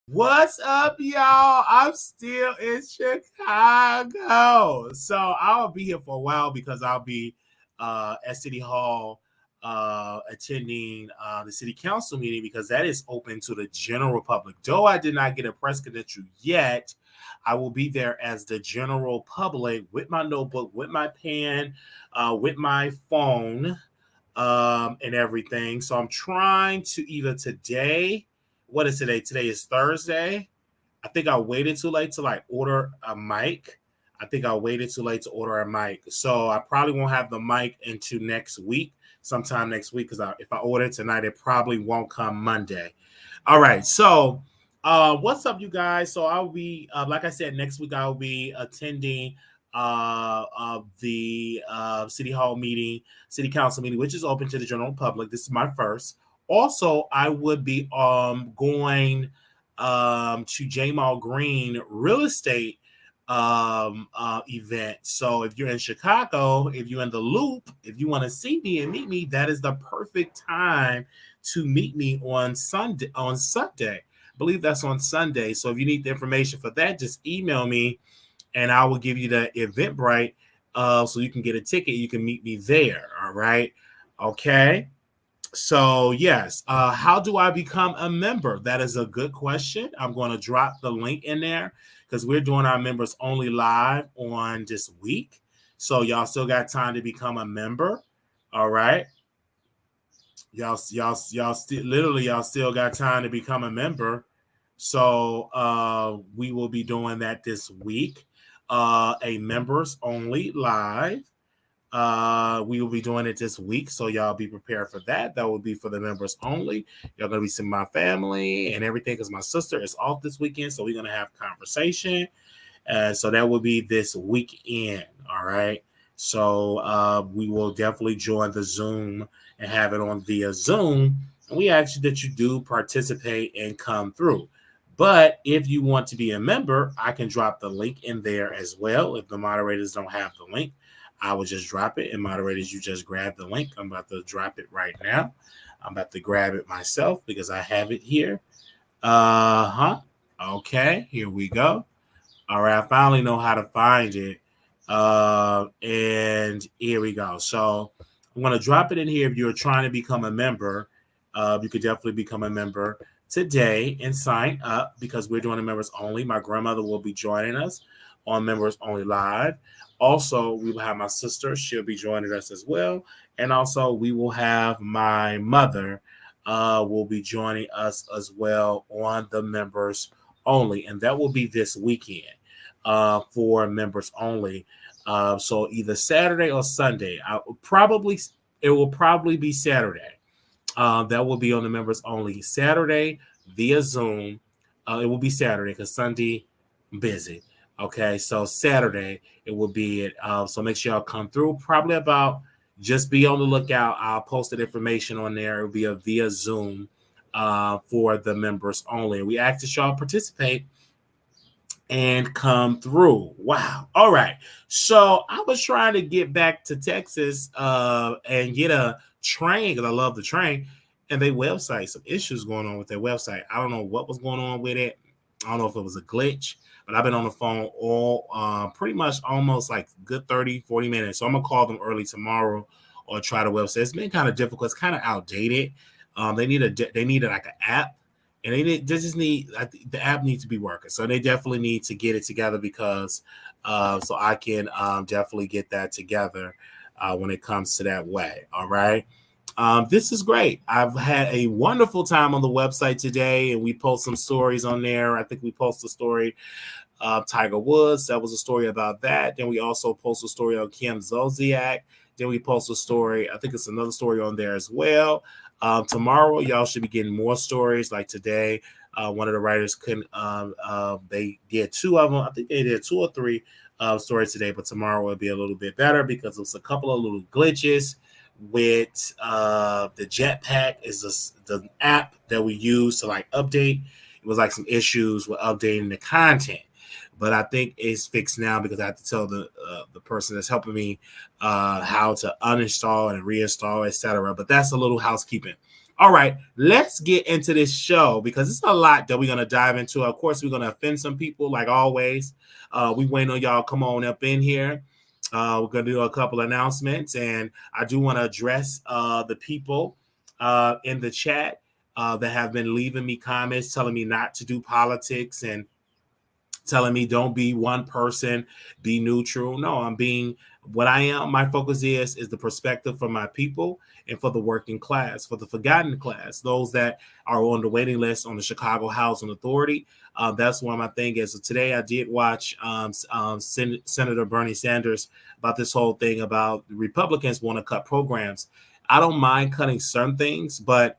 What's up, y'all? I'm still in Chicago. So I'll be here for a while because I'll be at City Hall attending the city council meeting because that is open to the general public. Though I did not get a press credential yet, I will be there as the general public with my notebook, with my pen, with my phone, and everything. So I'm trying to either today, what is today? Today is Thursday. I think I waited too late to like order a mic. So I probably won't have the mic into next week, sometime next week, because if I order it tonight, it probably won't come Monday. All right. So what's up, you guys? So I'll be, like I said, next week I'll be attending the city hall meeting, city council meeting, which is open to the general public. This is my first. Also, I would be going to Jamal Green real estate event. So if you're in Chicago, if you're in the loop, if you want to see me and meet me, that is the perfect time to meet me on Sunday. I believe that's on Sunday. So if you need the information for that, just email me and I will give you the Eventbrite so you can get a ticket. You can meet me there. All right. Okay. So yes, how do I become a member? That is a good question. I'm going to drop the link in there because we're doing our members only live on this week. So y'all still got time to become a member. All right. Y'all still got time to become a member. So we will be doing that this week. A members only live. We will be doing it this week, so y'all be prepared for that. That will be for the members only. Y'all gonna be seeing my family and everything because my sister is off this weekend, so we're gonna have conversation. So that will be this weekend. All right. So we will definitely join the Zoom and have it on via Zoom. And we ask you that you do participate and come through. But if you want to be a member, I can drop the link in there as well. If the moderators don't have the link, I will just drop it. And moderators, you just grab the link. I'm about to drop it right now. I'm about to grab it myself because I have it here. Okay, here we go. All right, I finally know how to find it. And here we go. So I'm going to drop it in here. If you're trying to become a member, you could definitely become a member today and sign up because we're doing the members only. My grandmother will be joining us on Members Only Live. Also, we will have my sister. She'll be joining us as well. And also, we will have my mother will be joining us as well on the members only. And that will be this weekend for members only. So either Saturday or Sunday. It will probably be Saturday. That will be on the members only Saturday via Zoom. It will be Saturday because Sunday I'm busy. Okay, so Saturday it will be it. So make sure y'all come through. Probably about just be on the lookout. I'll post that information on there. It will be a via Zoom for the members only. We ask that y'all participate and come through. Wow. All right. So I was trying to get back to Texas and get a train because I love the train. And their website, some issues going on with their website. I don't know what was going on with it. I don't know if it was a glitch, but I've been on the phone all pretty much almost like good 30, 40 minutes. So I'm going to call them early tomorrow or try the website. It's been kind of difficult. It's kind of outdated. They needed like an app. and they just need, the app needs to be working. So they definitely need to get it together because so I can definitely get that together when it comes to that way. All right. This is great. I've had a wonderful time on the website today, and we post some stories on there. I think we post a story of Tiger Woods. That was a story about that. Then we also post a story on Kim Zolciak. Then we post a story. I think it's another story on there as well. Tomorrow, y'all should be getting more stories like today. One of the writers couldn't, they did two of them. I think they did two or three stories today, but tomorrow will be a little bit better because there's a couple of little glitches with the Jetpack is the app that we use to like update. It was like some issues with updating the content, but I think it's fixed now because I have to tell the person that's helping me how to uninstall and reinstall, etc. But that's a little housekeeping. All right, let's get into this show because it's a lot that we're gonna dive into. Of course, we're gonna offend some people like always. We waiting on y'all. Come on up in here. We're going to do a couple announcements, and I do want to address the people in the chat that have been leaving me comments telling me not to do politics and telling me don't be one person, be neutral. No, I'm being what I am. My focus is the perspective for my people and for the working class, for the forgotten class, those that are on the waiting list on the Chicago Housing Authority. That's one of my thing is. So today I did watch Senator Bernie Sanders about this whole thing about the Republicans want to cut programs. I don't mind cutting certain things, but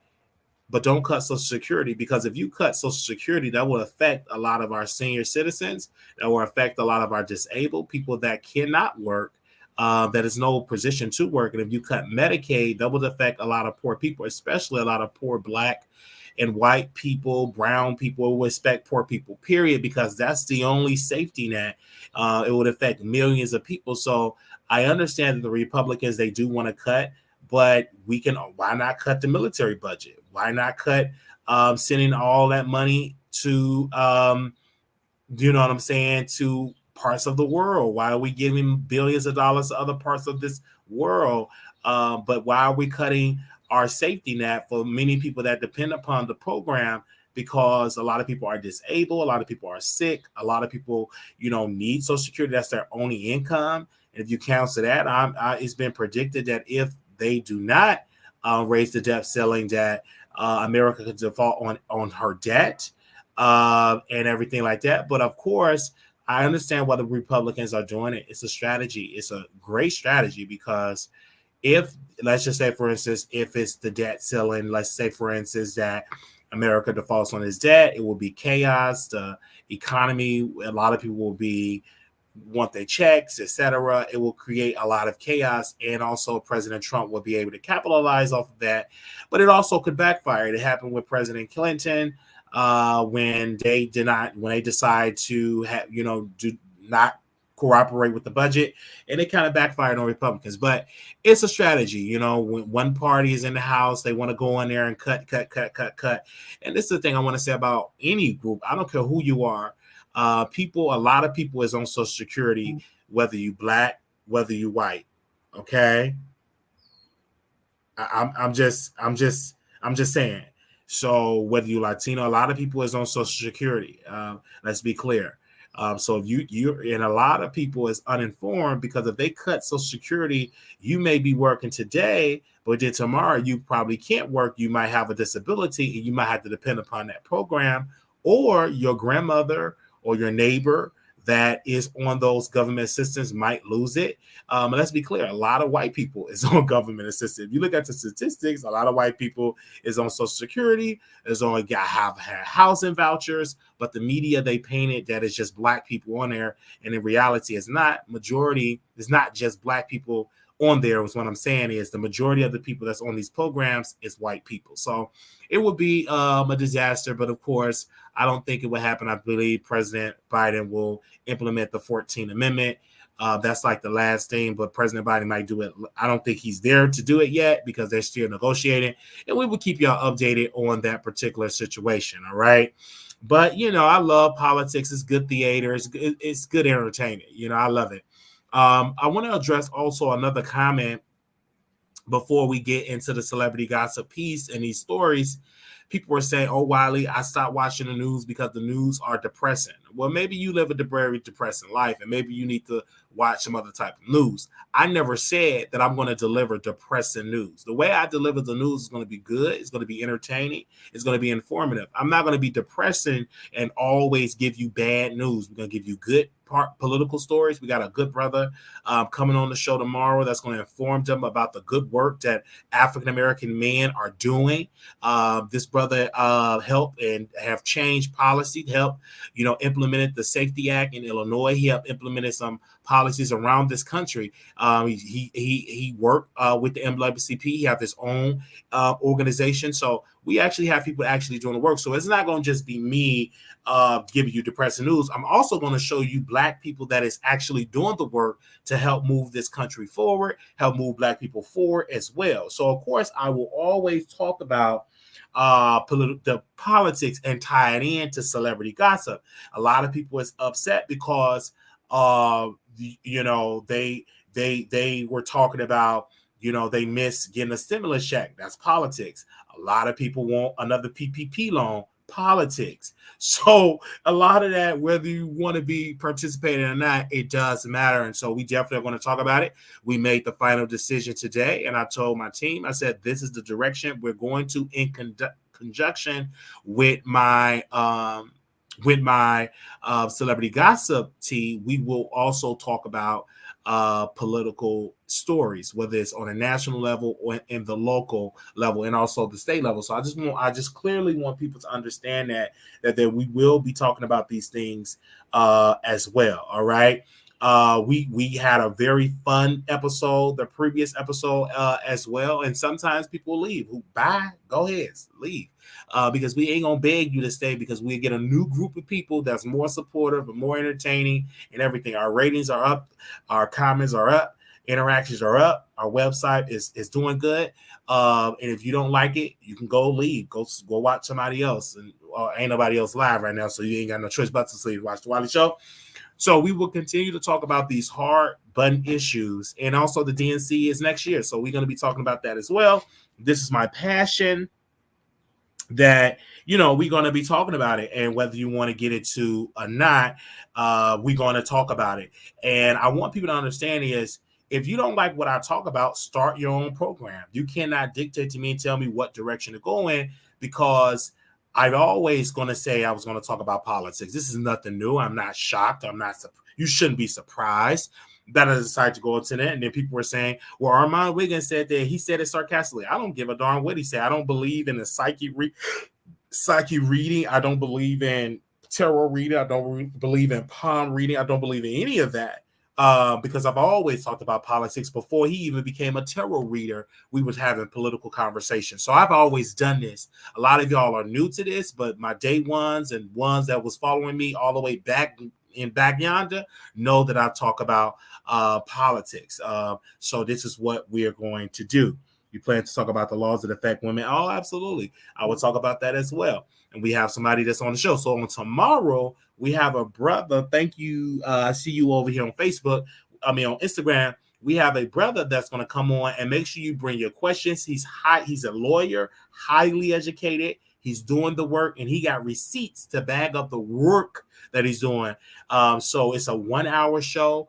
don't cut Social Security, because if you cut Social Security, that will affect a lot of our senior citizens. That will affect a lot of our disabled people that cannot work, that is no position to work. And if you cut Medicaid, that would affect a lot of poor people, especially a lot of poor Black and white people, brown people. Will affect poor people, period, because that's the only safety net. It would affect millions of people. So I understand that the Republicans, they do want to cut, but why not cut the military budget? Why not cut sending all that money to, you know what I'm saying, to parts of the world? Why are we giving billions of dollars to other parts of this world? But why are we cutting our safety net for many people that depend upon the program? Because a lot of people are disabled, a lot of people are sick, a lot of people, need Social Security. That's their only income. And if you cancel that, it's been predicted that if they do not raise the debt ceiling, that America could default on her debt and everything like that. But of course, I understand why the Republicans are doing it. It's a strategy. It's a great strategy because if, let's just say, for instance, if it's the debt ceiling, let's say, for instance, that America defaults on its debt, it will be chaos. The economy, a lot of people will want their checks, etc. It will create a lot of chaos, and also President Trump will be able to capitalize off of that. But it also could backfire. It happened with President Clinton when they decide to do not cooperate with the budget, and it kind of backfired on Republicans. But it's a strategy. When one party is in the House, they want to go in there and cut. And this is the thing I want to say about any group. I don't care who you are. A lot of people is on Social Security, whether you Black, whether you white. Okay, I'm just saying. So whether you Latino, a lot of people is on Social Security. Let's be clear. So if you and a lot of people is uninformed, because if they cut Social Security, you may be working today, but then tomorrow you probably can't work. You might have a disability, and you might have to depend upon that program, or your grandmother or your neighbor that is on those government assistance might lose it. Let's be clear, a lot of white people is on government assistance. If you look at the statistics, a lot of white people is on Social Security, is only have housing vouchers, but the media, they paint it that it's just Black people on there, and in reality it's not. Majority is not just Black people on there. Is what I'm saying is the majority of the people that's on these programs is white people. So it would be a disaster, but of course, I don't think it would happen. I believe President Biden will implement the 14th Amendment. That's like the last thing, but President Biden might do it. I don't think he's there to do it yet because they're still negotiating, and we will keep y'all updated on that particular situation. All right. But, I love politics. It's good theater. It's good entertainment. I love it. I want to address also another comment before we get into the celebrity gossip piece and these stories. people were saying, "Oh, Wiley, I stopped watching the news because the news are depressing." Well, maybe you live a very depressing life, and maybe you need to watch some other type of news. I never said that I'm going to deliver depressing news. The way I deliver the news is going to be good. It's going to be entertaining. It's going to be informative. I'm not going to be depressing and always give you bad news. We're going to give you good political stories. We got a good brother coming on the show tomorrow that's going to inform them about the good work that African-American men are doing. This brother helped and have changed policy, helped, implemented the Safety Act in Illinois. He helped implemented some policies around this country. He worked with the NAACP. He have his own organization. So we actually have people actually doing the work. So it's not going to just be me giving you depressing news. I'm also going to show you Black people that is actually doing the work to help move this country forward, help move Black people forward as well. So, of course, I will always talk about the politics and tie it into celebrity gossip. A lot of people is upset because they were talking about, they miss getting a stimulus check. That's politics. A lot of people want another PPP loan. Politics. So a lot of that, whether you want to be participating or not, it does matter. And so we definitely are going to talk about it. We made the final decision today, and I told my team, I said, this is the direction we're going to in conjunction with my celebrity gossip team. We will also talk about political stories, whether it's on a national level or in the local level, and also the state level. So I just clearly want people to understand that we will be talking about these things as well. All right. We had a very fun episode, the previous episode as well. And sometimes people leave. Bye, go ahead, leave. Because we ain't gonna beg you to stay, because we get a new group of people that's more supportive and more entertaining and everything. Our ratings are up, our comments are up, interactions are up, our website is doing good. And if you don't like it, you can go leave, go watch somebody else, and ain't nobody else live right now, so you ain't got no choice but to watch the Wiley Show. So we will continue to talk about these hard button issues, and also the DNC is next year, so we're going to be talking about that as well. This is my passion, that we're going to be talking about it, and whether you want to get into or not, we're going to talk about it. And I want people to understand is, if you don't like what I talk about, start your own program. You cannot dictate to me and tell me what direction to go in, because I'm always going to say I was going to talk about politics. This is nothing new. I'm not shocked. You shouldn't be surprised that I decided to go into that. And then people were saying, well, Armand Wiggins said that, he said it sarcastically. I don't give a darn what he said. I don't believe in the psyche reading. I don't believe in tarot reading. I don't believe in palm reading. I don't believe in any of that. Because I've always talked about politics. Before he even became a tarot reader, we was having political conversations. So I've always done this. A lot of y'all are new to this, but my day ones and ones that was following me all the way back yonder know that I talk about politics. So this is what we are going to do. You plan to talk about the laws that affect women? Oh, absolutely. I will talk about that as well. And we have somebody that's on the show. So on tomorrow, we have a brother. Thank you. I see you over here on Facebook. On Instagram. We have a brother that's going to come on, and make sure you bring your questions. He's a lawyer, highly educated. He's doing the work, and he got receipts to back up the work that he's doing. So it's a 1-hour show.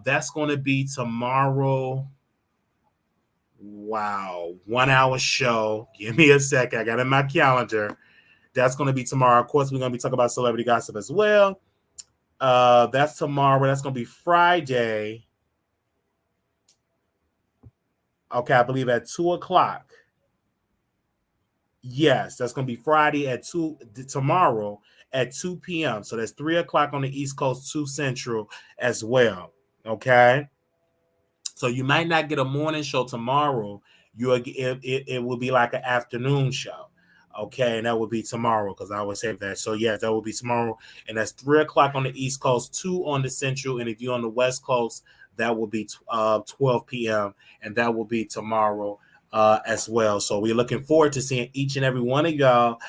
That's going to be tomorrow. Wow. 1-hour show. Give me a second. I got it in my calendar. That's going to be tomorrow. Of course, we're going to be talking about celebrity gossip as well. That's tomorrow. That's going to be Friday. Okay, I believe at 2:00. Yes, that's going to be Friday at 2 tomorrow at 2 p.m. So that's 3:00 on the East Coast, 2 Central as well. Okay. So you might not get a morning show tomorrow. It will be like an afternoon show. Okay, and that will be tomorrow, because I always say that. So yeah, that will be tomorrow, and that's 3:00 on the East Coast, 2 on the Central, and if you're on the West Coast, that will be 12 p.m. and that will be tomorrow as well. So we're looking forward to seeing each and every one of y'all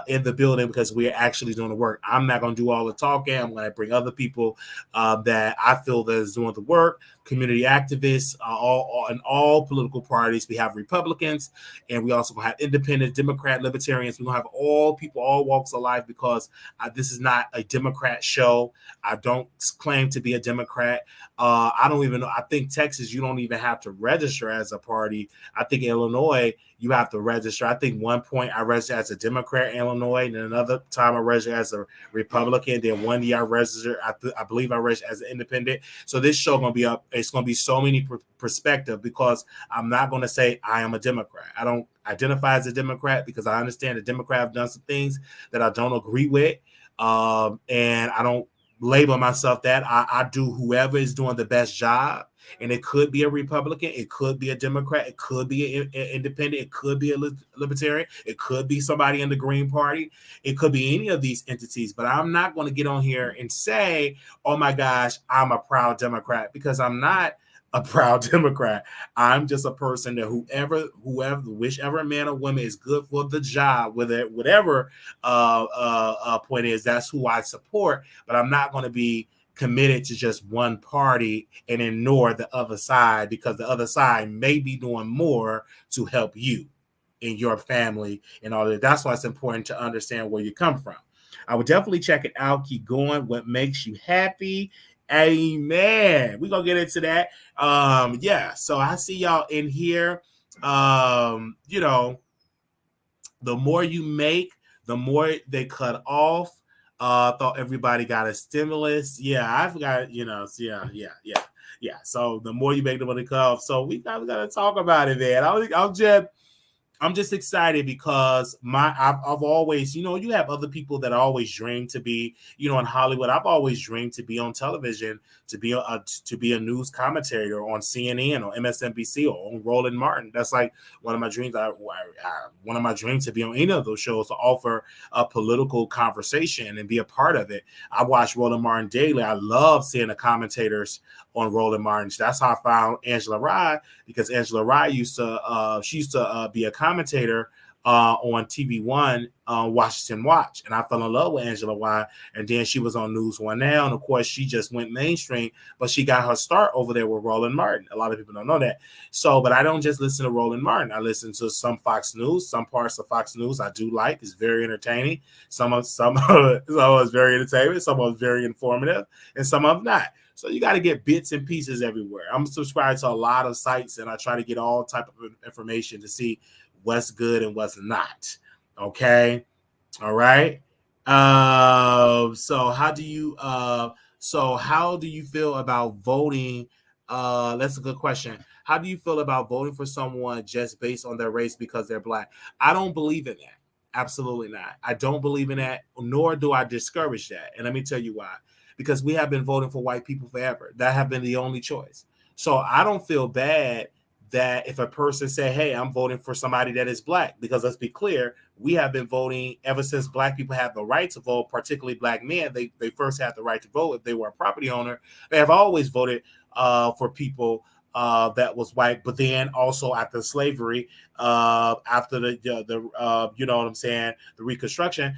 in the building because we're actually doing the work. I'm not going to do all the talking. I'm going to bring other people that I feel that is doing the work, community activists, all in all political parties. We have Republicans, and we also have independent, Democrat, libertarians. We're going to have all people, all walks of life, because this is not a Democrat show. I don't claim to be a Democrat. I don't even know. I think Texas, you don't even have to register as a party. I think Illinois, you have to register. I think one point I registered as a Democrat in Illinois, and another time I registered as a Republican. Then one year I registered, I believe I registered as an independent. So this show going to be up. It's going to be so many perspective, because I'm not going to say I am a Democrat. I don't identify as a Democrat because I understand the Democrat have done some things that I don't agree with. And I don't label myself that. I do whoever is doing the best job. And it could be a Republican, it could be a Democrat, it could be an independent, it could be a libertarian, it could be somebody in the Green Party, it could be any of these entities. But I'm not going to get on here and say, oh my gosh, I'm a proud Democrat, because I'm not a proud Democrat. I'm just a person that whoever, whichever man or woman is good for the job, whatever point is, that's who I support. But I'm not going to be committed to just one party and ignore the other side, because the other side may be doing more to help you and your family and all that. That's why it's important to understand where you come from. I would definitely check it out. Keep going. What makes you happy? Amen. We're gonna get into that. Yeah, so I see y'all in here. You know, the more you make, the more they cut off. Thought everybody got a stimulus. Yeah, I forgot, yeah. So the more you make, the more they cut off. So we gotta talk about it, man. I'm just excited because I've always, you have other people that always dream to be, in Hollywood. I've always dreamed to be on television, to be a news commentator on CNN or MSNBC or on Roland Martin. That's like one of my dreams. One of my dreams to be on any of those shows, to offer a political conversation and be a part of it. I watch Roland Martin daily. I love seeing the commentators on Roland Martin. That's how I found Angela Rye, because Angela Rye used to be a commentator on TV One, Washington Watch, and I fell in love with Angela Rye. And then she was on News One Now, and of course she just went mainstream, but she got her start over there with Roland Martin. A lot of people don't know that. So, but I don't just listen to Roland Martin. I listen to some Fox News. Some parts of Fox News I do like. It's very entertaining. Some of it's very entertaining. Some of it's very informative, and some of them not. So you got to get bits and pieces everywhere. I'm subscribed to a lot of sites, and I try to get all type of information to see what's good and what's not. Okay. All right. So how do you feel about voting? That's a good question. How do you feel about voting for someone just based on their race because they're Black? I don't believe in that. Absolutely not. I don't believe in that, nor do I discourage that. And let me tell you why. Because we have been voting for white people forever. That have been the only choice. So I don't feel bad that if a person say, hey, I'm voting for somebody that is Black, because let's be clear, we have been voting ever since Black people have the right to vote, particularly Black men. They first had the right to vote if they were a property owner. They have always voted for people that was white, but then also after slavery, after the you know what I'm saying, the Reconstruction,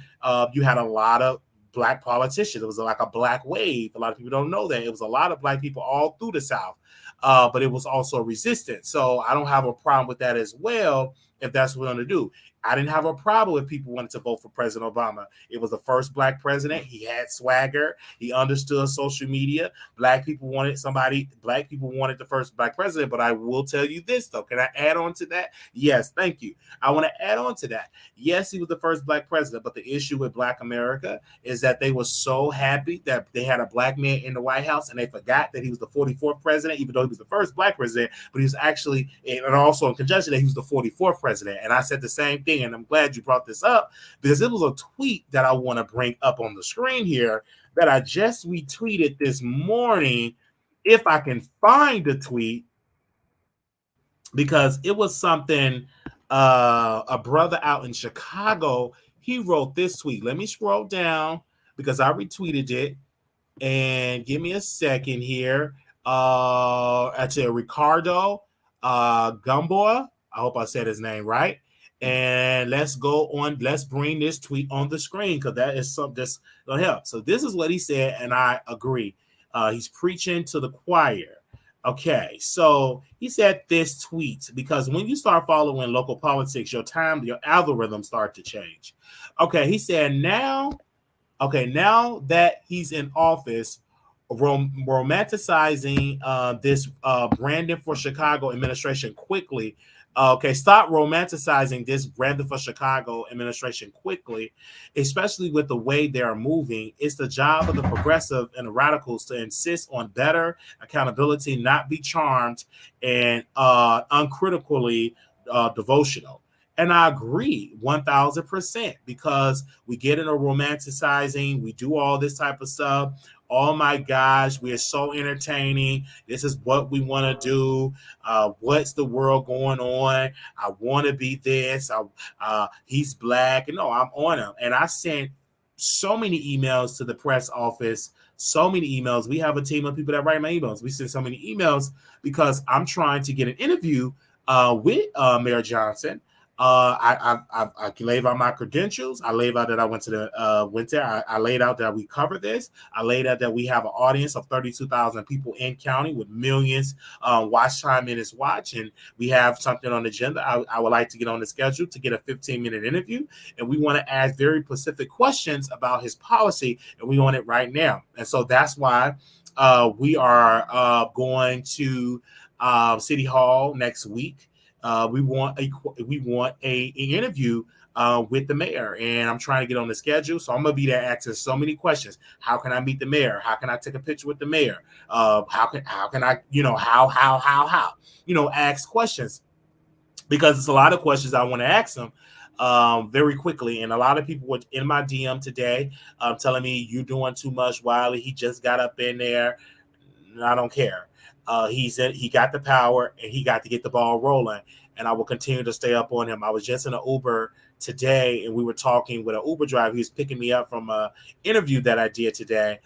you had a lot of Black politicians. It was like a Black wave. A lot of people don't know that. It was a lot of Black people all through the South, but it was also resistance. So I don't have a problem with that as well, if that's what we're going to do. I didn't have a problem if people wanted to vote for President Obama. It was the first Black president. He had swagger. He understood social media. Black people wanted the first Black president. But I will tell you this, though. Can I add on to that? Yes, thank you. I want to add on to that. Yes, he was the first Black president. But the issue with Black America is that they were so happy that they had a Black man in the White House, and they forgot that he was the 44th president, even though he was the first Black president. But he was actually, and also in conjunction, that he was the 44th president. And I said the same thing. And I'm glad you brought this up, because it was a tweet that I want to bring up on the screen here that I just retweeted this morning, if I can find the tweet, because it was something a brother out in Chicago, he wrote this tweet. Let me scroll down because I retweeted it, and give me a second here. Actually, Ricardo Gamboa. I hope I said his name right. And let's go on. Let's bring this tweet on the screen because that is something that's gonna help. So this is what he said, and I agree. He's preaching to the choir. Okay, so he said this tweet because when you start following local politics, your algorithms start to change. Okay, he said now that he's in office, romanticizing this Brandon for Chicago administration quickly. Okay, stop romanticizing this Brandon for Chicago administration quickly, especially with the way they are moving. It's the job of the progressive and the radicals to insist on better accountability, not be charmed and uncritically devotional. And I agree 1000% because we get into romanticizing, we do all this type of stuff. Oh my gosh, we are so entertaining. This is what we want to do. What's the world going on? I want to be this. He's black. No, I'm on him. And I sent so many emails to the press office, so many emails. We have a team of people that write my emails. We send so many emails because I'm trying to get an interview with Mayor Johnson. I laid out my credentials. I laid out that I went to the winter. I laid out that we cover this. I laid out that we have an audience of 32,000 people in county with millions watch time minutes watch, and we have something on the agenda. I would like to get on the schedule to get a 15-minute interview, and we want to ask very specific questions about his policy, and we want it right now. And so that's why we are going to City Hall next week. We want a interview with the mayor, and I'm trying to get on the schedule. So I'm gonna be there asking so many questions. How can I meet the mayor? How can I take a picture with the mayor? How can I ask questions, because it's a lot of questions I want to ask them very quickly. And a lot of people were in my DM today telling me you're doing too much, Wiley. He just got up in there. I don't care. He said he got the power and he got to get the ball rolling, and I will continue to stay up on him. I was just in an Uber today, and we were talking with an Uber driver. He was picking me up from an interview that I did today,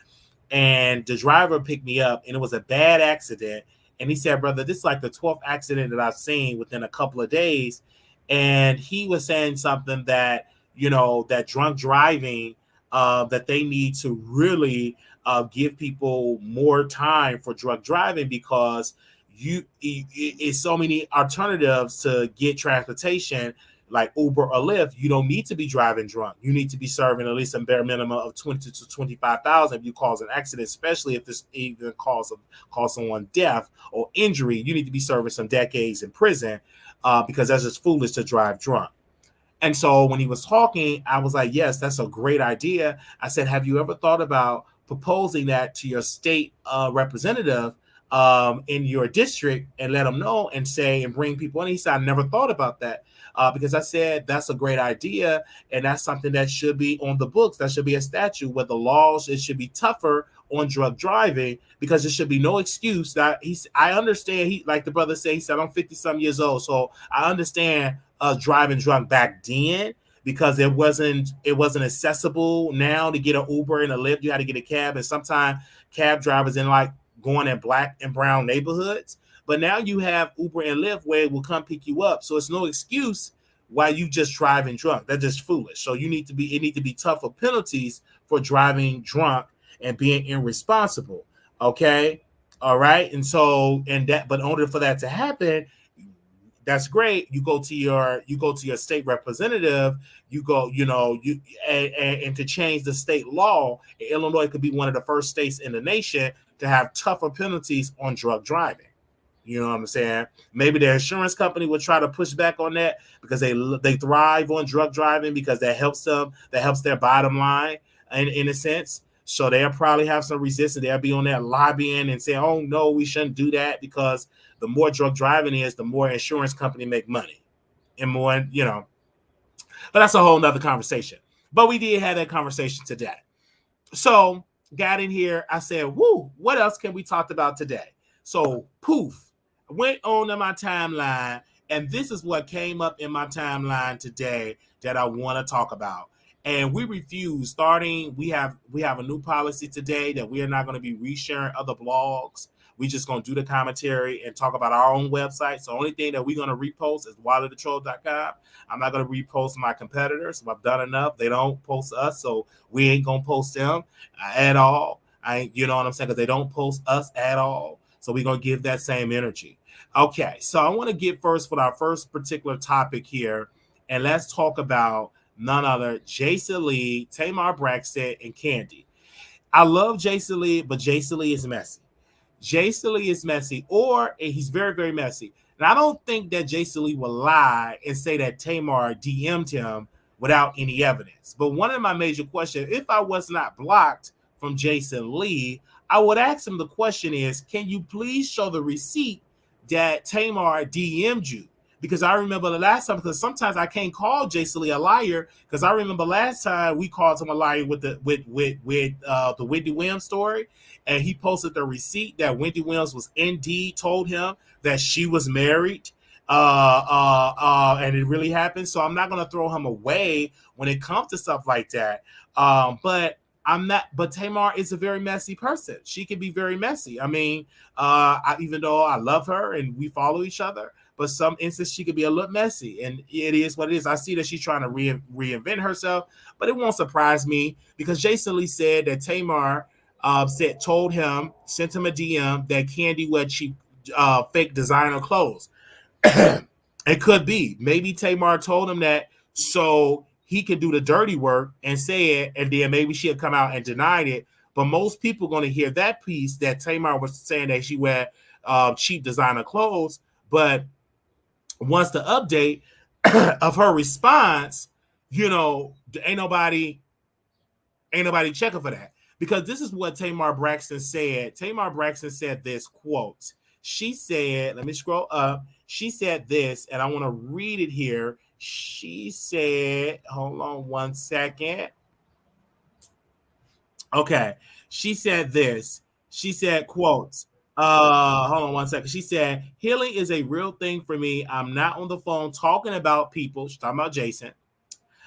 and the driver picked me up, and it was a bad accident. And he said, brother, this is like the 12th accident that I've seen within a couple of days. And he was saying something that, that drunk driving, that they need to really give people more time for drug driving, because it's so many alternatives to get transportation like Uber or Lyft. You don't need to be driving drunk. You need to be serving at least a bare minimum of 20 to 25,000 if you cause an accident, especially if this even cause someone death or injury. You need to be serving some decades in prison because that's just foolish to drive drunk. And so when he was talking, I was like, yes, that's a great idea. I said, have you ever thought about proposing that to your state representative in your district and let them know and say and bring people in? He said, I never thought about that because I said that's a great idea, and that's something that should be on the books. That should be a statute where the laws, it should be tougher on drug driving, because there should be no excuse. That I understand. He, like the brother said, he said I'm 50-some years old, so I understand driving drunk back then, because it wasn't accessible. Now to get an Uber and a Lyft, you had to get a cab, and sometimes cab drivers in like going in black and brown neighborhoods. But now you have Uber and Lyft where it will come pick you up, so it's no excuse why you just driving drunk. That's just foolish. So it need to be tougher penalties for driving drunk and being irresponsible. Okay, all right, but in order for that to happen, that's great. You go to your state representative. And to change the state law, Illinois could be one of the first states in the nation to have tougher penalties on drug driving. You know what I'm saying? Maybe the insurance company would try to push back on that because they thrive on drug driving, because that helps them. That helps their bottom line in a sense. So they'll probably have some resistance. They'll be on that lobbying and say, oh, no, we shouldn't do that, because the more drug driving is, the more insurance company make money. And more, but that's a whole nother conversation. But we did have that conversation today. So got in here. I said, woo, what else can we talk about today? So poof, went on to my timeline, and this is what came up in my timeline today that I want to talk about. And we refuse. Starting, we have a new policy today that we are not going to be resharing other blogs. We just going to do the commentary and talk about our own website. So the only thing that we're going to repost is wileythetroll.com. I'm not going to repost my competitors. I've done enough. They don't post us, so we ain't going to post them at all. You know what I'm saying? Because they don't post us at all. So we're going to give that same energy. Okay, so I want to get first with our first particular topic here, and let's talk about none other Jason Lee, Tamar Braxton, and Kandi. I love Jason Lee, but Jason Lee is messy. Jason Lee is messy, or he's very, very messy. And I don't think that Jason Lee will lie and say that Tamar DM'd him without any evidence. But one of my major questions, if I was not blocked from Jason Lee, I would ask him the question is, can you please show the receipt that Tamar DM'd you? Because I remember the last time, because sometimes I can't call Jason Lee a liar, because I remember last time we called him a liar with the Wendy Williams story, and he posted the receipt that Wendy Williams was indeed told him that she was married, and it really happened. So I'm not going to throw him away when it comes to stuff like that. But I'm not. But Tamar is a very messy person. She can be very messy. I mean, even though I love her and we follow each other, but some instances she could be a little messy, and it is what it is. I see that she's trying to reinvent herself, but it won't surprise me because Jason Lee said that Tamar told him, sent him a DM that Kandi wear cheap fake designer clothes. It could be. Maybe Tamar told him that so he could do the dirty work and say it, and then maybe she'll come out and deny it. But most people are going to hear that piece that Tamar was saying that she wear cheap designer clothes, but once the update of her response, ain't nobody checking for that. Because this is what Tamar Braxton said. Tamar Braxton said this, quote, she said, let me scroll up. She said this, and I want to read it here. She said, hold on one second. Okay. She said this. She said, quote, hold on one second. She said, healing is a real thing for me. I'm not on the phone talking about people. She's talking about Jason.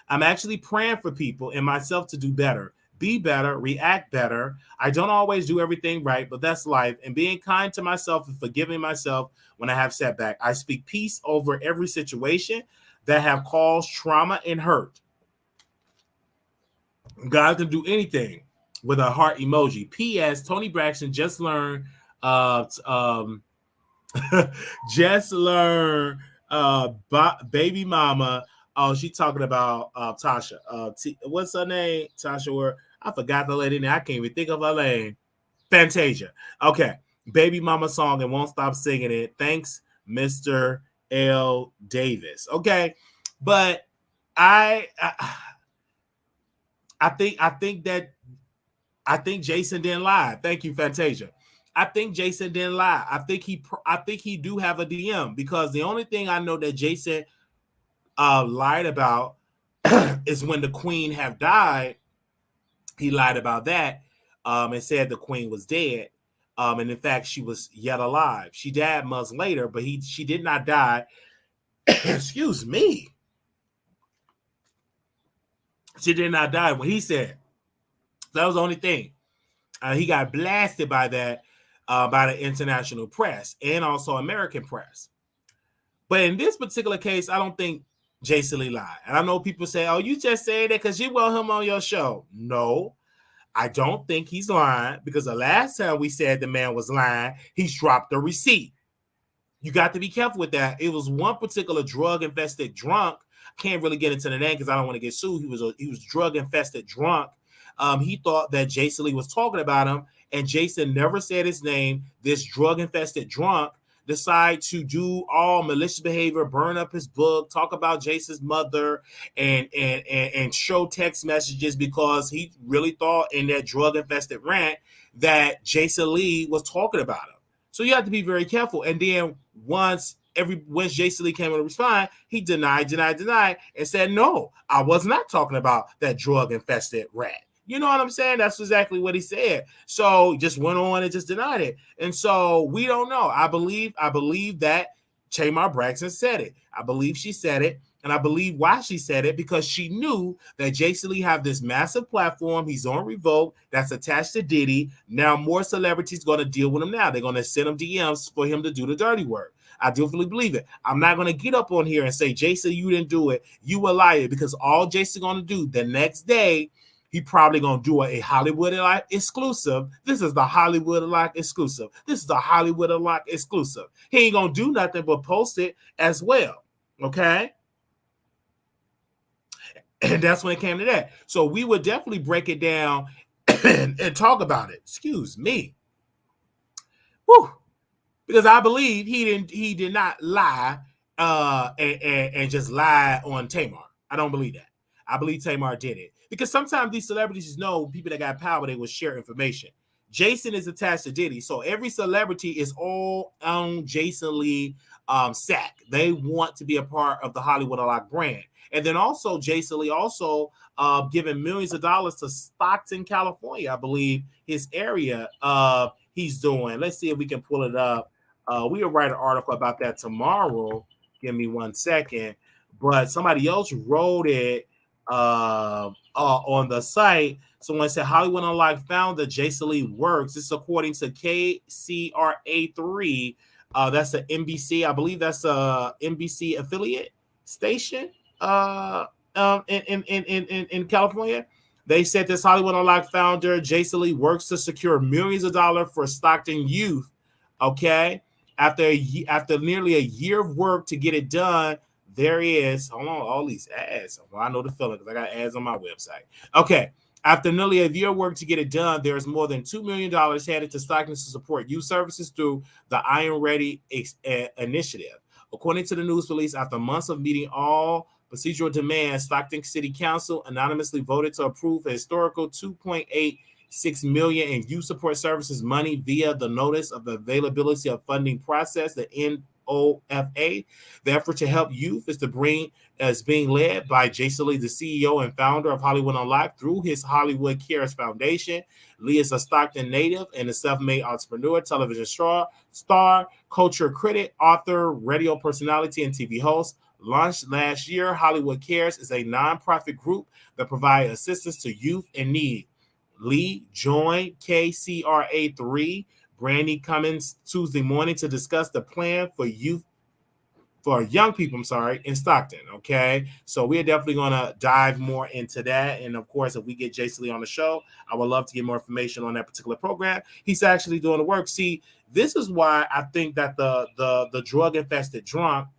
I'm actually praying for people and myself to do better, be better, react better. I don't always do everything right, but that's life. And being kind to myself and forgiving myself when I have setback. I speak peace over every situation that have caused trauma and hurt. God can do anything with a heart emoji. P.S. Tony Braxton just learned baby mama. Oh, she talking about Tasha. What's her name? Tasha. I forgot the lady name. I can't even think of her name. Fantasia. Okay. Baby mama song and won't stop singing it. Thanks, Mr. L. Davis. Okay. But I think Jason didn't lie. Thank you, Fantasia. I think Jason didn't lie. I think he do have a DM because the only thing I know that Jason lied about is when the queen have died. He lied about that and said the queen was dead. And in fact, she was yet alive. She died months later, but she did not die. Excuse me. She did not die when he said. That was the only thing. He got blasted by that, by the international press and also American press. But in this particular case, I don't think Jason Lee lied. And I know people say, oh, you just said that because you want him on your show. No, I don't think he's lying because the last time we said the man was lying, he dropped the receipt. You got to be careful with that. It was one particular drug-infested drunk. I can't really get into the name because I don't want to get sued. He was drug-infested drunk. He thought that Jason Lee was talking about him, and Jason never said his name. This drug-infested drunk decided to do all malicious behavior, burn up his book, talk about Jason's mother, and show text messages because he really thought in that drug-infested rant that Jason Lee was talking about him. So you have to be very careful. And then once Jason Lee came in to respond, he denied, and said, no, I was not talking about that drug-infested rat. You know what I'm saying? That's exactly what he said. So just went on and just denied it. And so we don't know. I believe that Tamar Braxton said it. I believe she said it. And I believe why she said it, because she knew that Jason Lee have this massive platform. He's on Revolt that's attached to Diddy. Now more celebrities going to deal with him now. They're going to send him DMs for him to do the dirty work. I definitely believe it. I'm not going to get up on here and say, Jason, you didn't do it. You a liar, because all Jason going to do the next day, he probably going to do a Hollywood Unlocked exclusive. This is the Hollywood Unlocked exclusive. This is the Hollywood Unlocked exclusive. He ain't going to do nothing but post it as well. Okay? And that's when it came to that. So we would definitely break it down and talk about it. Excuse me. Whew. Because I believe he did not lie and just lie on Tamar. I don't believe that. I believe Tamar did it. Because sometimes these celebrities know people that got power, they will share information. Jason is attached to Diddy. So every celebrity is all on Jason Lee sack. They want to be a part of the Hollywood Unlocked brand. And then also Jason Lee also giving millions of dollars to Stockton, California, I believe his area he's doing. Let's see if we can pull it up. We'll write an article about that tomorrow. Give me 1 second. But somebody else wrote it on the site. Someone said Hollywood Unlocked founder Jason Lee works. This is according to KCRA3. That's the NBC. I believe that's a NBC affiliate station in California. They said this Hollywood Unlocked founder Jason Lee works to secure millions of dollars for Stockton youth. Okay, after nearly a year of work to get it done, there is, hold on, all these ads. Well, I know the feeling because I got ads on my website. Okay. After nearly a year of work to get it done, there's more than $2 million headed to Stockton to support youth services through the Iron Ready initiative. According to the news release, after months of meeting all procedural demands, Stockton City Council anonymously voted to approve a historical $2.86 million in youth support services money via the Notice of the Availability of Funding Process, the NOFA. The effort to help youth is being led by Jason Lee, the CEO and founder of Hollywood Unlocked, through his Hollywood Cares Foundation. Lee is a Stockton native and a self-made entrepreneur, television star, culture critic, author, radio personality, and TV host. Launched last year, Hollywood Cares is a nonprofit group that provides assistance to youth in need. Lee joined KCRA3 Brandy Cummins Tuesday morning to discuss the plan for young people, in Stockton. Okay, so we're definitely going to dive more into that. And of course, if we get Jason Lee on the show, I would love to get more information on that particular program. He's actually doing the work. See, this is why I think that the drug infested drunk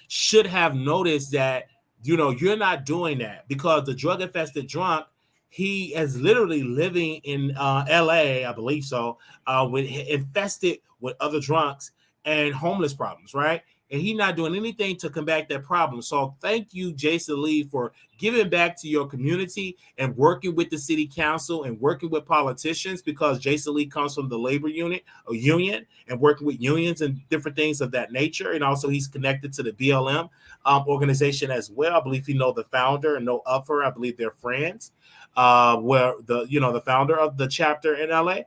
should have noticed that, you're not doing that, because the drug infested drunk, he is literally living in LA, I believe so, infested with other drunks and homeless problems, right? And he's not doing anything to combat that problem. So thank you, Jason Lee, for giving back to your community and working with the city council and working with politicians, because Jason Lee comes from the labor union and working with unions and different things of that nature. And also he's connected to the BLM organization as well. I believe he knows the founder and know of her. I believe they're friends. Where the founder of the chapter in LA.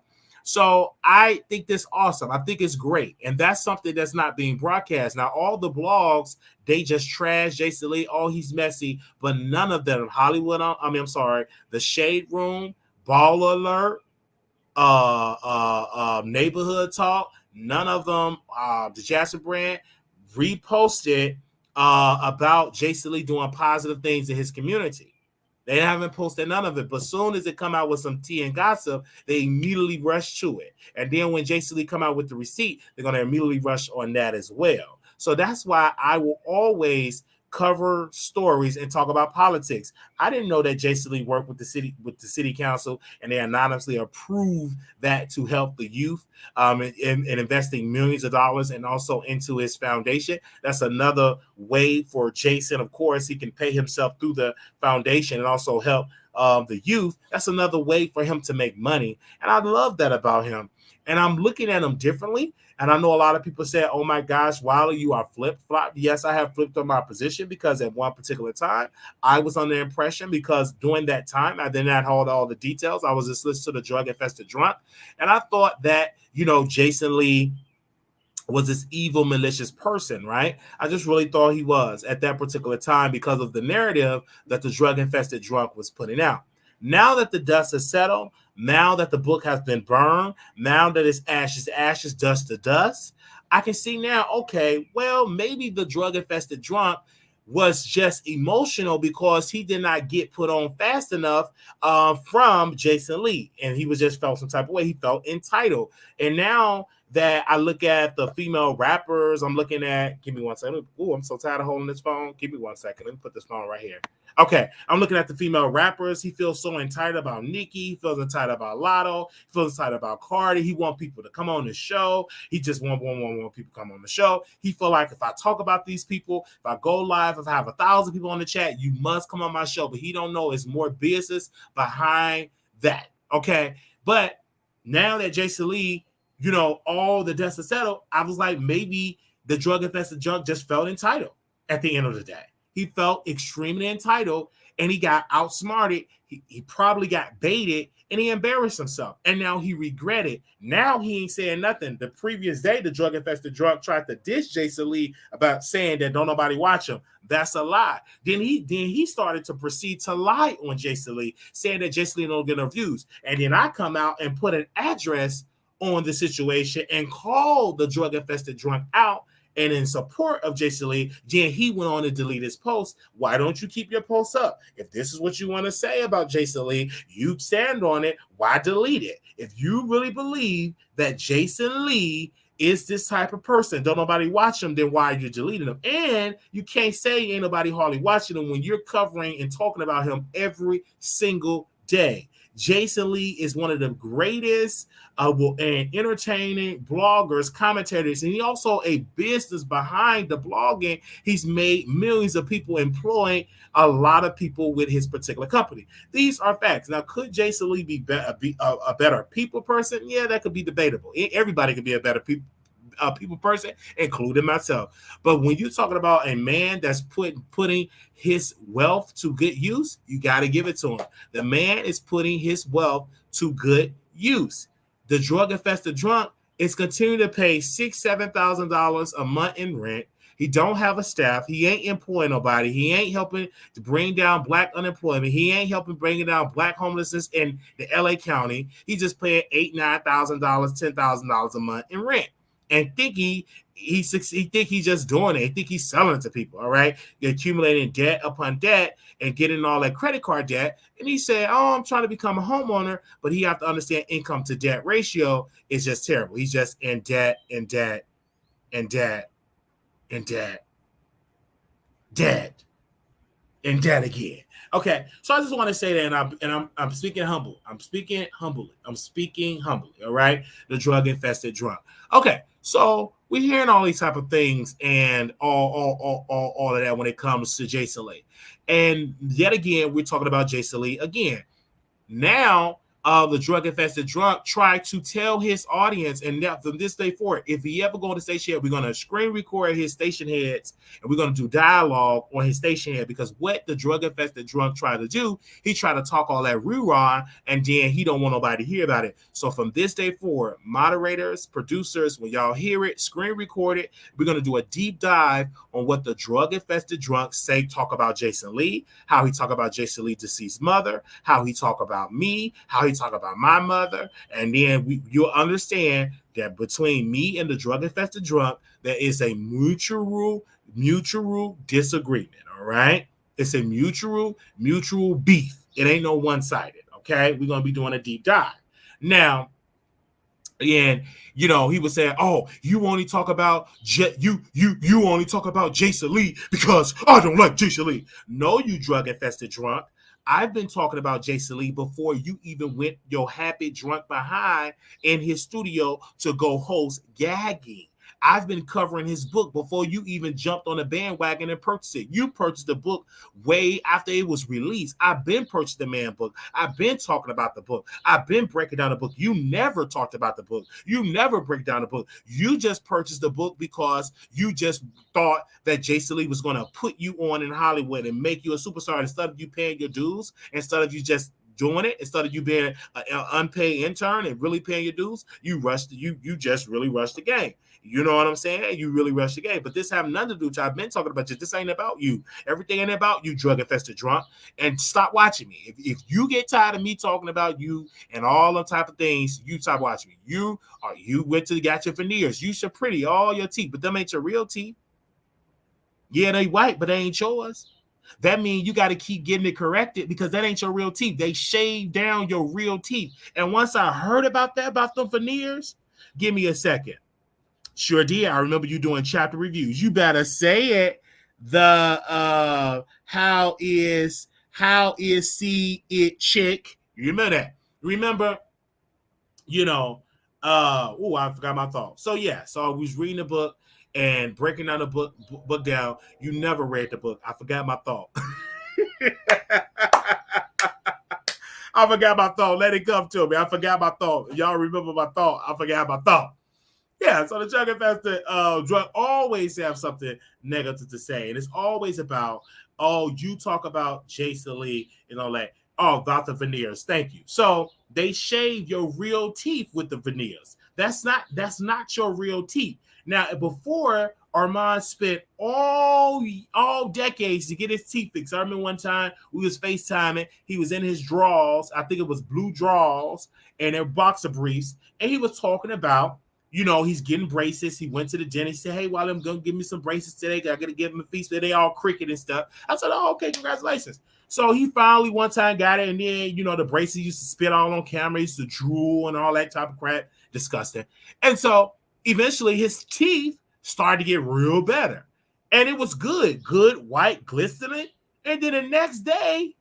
So I think this awesome. I think it's great. And that's something that's not being broadcast. Now, all the blogs, they just trash Jason Lee. Oh, he's messy. But none of them, the Shade Room, Ball Alert, Neighborhood Talk, none of them, the Jasper brand, reposted about Jason Lee doing positive things in his community. They haven't posted none of it, but as soon as it come out with some tea and gossip, they immediately rush to it. And then when Jason Lee come out with the receipt, they're going to immediately rush on that as well. So that's why I will always cover stories and talk about politics. I didn't know that Jason Lee worked with the city council, and they anonymously approved that to help the youth and investing millions of dollars and also into his foundation. That's another way for Jason. Of course, he can pay himself through the foundation and also help the youth. That's another way for him to make money. And I love that about him. And I'm looking at him differently. And I know a lot of people say, oh my gosh, Wiley, you are flip-flopped. Yes, I have flipped on my position, because at one particular time, I was under the impression, because during that time, I did not hold all the details. I was just listening to the drug-infested drunk. And I thought that, Jason Lee was this evil, malicious person, right? I just really thought he was at that particular time because of the narrative that the drug-infested drunk was putting out. Now that the dust has settled, now that the book has been burned, now that it's ashes to ashes, dust to dust, I can see now, okay, well, maybe the drug-infested drunk was just emotional because he did not get put on fast enough from Jason Lee. And he was just felt some type of way. He felt entitled. And now that I look at the female rappers, I'm looking at, give me one second. Oh, I'm so tired of holding this phone. Give me one second. Let me put this phone right here. Okay, I'm looking at the female rappers. He feels so entitled about Nicki. He feels entitled about Lotto. He feels entitled about Cardi. He wants people to come on the show. He just want people to come on the show. He feel like if I talk about these people, if I go live, if I have 1,000 people on the chat, you must come on my show. But he don't know it's more business behind that. Okay, but now that Jason Lee, all the dust is settled, I was like, maybe the drug-infested drunk just felt entitled at the end of the day. He felt extremely entitled, and he got outsmarted. He probably got baited, and he embarrassed himself. And now he regretted. Now he ain't saying nothing. The previous day, the drug-infested drunk tried to diss Jason Lee about saying that don't nobody watch him. That's a lie. Then he started to proceed to lie on Jason Lee, saying that Jason Lee don't get no views. And then I come out and put an address on the situation and call the drug-infested drunk out. And in support of Jason Lee, then he went on to delete his post. Why don't you keep your posts up? If this is what you want to say about Jason Lee, you stand on it. Why delete it? If you really believe that Jason Lee is this type of person, don't nobody watch him, then why are you deleting him? And you can't say ain't nobody hardly watching him when you're covering and talking about him every single day. Jason Lee is one of the greatest and entertaining bloggers, commentators, and he also a business behind the blogging. He's made millions of people, employing a lot of people with his particular company. These are facts. Now, could Jason Lee be a better people person? Yeah, that could be debatable. Everybody could be a better people person, including myself. But when you're talking about a man that's putting his wealth to good use, you got to give it to him. The man is putting his wealth to good use. The drug-infested drunk is continuing to pay $6,000-$7,000 a month in rent. He don't have a staff. He ain't employing nobody. He ain't helping to bring down Black unemployment. He ain't helping bring down Black homelessness in the LA County. He just paying $8,000, $9,000, $10,000 a month in rent. And think he think he's just doing it. He think he's selling it to people. All right, you're accumulating debt upon debt and getting all that credit card debt. And he said, "Oh, I'm trying to become a homeowner," but he have to understand income to debt ratio is just terrible. He's just in debt, in debt, in debt, in debt, debt, in debt again. Okay, so I just want to say that, and I'm speaking humble. I'm speaking humbly. All right, the drug-infested drunk. Okay, so we're hearing all these type of things and all of that when it comes to Jason Lee. And yet again, we're talking about Jason Lee again. Now, the drug-infested drunk tried to tell his audience, and now from this day forward, if he ever go to station head, we're going to screen record his station heads, and we're going to do dialogue on his station head, because what the drug-infested drunk tried to do, he tried to talk all that rah, and then he don't want nobody to hear about it. So from this day forward, moderators, producers, when y'all hear it, screen record it, we're going to do a deep dive on what the drug-infested drunk talk about Jason Lee, how he talk about Jason Lee's deceased mother, how he talk about me, how he talk about my mother, and then you'll understand that between me and the drug-infested drunk, there is a mutual disagreement. All right, it's a mutual beef. It ain't no one-sided. Okay, we're gonna be doing a deep dive now. And he was saying, "Oh, you only talk about you only talk about Jason Lee because I don't like Jason Lee." No, you drug-infested drunk. I've been talking about Jason Lee before you even went your happy drunk behind in his studio to go host Gagging. I've been covering his book before you even jumped on the bandwagon and purchased it. You purchased the book way after it was released. I've been purchased the man book. I've been talking about the book. I've been breaking down the book. You never talked about the book. You never break down the book. You just purchased the book because you just thought that Jason Lee was going to put you on in Hollywood and make you a superstar instead of you paying your dues, instead of you just doing it, instead of you being an unpaid intern and really paying your dues, you just really rush the game. You know what I'm saying? You really rush the game. But this have nothing to do with you. I've been talking about you. This ain't about you. Everything ain't about you, drug infested drunk. And stop watching me. If you get tired of me talking about you and all the type of things, you stop watching me. You went to got your veneers. You should pretty all your teeth, but them ain't your real teeth. Yeah, they white, but they ain't yours. That means you got to keep getting it corrected, because that ain't your real teeth. They shave down your real teeth. And once I heard about that, about the veneers, give me a second. Sure did. I remember you doing chapter reviews. You better say it. The how is see it chick. You remember that? Remember, I forgot my thought. So yeah, so I was reading the book and breaking down the book down. You never read the book. I forgot my thought. I forgot my thought. Let it come to me. I forgot my thought. Y'all remember my thought? I forgot my thought. Yeah, so the drug infested drug always have something negative to say. And it's always about, you talk about Jason Lee and all that. Oh, about the veneers. Thank you. So they shave your real teeth with the veneers. That's not your real teeth. Now, before, Armand spent all decades to get his teeth fixed. I remember one time we was FaceTiming. He was in his drawers. I think it was blue drawers and their boxer briefs. And he was talking about, he's getting braces. He went to the dentist. He said, hey, while I'm going to give me some braces today, I got to give him a feast. They all cricket and stuff. I said, oh, okay, congratulations. So he finally one time got it. And then, the braces used to spit all on camera. He used to drool and all that type of crap. Disgusting. And so eventually his teeth started to get real better. And it was good, white, glistening. And then the next day,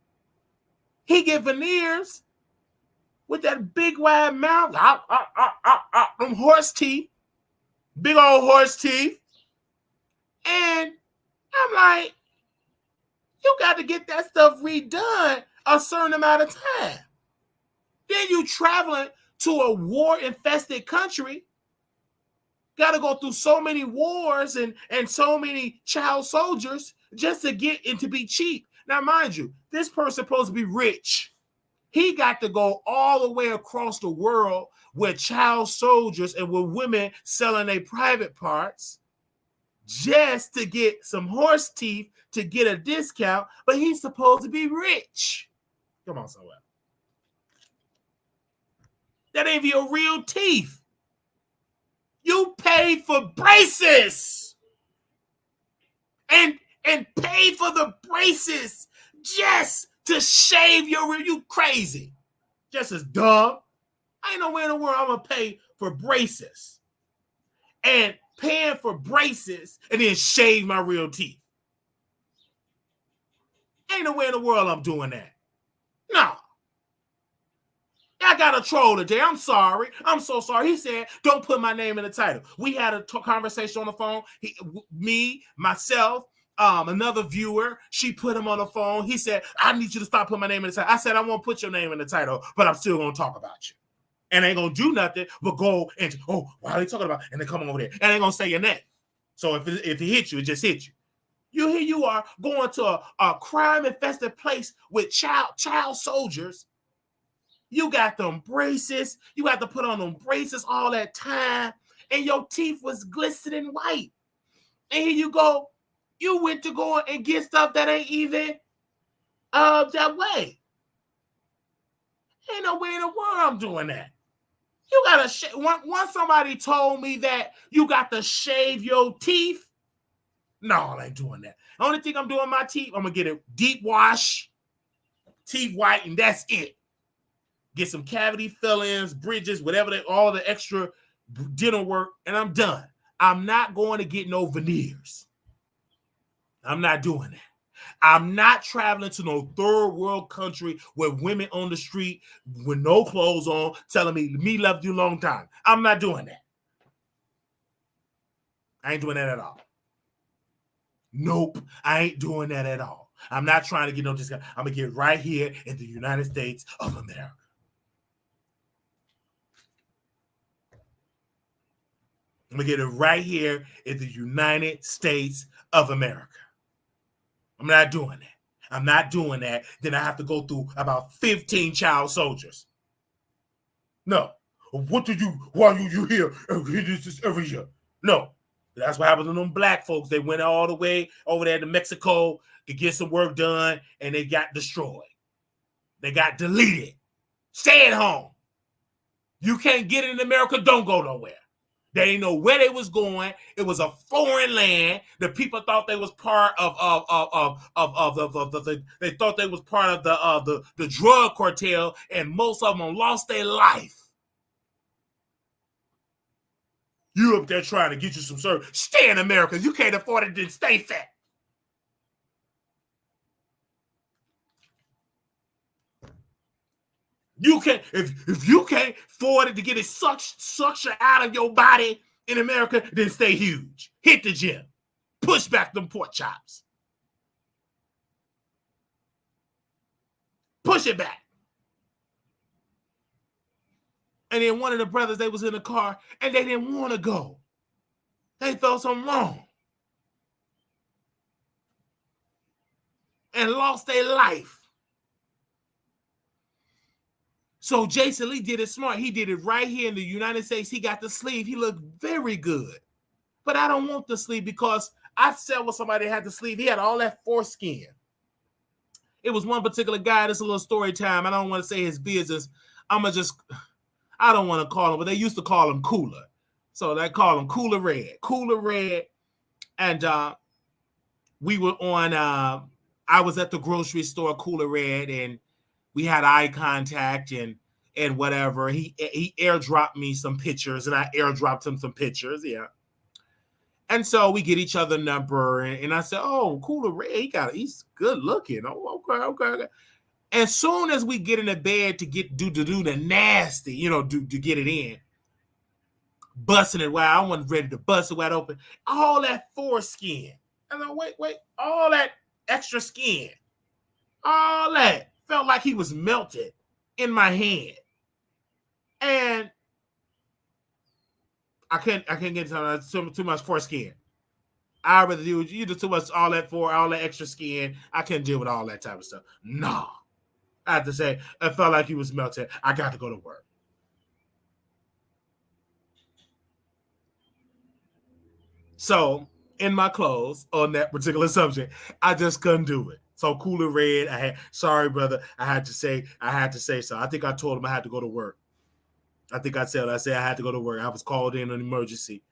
he get veneers with that big wide mouth, them horse teeth, big old horse teeth. And I'm like, you got to get that stuff redone a certain amount of time. Then you traveling to a war-infested country, got to go through so many wars and so many child soldiers just to get and to be cheap. Now, mind you, this person supposed to be rich. He got to go all the way across the world with child soldiers and with women selling their private parts just to get some horse teeth to get a discount, but he's supposed to be rich. Come on, somewhere. That ain't your real teeth. You paid for braces and paid for the braces just to shave you crazy. Just as dumb. I ain't nowhere in the world I'm going to pay for braces and paying for braces and then shave my real teeth. Ain't nowhere in the world I'm doing that. No. I got a troll today. I'm sorry. I'm so sorry. He said, don't put my name in the title. We had a conversation on the phone. Myself, another viewer, she put him on the phone. He said, I need you to stop putting my name in the title. I said, I won't put your name in the title, but I'm still going to talk about you. And ain't going to do nothing but go and, why are they talking about? And they come over there. And ain't going to say your name. So if it hits you, it just hits you. Here you are going to a crime-infested place with child soldiers. You got them braces. You had to put on them braces all that time. And your teeth was glistening white. And here you go. You went to go and get stuff that ain't even that way. Ain't no way in the world I'm doing that. You got to once somebody told me that you got to shave your teeth. No, I ain't doing that. The only thing I'm doing my teeth, I'm going to get a deep wash, teeth white, and that's it. Get some cavity fill-ins, bridges, whatever, all the extra dental work, and I'm done. I'm not going to get no veneers. I'm not doing that. I'm not traveling to no third world country with women on the street with no clothes on telling me loved you a long time. I'm not doing that. I ain't doing that at all. Nope, I ain't doing that at all. I'm not trying to get no discount. I'm going to get right here in the United States of America. I'm going to get it right here in the United States of America. I'm not doing that. I'm not doing that. Then I have to go through about 15 child soldiers. No. Why you here every year? No. That's what happened to them black folks. They went all the way over there to Mexico to get some work done, and they got destroyed. They got deleted. Stay at home. You can't get it in America, don't go nowhere. They didn't know where they was going. It was a foreign land. The people thought they was part of they thought they was part of the drug cartel, and most of them lost their life. You up there trying to get you some service. Stay in America. You can't afford it, then stay fat. You can't, if you can't afford it to get it suction out of your body in America, then stay huge. Hit the gym. Push back them pork chops. Push it back. And then one of the brothers, they was in the car and they didn't want to go. They felt something wrong. And lost their life. So Jason Lee did it smart. He did it right here in the United States. He got the sleeve. He looked very good. But I don't want the sleeve because I said with somebody that had the sleeve. He had all that foreskin. It was one particular guy. This is a little story time. I don't want to say his business. I don't want to call him, but they used to call him Cooler. So they call him Cooler Red. Cooler Red. And we were on, I was at the grocery store, Cooler Red, and we had eye contact and whatever. He airdropped me some pictures, and I airdropped him some pictures. Yeah. And so we get each other number, and I said, "Oh, Cooler Red, he's good looking." Oh, okay. As soon as we get in the bed to do the nasty, to get it in, busting it wide. I wasn't ready to bust it wide open. All that foreskin. And then wait, all that extra skin, all that. Felt like he was melted in my hand. And I can't get too much foreskin. I rather do too much all that extra skin. I couldn't deal with all that type of stuff. No. I have to say, it felt like he was melted. I got to go to work. So in my clothes on that particular subject, I just couldn't do it. So Cooler Red, sorry, brother. I had to say so. I think I told him I had to go to work. I think I said I had to go to work. I was called in an emergency.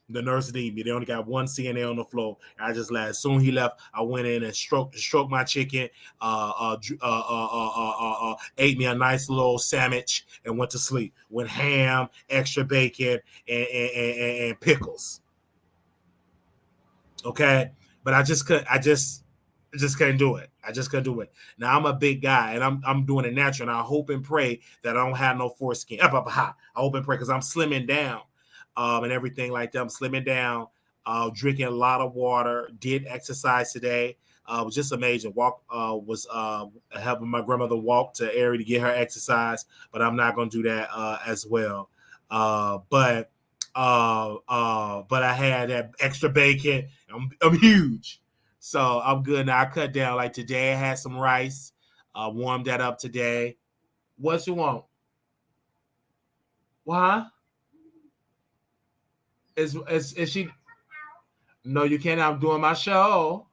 The nurse needed me. They only got one CNA on the floor. I just left. As soon as he left, I went in and stroked my chicken, ate me a nice little sandwich, and went to sleep with ham, extra bacon, and pickles. Okay, but I just couldn't do it. I just couldn't do it. Now I'm a big guy and I'm doing it natural. And I hope and pray that I don't have no foreskin. I hope and pray because I'm slimming down, and everything like that. I'm slimming down, drinking a lot of water. Did exercise today. It was just amazing. Was helping my grandmother walk to Erie to get her exercise, but I'm not going to do that as well. But I had that extra bacon. I'm huge. So I'm good now. I cut down. Like today, I had some rice. Warmed that up today. What you want? Why? Is she? No, you can't. I'm doing my show.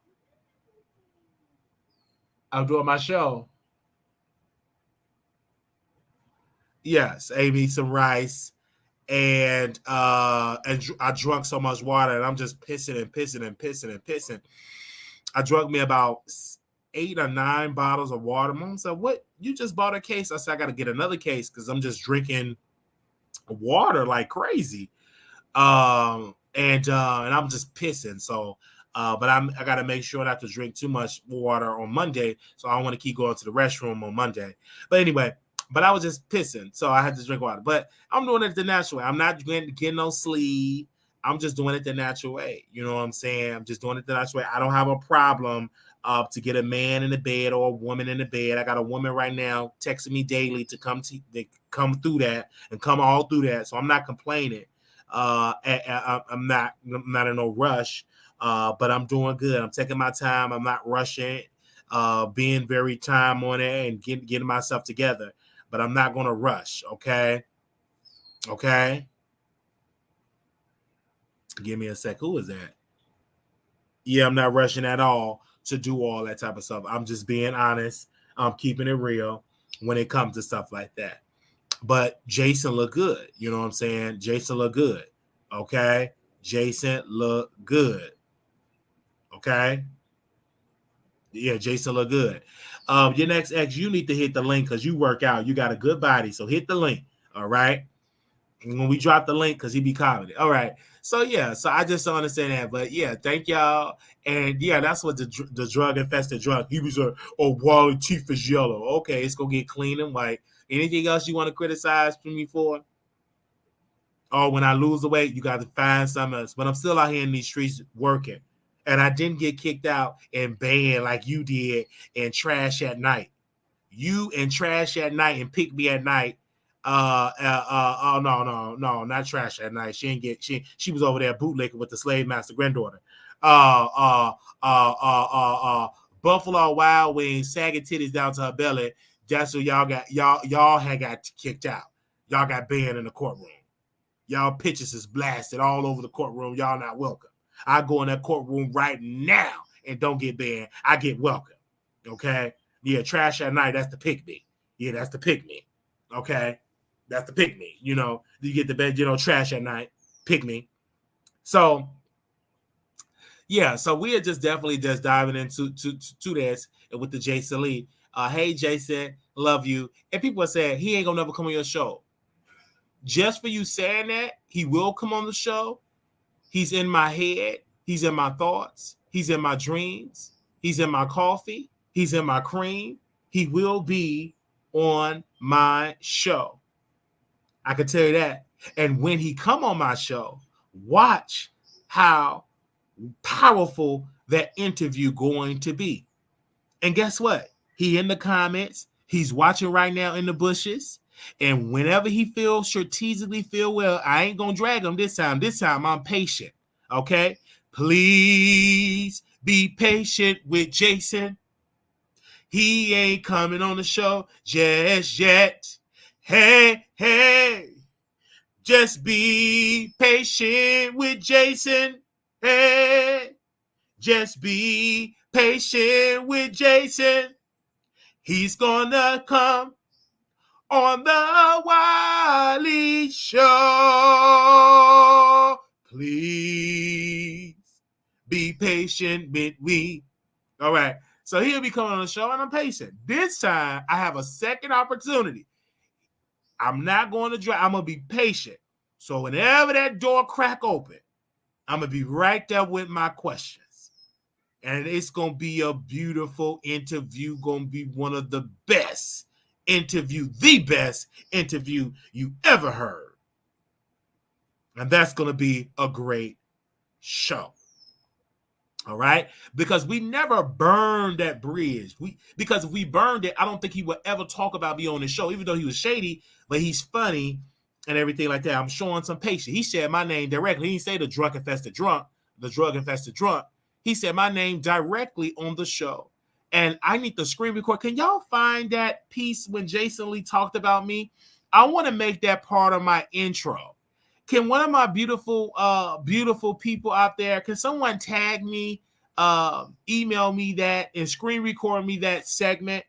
Yes, ate me some rice, and I drunk so much water, and I'm just pissing. I drunk me about 8 or 9 bottles of water. Mom said, "What? You just bought a case?" I said, "I got to get another case because I'm just drinking water like crazy." And I'm just pissing. So, but I got to make sure not to drink too much water on Monday. So I don't want to keep going to the restroom on Monday. But anyway, I was just pissing, so I had to drink water. But I'm doing it the natural way. I'm not getting no sleep. I'm just doing it the natural way. You know what I'm saying? I'm just doing it the natural way. I don't have a problem to get a man in the bed or a woman in the bed. I got a woman right now texting me daily to come through that and come all through that. So I'm not complaining. I'm not in no rush, but I'm doing good. I'm taking my time. I'm not rushing. being very time on it and getting myself together. But I'm not going to rush, okay? Okay? Give me a sec. Who is that? Yeah, I'm not rushing at all to do all that type of stuff. I'm just being honest. I'm keeping it real when it comes to stuff like that. But Jason looked good. You know what I'm saying? Jason looked good. Okay? Jason looked good. Okay? Yeah, Jason looked good. Your next ex, you need to hit the link because you work out. You got a good body. So hit the link. All right? When we drop the link, because he be commenting. All right. So, yeah. So I just don't understand that. But, yeah, thank y'all. And, yeah, that's what the drug-infested drug. He was Wally teeth is yellow. Okay, it's going to get clean and white. Anything else you want to criticize me for? Oh, when I lose the weight, you got to find something else. But I'm still out here in these streets working. And I didn't get kicked out and banned like you did and Trash at Night. You and Trash at Night and Pick Me at Night. Oh no, not Trash at Night. She was over there bootlicking with the slave master granddaughter. Buffalo Wild Wings, sagging titties down to her belly. That's what y'all had got kicked out. Y'all got banned in the courtroom. Y'all pictures is blasted all over the courtroom. Y'all not welcome. I go in that courtroom right now and don't get banned. I get welcome. Okay? Yeah, Trash at Night, that's the pick me. Yeah, that's the pick me. Okay? That's the pick me. You know, you get the bed, Trash at Night, pick me. So, yeah, so we are just definitely just diving into to this with the Jason Lee. Hey, Jason, love you. And people are saying he ain't going to never come on your show. Just for you saying that, he will come on the show. He's in my head. He's in my thoughts. He's in my dreams. He's in my coffee. He's in my cream. He will be on my show. I can tell you that. And when he come on my show, watch how powerful that interview going to be. And guess what? He in the comments. He's watching right now in the bushes. And whenever he strategically feel well, I ain't going to drag him this time. This time I'm patient. Okay? Please be patient with Jason. He ain't coming on the show just yet. Hey. Just be patient with Jason. Hey. Just be patient with Jason. He's gonna come on the Wiley Show. Please be patient with me. All right. So he'll be coming on the show, and I'm patient. This time, I have a second opportunity. I'm not going to drive. I'm going to be patient. So whenever that door crack open, I'm going to be right there with my questions. And it's going to be a beautiful interview. Going to be one of the best the best interview you ever heard. And that's going to be a great show. All right? Because we never burned that bridge. Because if we burned it, I don't think he would ever talk about me on the show, even though he was shady, but he's funny and everything like that. I'm showing some patience. He said my name directly. He didn't say the drug-infested drunk. He said my name directly on the show. And I need the screen record. Can y'all find that piece when Jason Lee talked about me? I want to make that part of my intro. Can one of my beautiful people out there, can someone tag me, email me that, and screen record me that segment?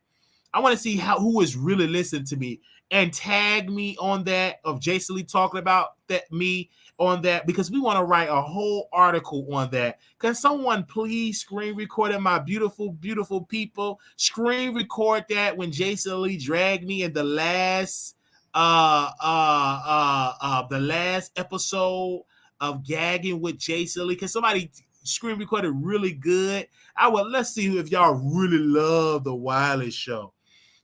I want to see who is really listening to me, and tag me on that of Jason Lee talking about me on that, because we want to write a whole article on that. Can someone please screen record it, my beautiful, beautiful people? Screen record that when Jason Lee dragged me in the last episode of Gagging with Jason Lee. Can somebody screen record it really good? Let's see if y'all really love the Wiley Show,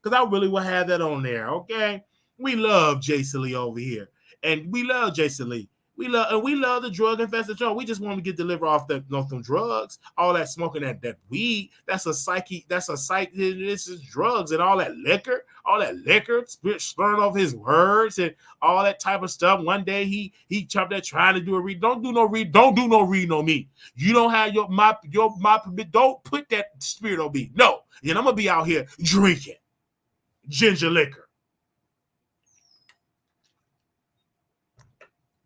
because I really will have that on there. Okay, we love Jason Lee over here, and we love Jason Lee. We love the drug-infested drug. We just want to get delivered off them drugs, all that smoking, that weed. This is drugs and all that liquor slurring off his words and all that type of stuff. One day he jumped there trying to do a read. Don't do no read on me. You don't have your permit. Don't put that spirit on me. No, And I'm going to be out here drinking ginger liquor.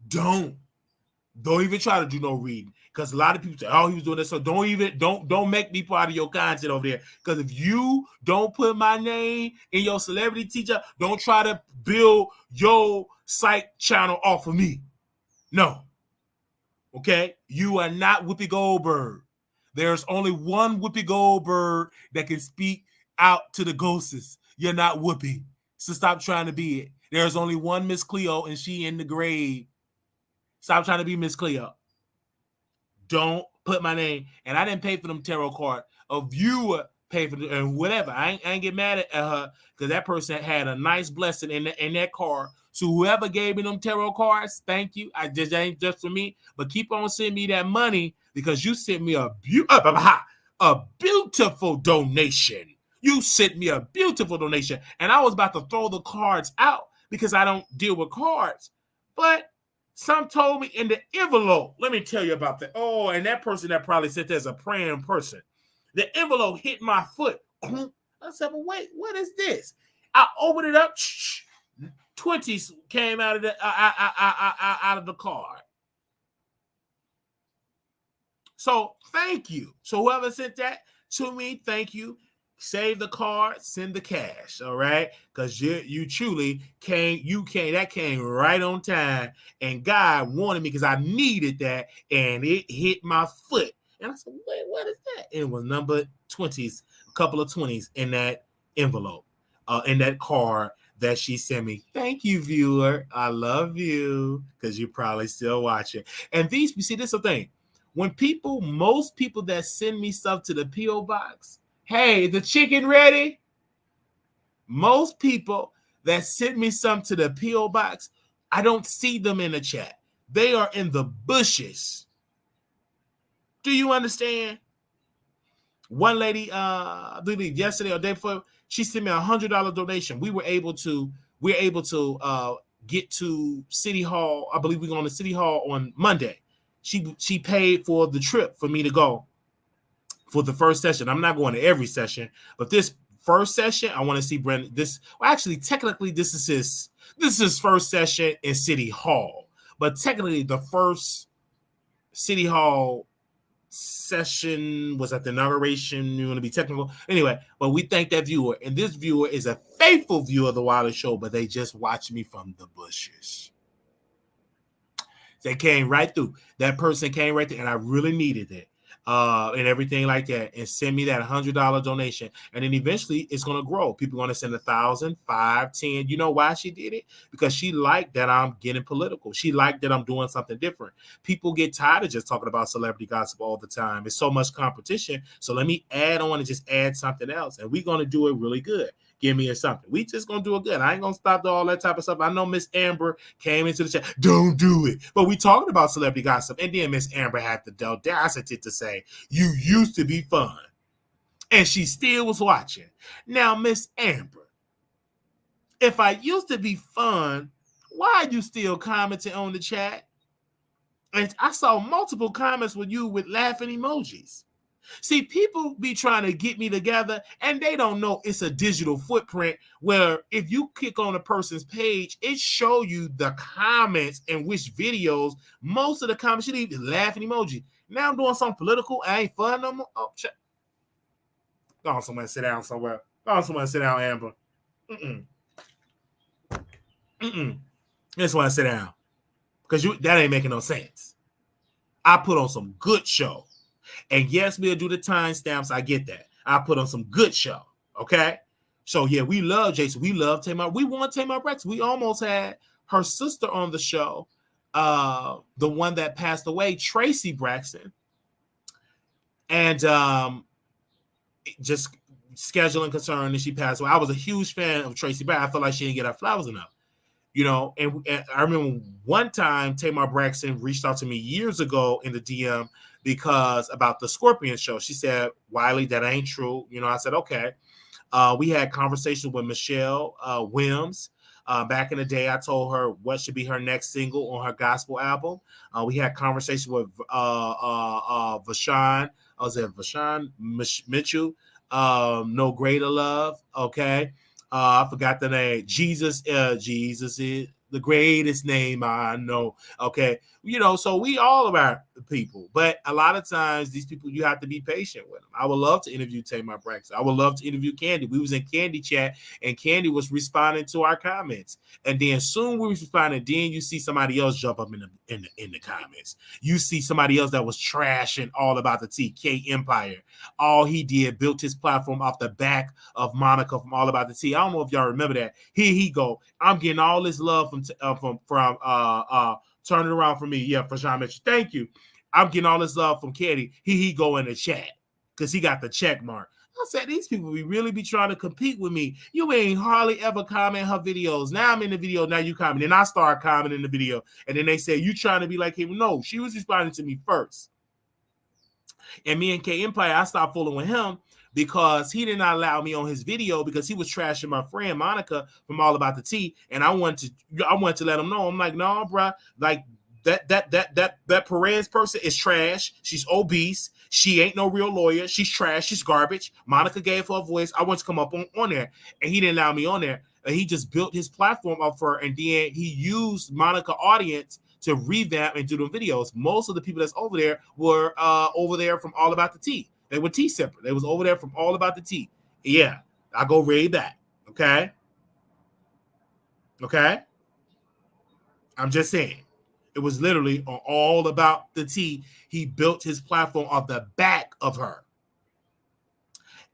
Don't even try to do no reading. Because a lot of people say, oh, he was doing this. So don't make me part of your content over there. Because if you don't put my name in your celebrity teacher, don't try to build your site channel off of me. No. Okay? You are not Whoopi Goldberg. There's only one Whoopi Goldberg that can speak out to the ghosts. You're not Whoopi. So stop trying to be it. There's only one Miss Cleo, and she in the grave. Stop trying to be Miss Cleo. Don't put my name. And I didn't pay for them tarot card. A viewer paid for them, and whatever. I ain't get mad at her because that person had a nice blessing in that card. So whoever gave me them tarot cards, thank you. That ain't just for me. But keep on sending me that money because you sent me a beautiful donation. You sent me a beautiful donation. And I was about to throw the cards out because I don't deal with cards. But some told me in the envelope, let me tell you about that. Oh, and that person that probably said there's a praying person. The envelope hit my foot. I said, well, wait, what is this? I opened it up. 20s came out of the card. So thank you. So whoever sent that to me, thank you. Save the card, send the cash, all right? Because you truly that came right on time. And God wanted me because I needed that, and it hit my foot. And I said, wait, what is that? And it was number 20s, a couple of 20s in that envelope, in that card that she sent me. Thank you, viewer. I love you because you're probably still watching. And you see, this is the thing. When most people that send me stuff to the P.O. box, hey, the chicken ready? Most people that send me some to the P.O. box, I don't see them in the chat. They are in the bushes. Do you understand? One lady, I believe yesterday or day before, she sent me $100 donation. We're able to get to City Hall. I believe we're going to City Hall on Monday. She paid for the trip for me to go for the first session. I'm not going to every session, but this first session, I want to see Brendan. Technically, this is his first session in City Hall, but technically the first City Hall session was at the inauguration. You want to be technical anyway, but we thank that viewer, and this viewer is a faithful viewer of the Wiley Show, but they just watch me from the bushes. They came right through. That person came right there, and I really needed it. And everything like that, and send me that $100 donation. And then eventually it's going to grow. People are going to send 1,000, 5, 10. You know why she did it? Because she liked that I'm getting political. She liked that I'm doing something different. People get tired of just talking about celebrity gossip all the time. It's so much competition. So let me add on and just add something else. And we're going to do it really good. Give me something. We just going to do it good. I ain't going to stop all that type of stuff. I know Miss Amber came into the chat. Don't do it. But we talking about celebrity gossip. And then Miss Amber had the audacity to say, you used to be fun. And she still was watching. Now, Miss Amber, if I used to be fun, why are you still commenting on the chat? And I saw multiple comments with you with laughing emojis. See, people be trying to get me together, and they don't know it's a digital footprint where if you click on a person's page, it show you the comments and which videos. Most of the comments you leave is laughing emoji. Now I'm doing something political. I ain't fun no more. Oh, shit. Go on somewhere, sit down somewhere. Go on somewhere, sit down, Amber. Just want to sit down because that ain't making no sense. I put on some good show. And yes, we'll do the timestamps. I get that. I put on some good show. Okay. So yeah, we love Jason. We love Tamar. We want Tamar Braxton. We almost had her sister on the show. The one that passed away, Tracy Braxton. And just scheduling concern, and she passed away. I was a huge fan of Tracy Braxton. I felt like she didn't get her flowers enough. You know, and I remember one time Tamar Braxton reached out to me years ago in the DM because about the Scorpion show. She said, Wiley, that ain't true. You know, I said, okay. We had conversations with Michelle Williams. Back in the day, I told her what should be her next single on her gospel album. We had conversation with Vashawn. I was at Vashawn Mitchell. No Greater Love. Okay. I forgot the name. Jesus is the greatest name I know. Okay. So we all about the people, but a lot of times these people, you have to be patient with them. I would love to interview Tamar Braxton. I would love to interview Kandi. We was in Kandi chat and Kandi was responding to our comments. And then soon we responded. Then you see somebody else jump up in the comments. You see somebody else that was trashing all about the TK Empire. All he did, built his platform off the back of Monica from All About the Tea. I don't know if y'all remember that. Here he go. I'm getting all this love from Turn It Around for Me. Yeah, for Sean Mitchell. Thank you. I'm getting all this love from Kandi. Here he go in the chat because he got the check mark. I said, these people really be trying to compete with me. You ain't hardly ever comment her videos. Now I'm in the video. Now you comment. Then I start commenting the video. And then they say, you trying to be like him. No, she was responding to me first. And me and K Empire, I stopped following him because he did not allow me on his video because he was trashing my friend Monica from All About the Tea. And I wanted to let him know. I'm like, no, bro, like that Perez person is trash. She's obese. She ain't no real lawyer. She's trash. She's garbage. Monica gave her a voice. I want to come up on there. And he didn't allow me on there. And he just built his platform up for her. And then he used Monica audience to revamp and do the videos. Most of the people that's over there were over there from All About the Tea. They were tea separate. They was over there from All About the Tea. Yeah, I go Reid back. Okay. I'm just saying. It was literally on All About the Tea. He built his platform off the back of her.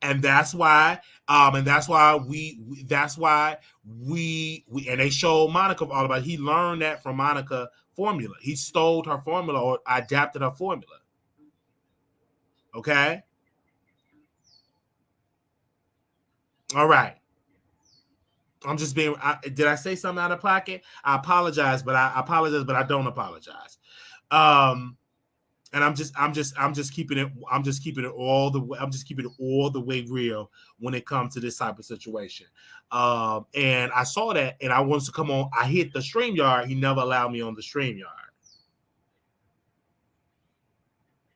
And that's why, and they showed Monica all about it. He learned that from Monica formula. He stole her formula or adapted her formula. Okay. All right. I'm just being. Did I say something out of pocket? I apologize, but I don't apologize. And I'm just keeping it all the way real when it comes to this type of situation. And I saw that and I wanted to come on. I hit the StreamYard. He never allowed me on the StreamYard.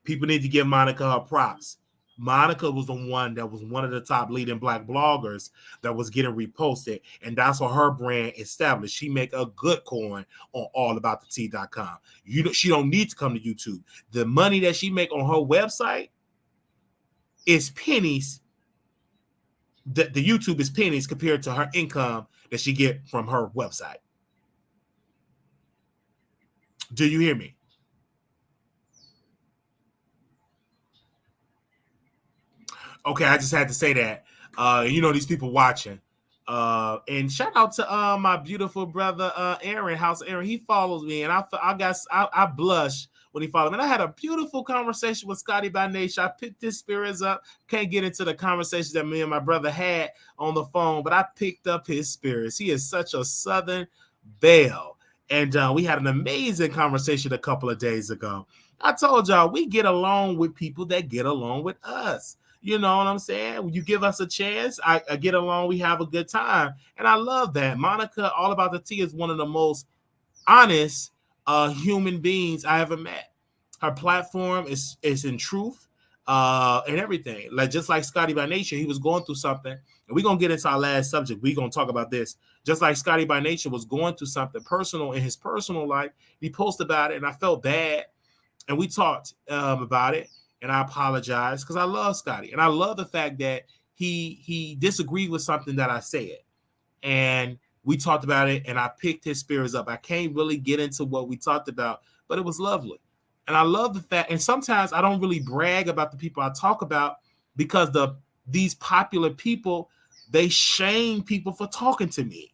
People need to give Monica her props. Monica was the one that was one of the top leading Black bloggers that was getting reposted, and that's what her brand established. She make a good coin on allaboutthetea.com. She don't need to come to YouTube. The money that she make on her website is pennies. The YouTube is pennies compared to her income that she get from her website. Do you hear me? Okay, I just had to say that. These people watching. And shout out to my beautiful brother Aaron, House Aaron. He follows me, and I blush when he followed me. And I had a beautiful conversation with Scotty by Nation. I picked his spirits up. Can't get into the conversations that me and my brother had on the phone, but I picked up his spirits. He is such a Southern belle. And we had an amazing conversation a couple of days ago. I told y'all we get along with people that get along with us. You know what I'm saying? When you give us a chance, I get along, we have a good time. And I love that. Monica, All About the Tea, is one of the most honest human beings I ever met. Her platform is in truth and everything. Like just like Scotty by Nature, he was going through something. And we're going to get into our last subject. We're going to talk about this. Just like Scotty by Nature was going through something personal in his personal life. He posted about it, and I felt bad. And we talked about it. And I apologize because I love Scotty. And I love the fact that he disagreed with something that I said. And we talked about it, and I picked his spirits up. I can't really get into what we talked about, but it was lovely. And I love the fact, and sometimes I don't really brag about the people I talk about because these popular people, they shame people for talking to me.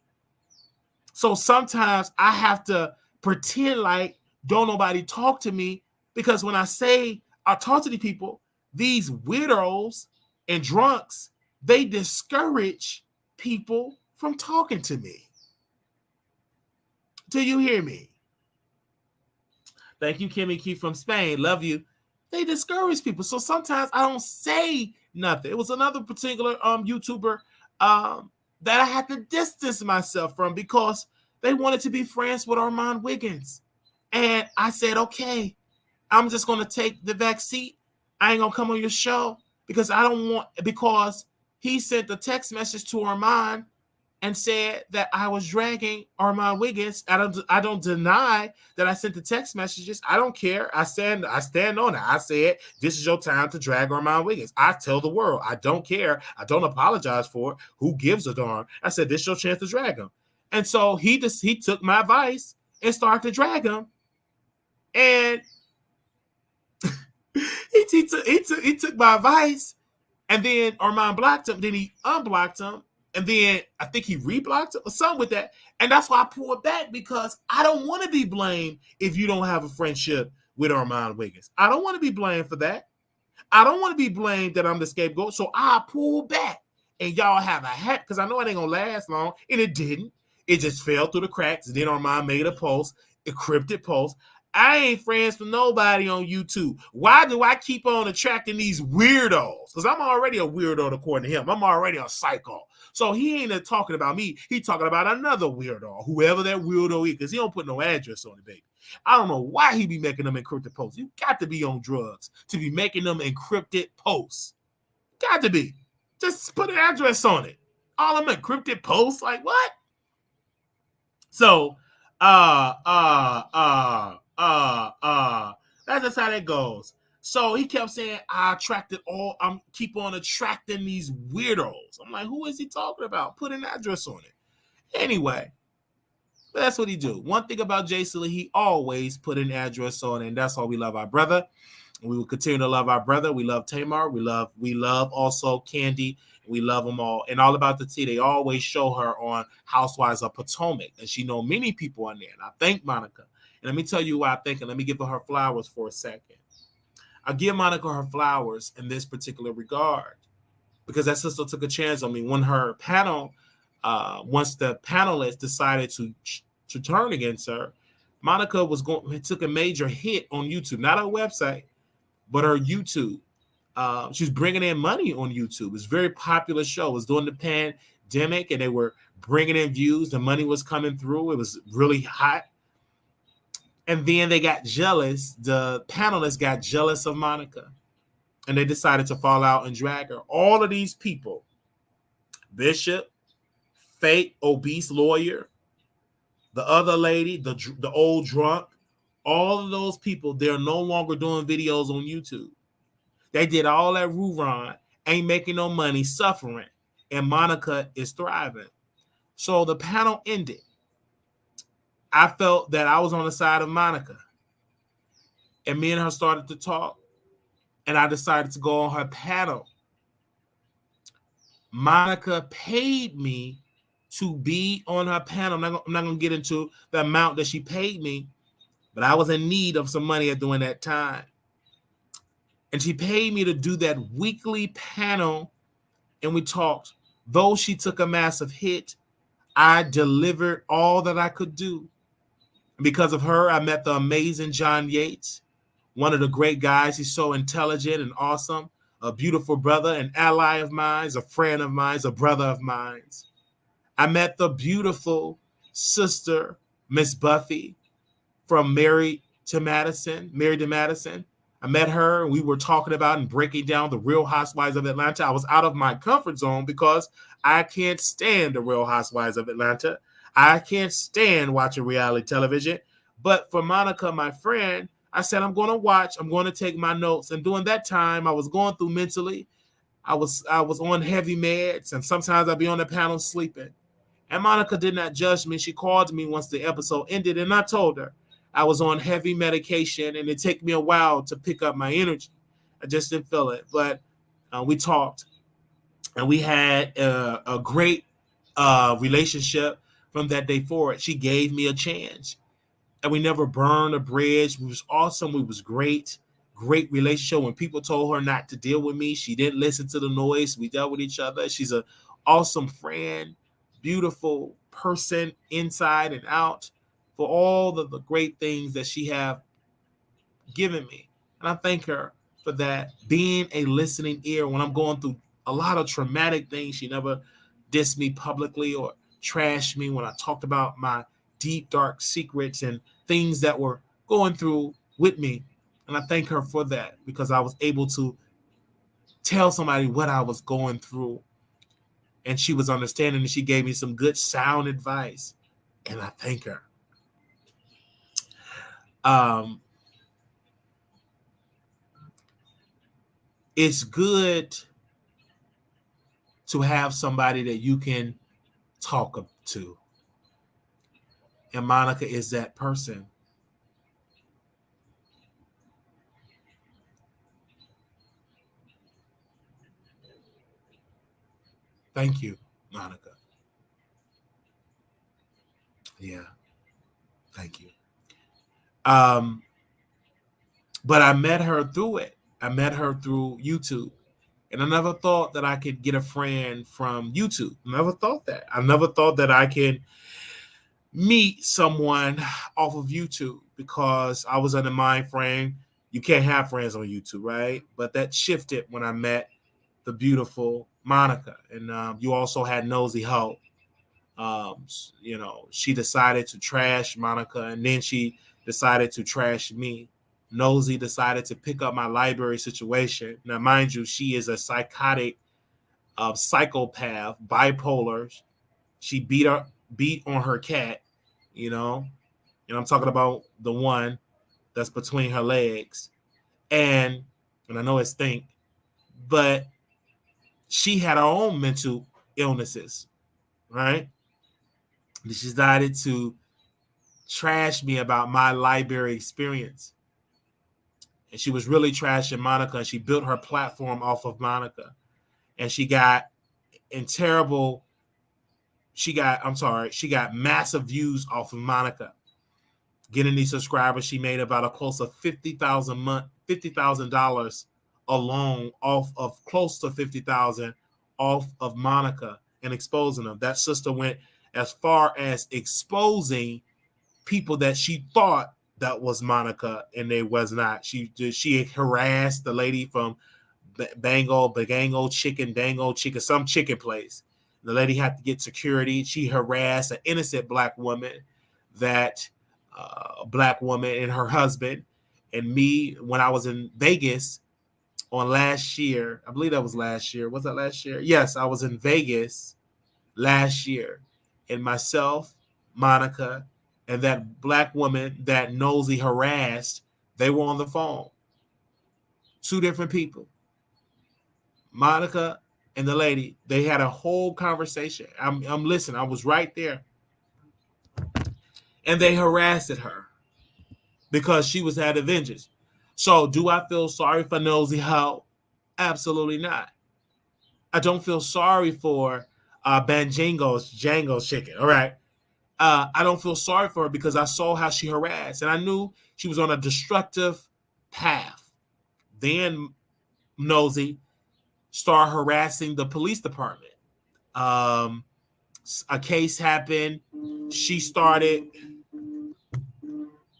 So sometimes I have to pretend like don't nobody talk to me because when I say I talk to these people, these weirdos and drunks, they discourage people from talking to me. Do you hear me? Thank you, Kimmy Key from Spain. Love you. They discourage people. So sometimes I don't say nothing. It was another particular YouTuber that I had to distance myself from because they wanted to be friends with Armand Wiggins. And I said, okay, I'm just going to take the back seat. I ain't going to come on your show. because he sent a text message to Armand and said that I was dragging Armand Wiggins. I don't deny that I sent the text messages. I don't care. I stand on it. I said, this is your time to drag Armand Wiggins. I tell the world, I don't care. I don't apologize for it. Who gives a darn? I said, this is your chance to drag him. And so he took my advice and started to drag him. And he took my advice, and then Armand blocked him. Then he unblocked him, and then I think he reblocked him or something with that. And that's why I pulled back, because I don't want to be blamed if you don't have a friendship with Armand Wiggins. I don't want to be blamed for that. I don't want to be blamed that I'm the scapegoat. So I pulled back, and y'all have a hat, because I know it ain't gonna last long, and it didn't. It just fell through the cracks. And then Armand made a post, a encrypted post. I ain't friends with nobody on YouTube. Why do I keep on attracting these weirdos? Because I'm already a weirdo according to him. I'm already a psycho. So he ain't talking about me. He talking about another weirdo, whoever that weirdo is, because he don't put no address on it, baby. I don't know why he be making them encrypted posts. You got to be on drugs to be making them encrypted posts. Got to be. Just put an address on it. All them encrypted posts, like what? So, that's just how that goes. So he kept saying, I'm keep on attracting these weirdos. I'm like, who is he talking about? Put an address on it. Anyway, that's what he do. One thing about Jay Silly, he always put an address on it, and that's why we love our brother. We will continue to love our brother. We love Tamar. We love also Kandi. We love them all. And All About the Tea, they always show her on Housewives of Potomac. And she know many people on there. And I thank Monica. And let me tell you why I think, and let me give her flowers for a second. I give Monica her flowers in this particular regard, because that sister took a chance on me when her panel, once the panelists decided to turn against her. Monica took a major hit on YouTube, not her website, but her YouTube. She's bringing in money on YouTube. It's a very popular show. It was during the pandemic, and they were bringing in views. The money was coming through. It was really hot. And then they got jealous. The panelists got jealous of Monica, and they decided to fall out and drag her. All of these people, Bishop, fake obese lawyer, the other lady, the old drunk, all of those people, they're no longer doing videos on YouTube. They did all that roo-ron, ain't making no money, suffering, and Monica is thriving. So the panel ended. I felt that I was on the side of Monica, and me and her started to talk, and I decided to go on her panel. Monica paid me to be on her panel. I'm not going to get into the amount that she paid me, but I was in need of some money during that time. And she paid me to do that weekly panel, and we talked. Though she took a massive hit, I delivered all that I could do. And because of her, I met the amazing John Yates, one of the great guys. He's so intelligent and awesome, a beautiful brother, an ally of mine, a friend of mine, a brother of mine. I met the beautiful sister, Miss Buffy, from Married to Madison. I met her, and we were talking about and breaking down the Real Housewives of Atlanta. I was out of my comfort zone because I can't stand the Real Housewives of Atlanta. I can't stand watching reality television. But for Monica, my friend, I said, I'm going to watch. I'm going to take my notes. And during that time, I was going through mentally. I was on heavy meds, and sometimes I'd be on the panel sleeping. And Monica did not judge me. She called me once the episode ended, and I told her I was on heavy medication, and it took me a while to pick up my energy. I just didn't feel it. But we talked, and we had a great relationship from that day forward. She gave me a chance, and we never burned a bridge. It was awesome. It was great relationship. When people told her not to deal with me, she didn't listen to the noise. We dealt with each other. She's an awesome friend, beautiful person inside and out, for all the great things that she have given me. And I thank her for that, being a listening ear when I'm going through a lot of traumatic things. She never dissed me publicly or trashed me when I talked about my deep, dark secrets and things that were going through with me. And I thank her for that, because I was able to tell somebody what I was going through. And she was understanding, and she gave me some good sound advice. And I thank her. It's good to have somebody that you can talk to. And Monica is that person. Thank you, Monica. Yeah. Thank you. But I met her through it. I met her through YouTube. And I never thought that I could get a friend from YouTube. Never thought that. I never thought that I could meet someone off of YouTube, because I was in the mind frame, you can't have friends on YouTube, right? But that shifted when I met the beautiful Monica. And you also had Nosy Ho. She decided to trash Monica, and then she decided to trash me. Nosy decided to pick up my library situation. Now, mind you, she is a psychotic, psychopath, bipolar. She beat on her cat, and I'm talking about the one that's between her legs. And I know it stink, but she had her own mental illnesses, right? And she decided to trash me about my library experience. And she was really trashing Monica, and she built her platform off of Monica. And she got massive views off of Monica. Getting these subscribers, she made about a close to $50,000 alone off of close to $50,000 off of Monica and exposing them. That sister went as far as exposing people that she thought that was Monica, and they was not. She harassed the lady from Bagango Chicken, some chicken place. The lady had to get security. She harassed an innocent black woman, and her husband. And me, when I was in Vegas on last year, I believe that was last year. Was that last year? Yes, I was in Vegas last year. And myself, Monica, and that black woman that Nosy harassed, they were on the phone. Two different people. Monica and the lady, they had a whole conversation. I'm listening. I was right there. And they harassed her because she was at a vengeance. So do I feel sorry for Nosy Ho? Absolutely not. I don't feel sorry for Banjango's chicken. All right. I don't feel sorry for her because I saw how she harassed, and I knew she was on a destructive path. Then Nosy started harassing the police department. A case happened. She started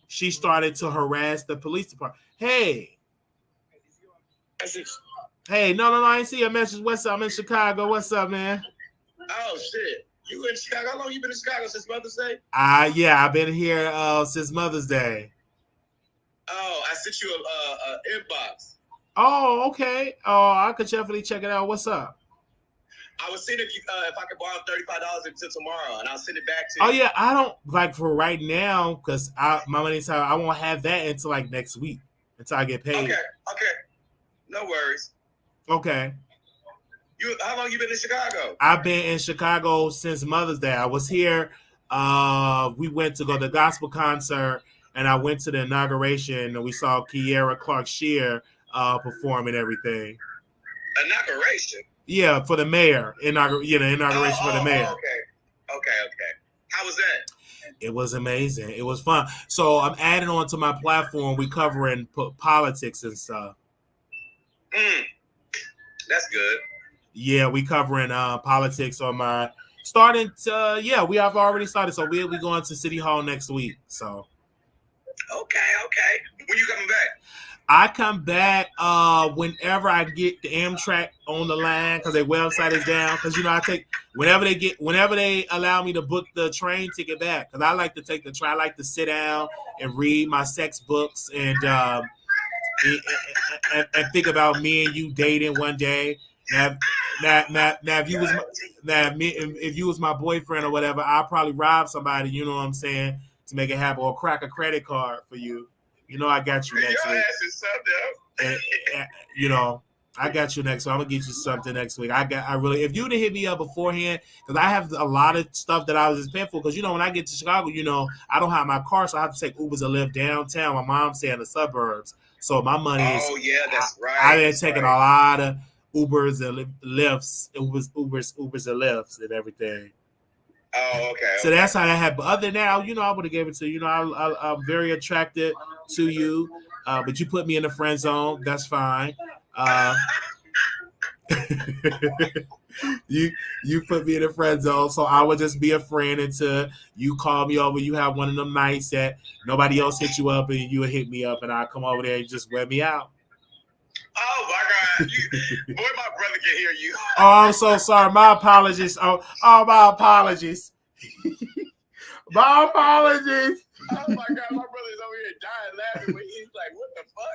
to harass the police department. Hey, no, I ain't see a message. What's up? I'm in Chicago. What's up, man? Oh shit. You in Chicago? How long you been in Chicago, since Mother's Day? Yeah, I've been here since Mother's Day. Oh, I sent you a inbox. Oh, okay. Oh, I could definitely check it out. What's up? I was seeing if I could borrow $35 until tomorrow, and I'll send it back to you. Oh yeah, I don't like for right now, because my money's I won't have that until like next week, until I get paid. Okay. No worries. Okay. How long you been in Chicago? I've been in Chicago since Mother's Day. I was here. We went to go to the gospel concert, and I went to the inauguration, and we saw Kiera Clark Shear perform and everything. Inauguration? Yeah, for the mayor. Inauguration for the mayor. Okay. How was that? It was amazing. It was fun. So I'm adding on to my platform. We covering politics and stuff. That's good. Yeah, we covering politics on my starting to, we have already started. So we'll be going to City Hall next week. So Okay. When you coming back? I come back whenever I get the Amtrak on the line, because their website is down. Because I take whenever they allow me to book the train ticket back. Because I like to take the train. I like to sit down and read my sex books and and think about me and you dating one day. Now, if you was if you was my boyfriend or whatever, I'll probably rob somebody. You know what I'm saying, to make it happen, or crack a credit card for you. You know, I got you next Your week. ass is something else. And, you know, I got you next week. I'm gonna get you something next week. I really, if you'd have hit me up beforehand, because I have a lot of stuff that I was just paying for. Because when I get to Chicago, I don't have my car, so I have to take Ubers to live downtown. My mom's stay in the suburbs, so my money is. Oh yeah, that's right. I've been taking a lot of Ubers and Lyfts, Ubers and Lyfts and everything. Oh, okay. So that's how that happened. But other than that, I would have gave it to you. I'm very attracted to you, but you put me in the friend zone. That's fine. You put me in the friend zone, so I would just be a friend until you call me over. You have one of them nights that nobody else hit you up, and you would hit me up, and I come over there and just wear me out. Oh my God! Boy, my brother can hear you. Oh, I'm so sorry. My apologies. Oh, my apologies. My apologies. Oh my God, my brother's over here dying laughing when he's like, "What the fuck?"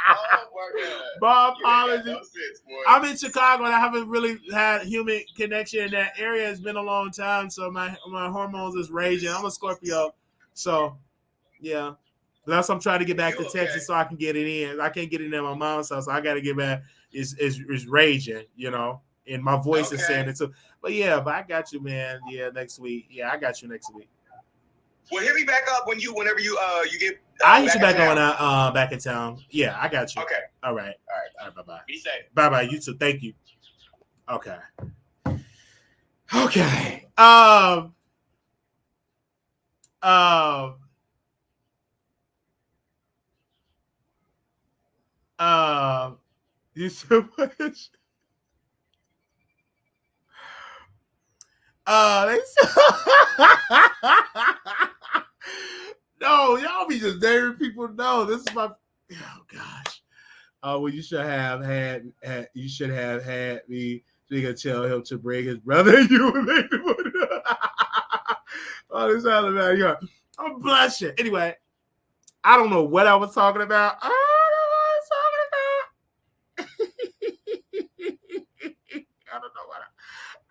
Oh my God. My apologies. No sense, boy. I'm in Chicago and I haven't really had human connection in that area. It's been a long time, so my hormones is raging. I'm a Scorpio, so yeah. That's why I'm trying to get back to Texas so I can get it in. I can't get it in my mom's house, so I got to get back. It's raging, and my voice is saying it too. But I got you, man. Yeah, next week. Yeah, I got you next week. Well, hit me back up whenever you get. I hit you back on back in town. Yeah, I got you. Okay. All right. Bye bye. Be safe. Bye bye. You too. Thank you. Okay. Okay. You so much. No, y'all be just naming people. No, this is my. Oh gosh. Well, you should have had. You should have had me. So you can tell him to bring his brother. You would make the money. Oh, this is all about you. I'm blushing. Anyway, I don't know what I was talking about. I don't know what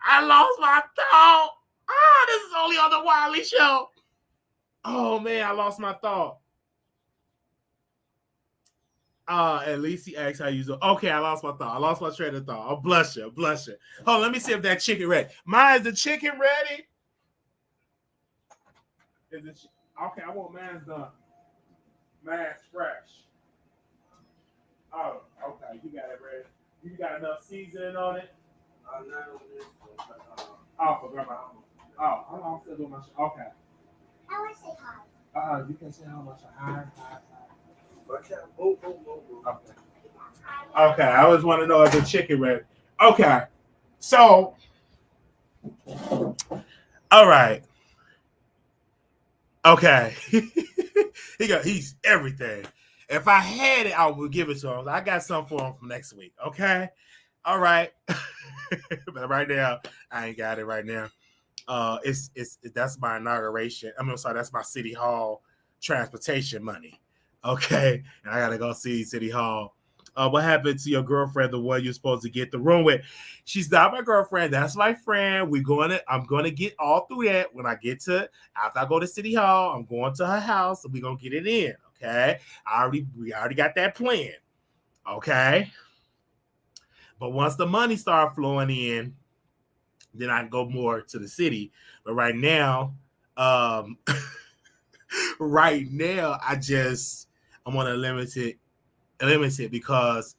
I lost my thought. Oh, this is only on the Wiley Show. Oh man, I lost my thought. At least he asked how you do. Okay, I lost my thought. I lost my train of thought. I'm blushing. Oh, let me see if that chicken ready. Is the chicken ready? Okay, I want mine's done. Mine's fresh. Oh, okay. You got it ready. You got enough seasoning on it? Not on this one. For grandma. I'm still doing my shit. Okay. I want to say hi. You can say how much hi. Okay. Okay, I always want to know if the chicken ready. Okay. So, all right. Okay. He's everything. If I had it, I would give it to him. I got something for him for next week. Okay. All right. But right now, I ain't got it right now. That's my inauguration. That's my City Hall transportation money. Okay. And I gotta go see City Hall. What happened to your girlfriend, the one you're supposed to get the room with? She's not my girlfriend. That's my friend. I'm gonna get all through that when I get to after I go to City Hall. I'm going to her house and we're gonna get it in. Okay. We already got that plan. Okay. But once the money start flowing in, then I can go more to the city. But right now, I'm on a limited because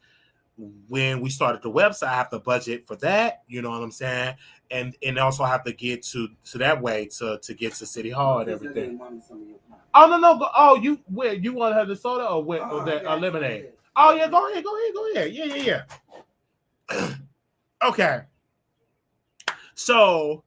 when we started the website, I have to budget for that. You know what I'm saying? And also have to get to that way to get to City Hall and everything. Oh no! Oh, you want to have the soda or lemonade? Oh yeah, go ahead. Yeah. Okay. So,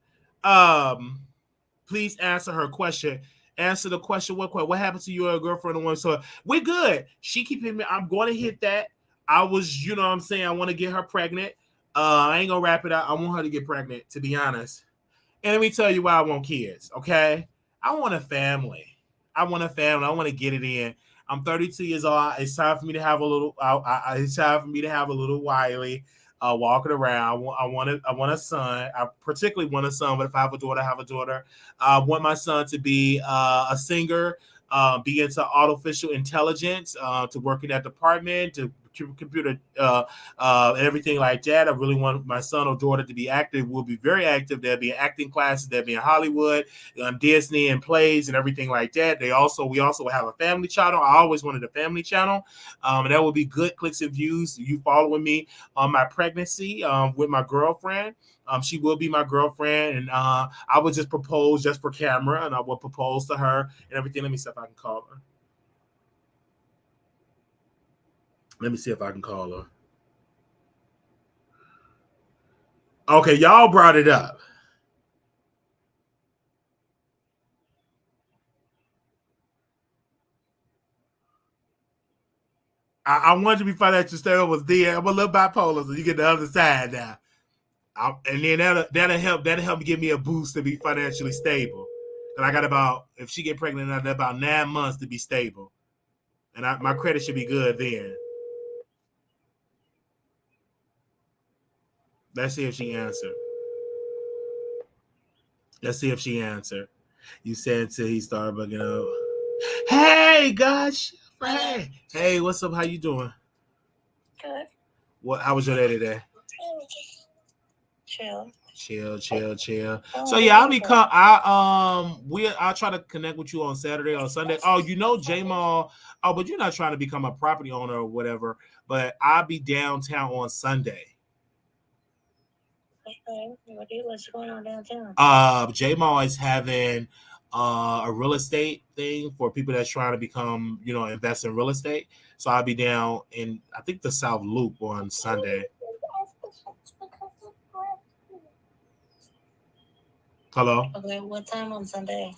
please answer her question. Answer the question. What happened to your girlfriend? The one. So we're good. She keep hitting me. I'm going to hit that. I was, you know what I'm saying? I want to get her pregnant. I ain't going to wrap it up. I want her to get pregnant, to be honest. And let me tell you why I want kids, okay? I want a family. I want to get it in. I'm 32 years old. It's time for me to have a little. It's time for me to have a little Wiley walking around. I want a son. I particularly want a son, but if I have a daughter, I have a daughter. I want my son to be a singer, be into artificial intelligence, to work in that department, to computer and everything like that. I really want my son or daughter to be active. Will be very active. There'll be acting classes. There'll be in Hollywood, Disney, and plays and everything like that. We also have a family channel. I always wanted a family channel, and that will be good clicks and views. You following me on my pregnancy with my girlfriend. She will be my girlfriend, and I would just propose just for camera, and I will propose to her and everything. Let me see if I can call her. Okay, y'all brought it up. I wanted to be financially stable. Was there? I'm a little bipolar, so you get the other side now. And then that'll help give me a boost to be financially stable. And I got about, if she get pregnant, I got about 9 months to be stable, and my credit should be good then. Let's see if she answered. You said until he started bugging out. Hey, gosh. Hey, what's up? How you doing? Good. How was your day today? Chill. So yeah, I'll try to connect with you on Saturday or Sunday. Oh, you know J-Mall. Oh, but you're not trying to become a property owner or whatever. But I'll be downtown on Sunday. Okay. What's going on downtown? J-Mall is having a real estate thing for people that's trying to become, invest in real estate. So I'll be down in, I think, the South Loop on Sunday. Hello? Okay, what time on Sunday?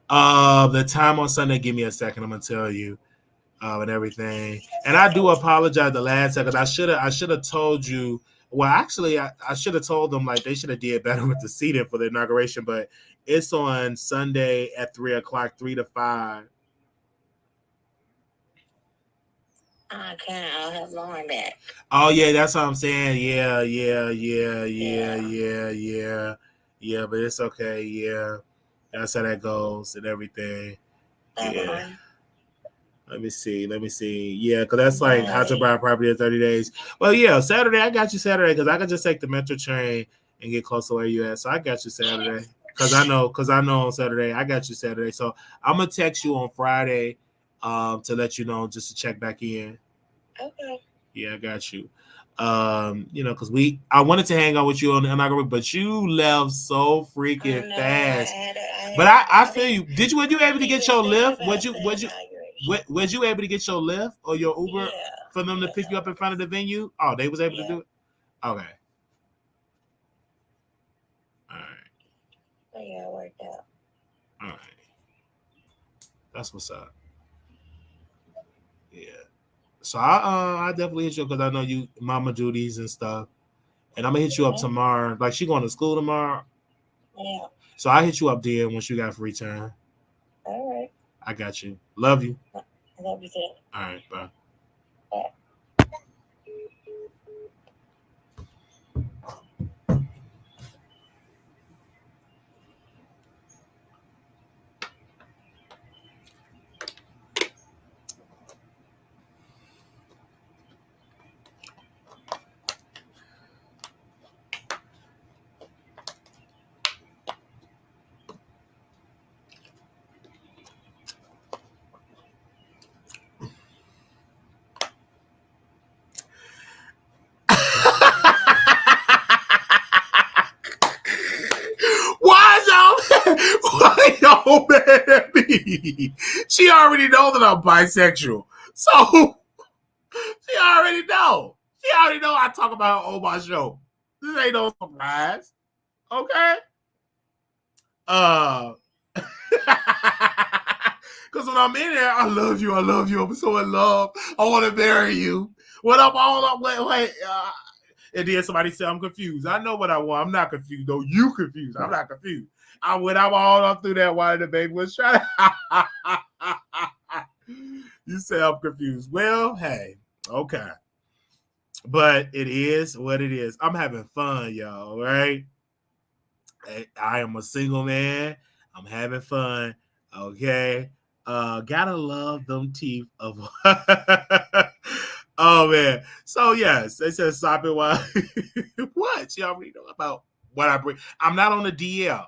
The time on Sunday, give me a second. I'm gonna tell you, and everything. And I do apologize the last second. I should have told you. Well, actually, I should have told them like they should have did better with the seating for the inauguration. But it's on Sunday at 3:00, 3 to 5. I'll have Lauren back. Oh yeah, that's what I'm saying. Yeah, but it's okay. Yeah, that's how that goes and everything. Yeah. Let me see. Yeah, because that's like how to buy a property in 30 days. Well, yeah, Saturday, I got you Saturday because I can just take the metro train and get close to where you at. So I got you Saturday because I know on Saturday, I got you Saturday. So I'm going to text you on Friday to let you know, just to check back in. Okay. Yeah, I got you. Because I wanted to hang out with you on the inauguration, but you left so freaking fast. But I feel you. Were you able to get your lift? Was you able to get your lift or your Uber for them to pick you up in front of the venue? Oh, they was able to do it? Okay. All right. Yeah, it worked out. All right. That's what's up. Yeah. So I definitely hit you because I know you mama duties and stuff. And I'm gonna hit you up tomorrow. Like she going to school tomorrow. Yeah. So I hit you up then once you got free time. All right. I got you. Love you. I love you too. All right, bye. Bye. Why y'all mad at me? She already know that I'm bisexual. So she already know. I talk about her on my show. This ain't no surprise. Okay? Because when I'm in there, I love you. I'm so in love. I want to marry you. What up? Wait. And then somebody said, I'm confused. I know what I want. I'm not confused, though. You confused. I'm not confused. I'm all up through that while the baby was trying. You You say I'm confused. Well, hey, okay. But it is what it is. I'm having fun, y'all, right? I am a single man. I'm having fun. Okay. Gotta love them teeth of oh man. So yes, they said stop it while what? You already know about what I bring. I'm not on the DL.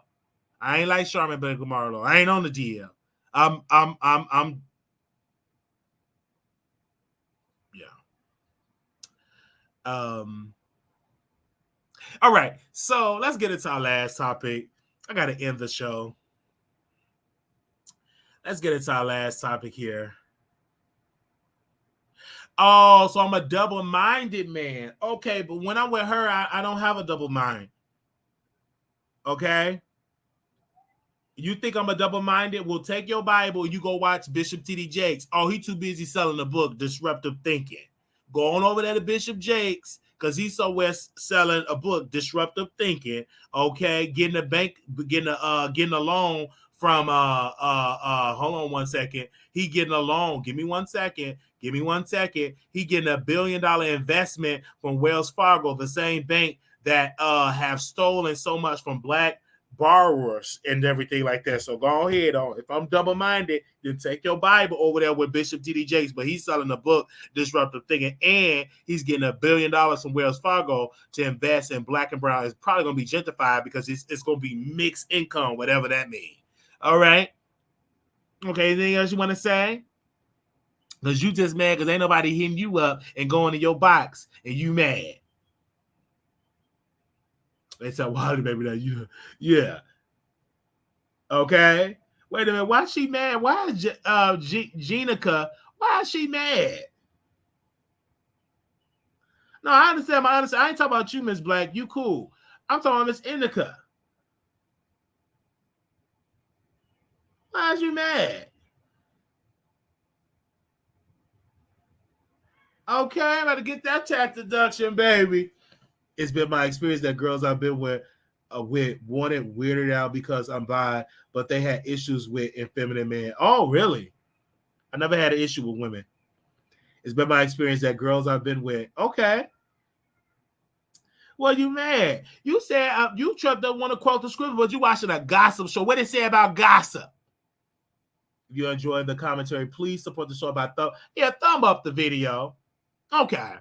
I ain't like Charmin Baker Marlowe. I ain't on the DL. I'm yeah. All right. So let's get into our last topic. I gotta end the show. Let's get into our last topic here. Oh, so I'm a double-minded man. Okay, but when I'm with her, I don't have a double mind. Okay? You think I'm a double-minded? Well, take your Bible, you go watch Bishop T.D. Jakes. Oh, he too busy selling a book, Disruptive Thinking. Go on over there to Bishop Jakes, because he's somewhere selling a book, Disruptive Thinking. Okay, getting a loan from hold on one second. He getting a loan. Give me 1 second. He getting $1 billion investment from Wells Fargo, the same bank that have stolen so much from black borrowers and everything like that. So go ahead. If I'm double-minded, then take your Bible over there with Bishop T.D. Jakes, but he's selling a book, Disruptive Thinking, and he's getting $1 billion from Wells Fargo to invest in black and brown. It's probably going to be gentrified because it's going to be mixed income, whatever that means. All right. Okay, anything else you want to say? Because you just mad because ain't nobody hitting you up and going to your box and you mad. They said, Wiley, baby, that you, yeah. Okay. Wait a minute. Why is she mad? Why is Jenica, why is she mad? No, I understand. I ain't talking about you, Miss Black. You cool. I'm talking about Miss Indica. Why is you mad? Okay, I'm about to get that tax deduction, baby. It's been my experience that girls I've been with wanted weirded out because I'm bi, but they had issues with effeminate men. Oh, really? I never had an issue with women. It's been my experience that girls I've been with. Okay. Well, you mad? You said you don't want to quote the script, but you watching a gossip show. What did it say about gossip? If you enjoyed the commentary, please support the show by thumb up the video. Okay.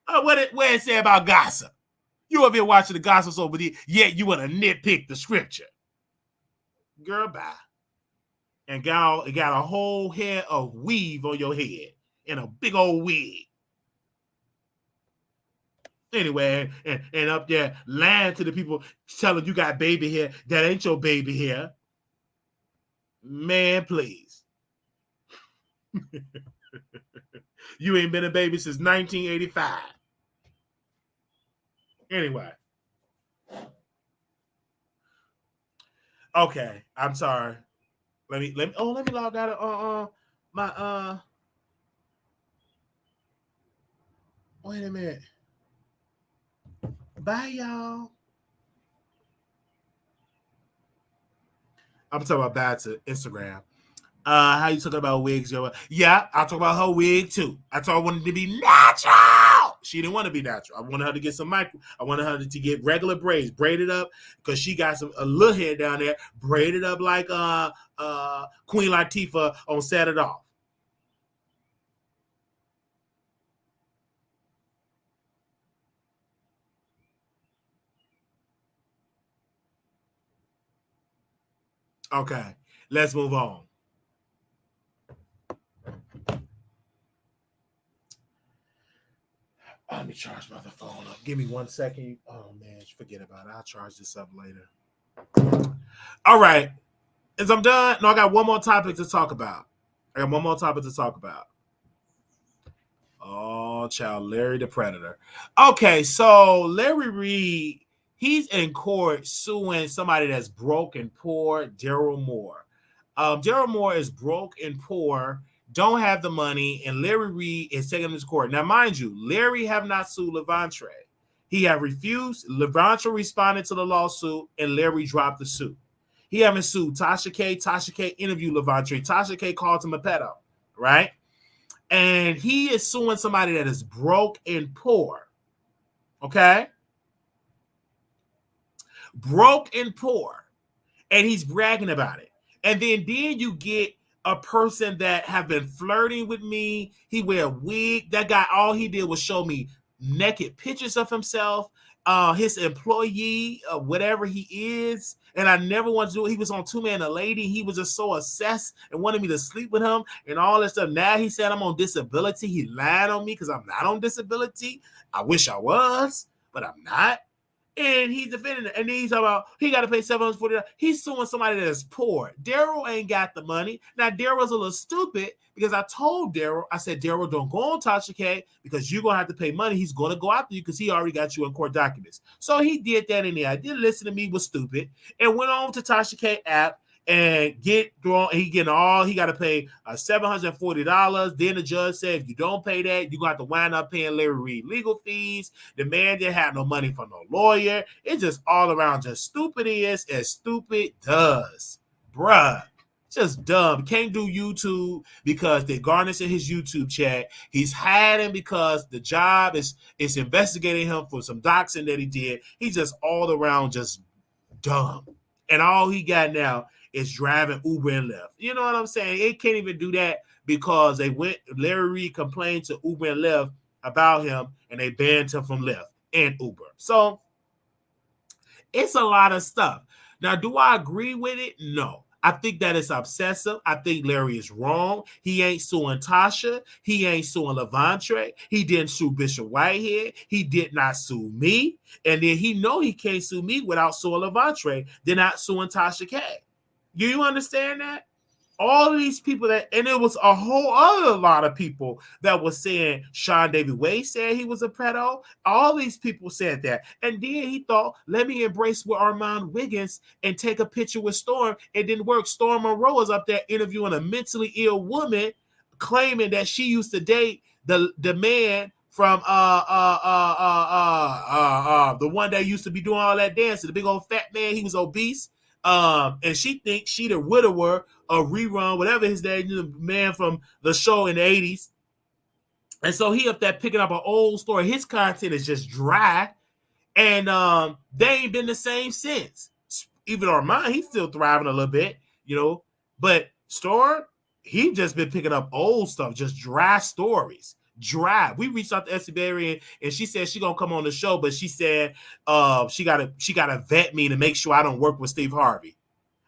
What it say about gossip? You over here watching the gospel show, but yet you want to nitpick the scripture. Girl, bye. And got a whole head of weave on your head and a big old wig. Anyway, and up there lying to the people telling you got baby hair. That ain't your baby hair. Man, please. You ain't been a baby since 1985. Anyway. Okay, I'm sorry. Let me log out of my wait a minute. Bye, y'all. I'm talking about bad to Instagram. How you talking about wigs, yo? Yeah, I talk about her wig too. I told her I wanted to be natural. She didn't want to be natural. I wanted her to get some I wanted her to get regular braids, braided up, because she got a little hair down there, braided up like Queen Latifah on Set It Off. Okay, let's move on. Let me charge my other phone up. Give me 1 second. Oh, man, forget about it. I'll charge this up later. All right. As I'm done, no, I got one more topic to talk about. Oh, child, Larry the Predator. Okay, so Larry Reid, he's in court suing somebody that's broke and poor, Darryl Moore. Darryl Moore is broke and poor, don't have the money, and Larry Reid is taking him to court. Now, mind you, Larry have not sued Levante. He have refused. Levante responded to the lawsuit, and Larry dropped the suit. He haven't sued Tasha K. Tasha K. interviewed Levante. Tasha K. called him a pedo, right? And he is suing somebody that is broke and poor. Okay? Broke and poor. And he's bragging about it. And then you get a person that have been flirting with me. He wear a wig. That guy, all he did was show me naked pictures of himself, his employee, whatever he is. And I never wanted to do it. He was on Two Man and a Lady. He was just so obsessed and wanted me to sleep with him and all that stuff. Now he said I'm on disability. He lied on me because I'm not on disability. I wish I was, but I'm not. And he's defending it. And then he's talking about he got to pay $740. He's suing somebody that is poor. Darryl ain't got the money. Now, Darryl's a little stupid because I told Darryl, I said, Darryl, don't go on Tasha K because you're going to have to pay money. He's going to go after you because he already got you in court documents. So he did that in there. I didn't listen to me, was stupid, and went on to Tasha K app and he got to pay $740. Then the judge said, if you don't pay that, you're going to have to wind up paying Larry Reid legal fees. The man didn't have no money for no lawyer. It's just all around just stupid is as stupid does. Bruh. Just dumb. Can't do YouTube because they're garnishing his YouTube chat. He's hiding because the job is investigating him for some doxing that he did. He's just all around just dumb. And all he got now is driving Uber and Lyft. You know what I'm saying? It can't even do that because Larry Reid complained to Uber and Lyft about him and they banned him from Lyft and Uber. So it's a lot of stuff. Now, do I agree with it? No. I think that it's obsessive. I think Larry is wrong. He ain't suing Tasha. He ain't suing Levante. He didn't sue Bishop Whitehead. He did not sue me. And then he know he can't sue me without suing Levante. They're not suing Tasha K. Do you understand that? All of these people and it was a whole other lot of people that was saying Sean David Wade said he was a pedo. All these people said that. And then he thought, let me embrace with Armand Wiggins and take a picture with Storm. It didn't work. Storm Monroe was up there interviewing a mentally ill woman, claiming that she used to date the man from the one that used to be doing all that dancing, the big old fat man. He was obese. And she thinks she the widower of Rerun, whatever his name, the man from the show in the 80s. And so he up there picking up an old story. His content is just dry. And they ain't been the same since. Even Armand, he's still thriving a little bit, you know. But Storm, he just been picking up old stuff, just dry stories. Dry. We reached out to Essie Berry and she said she gonna come on the show, but she said she gotta vet me to make sure I don't work with Steve Harvey.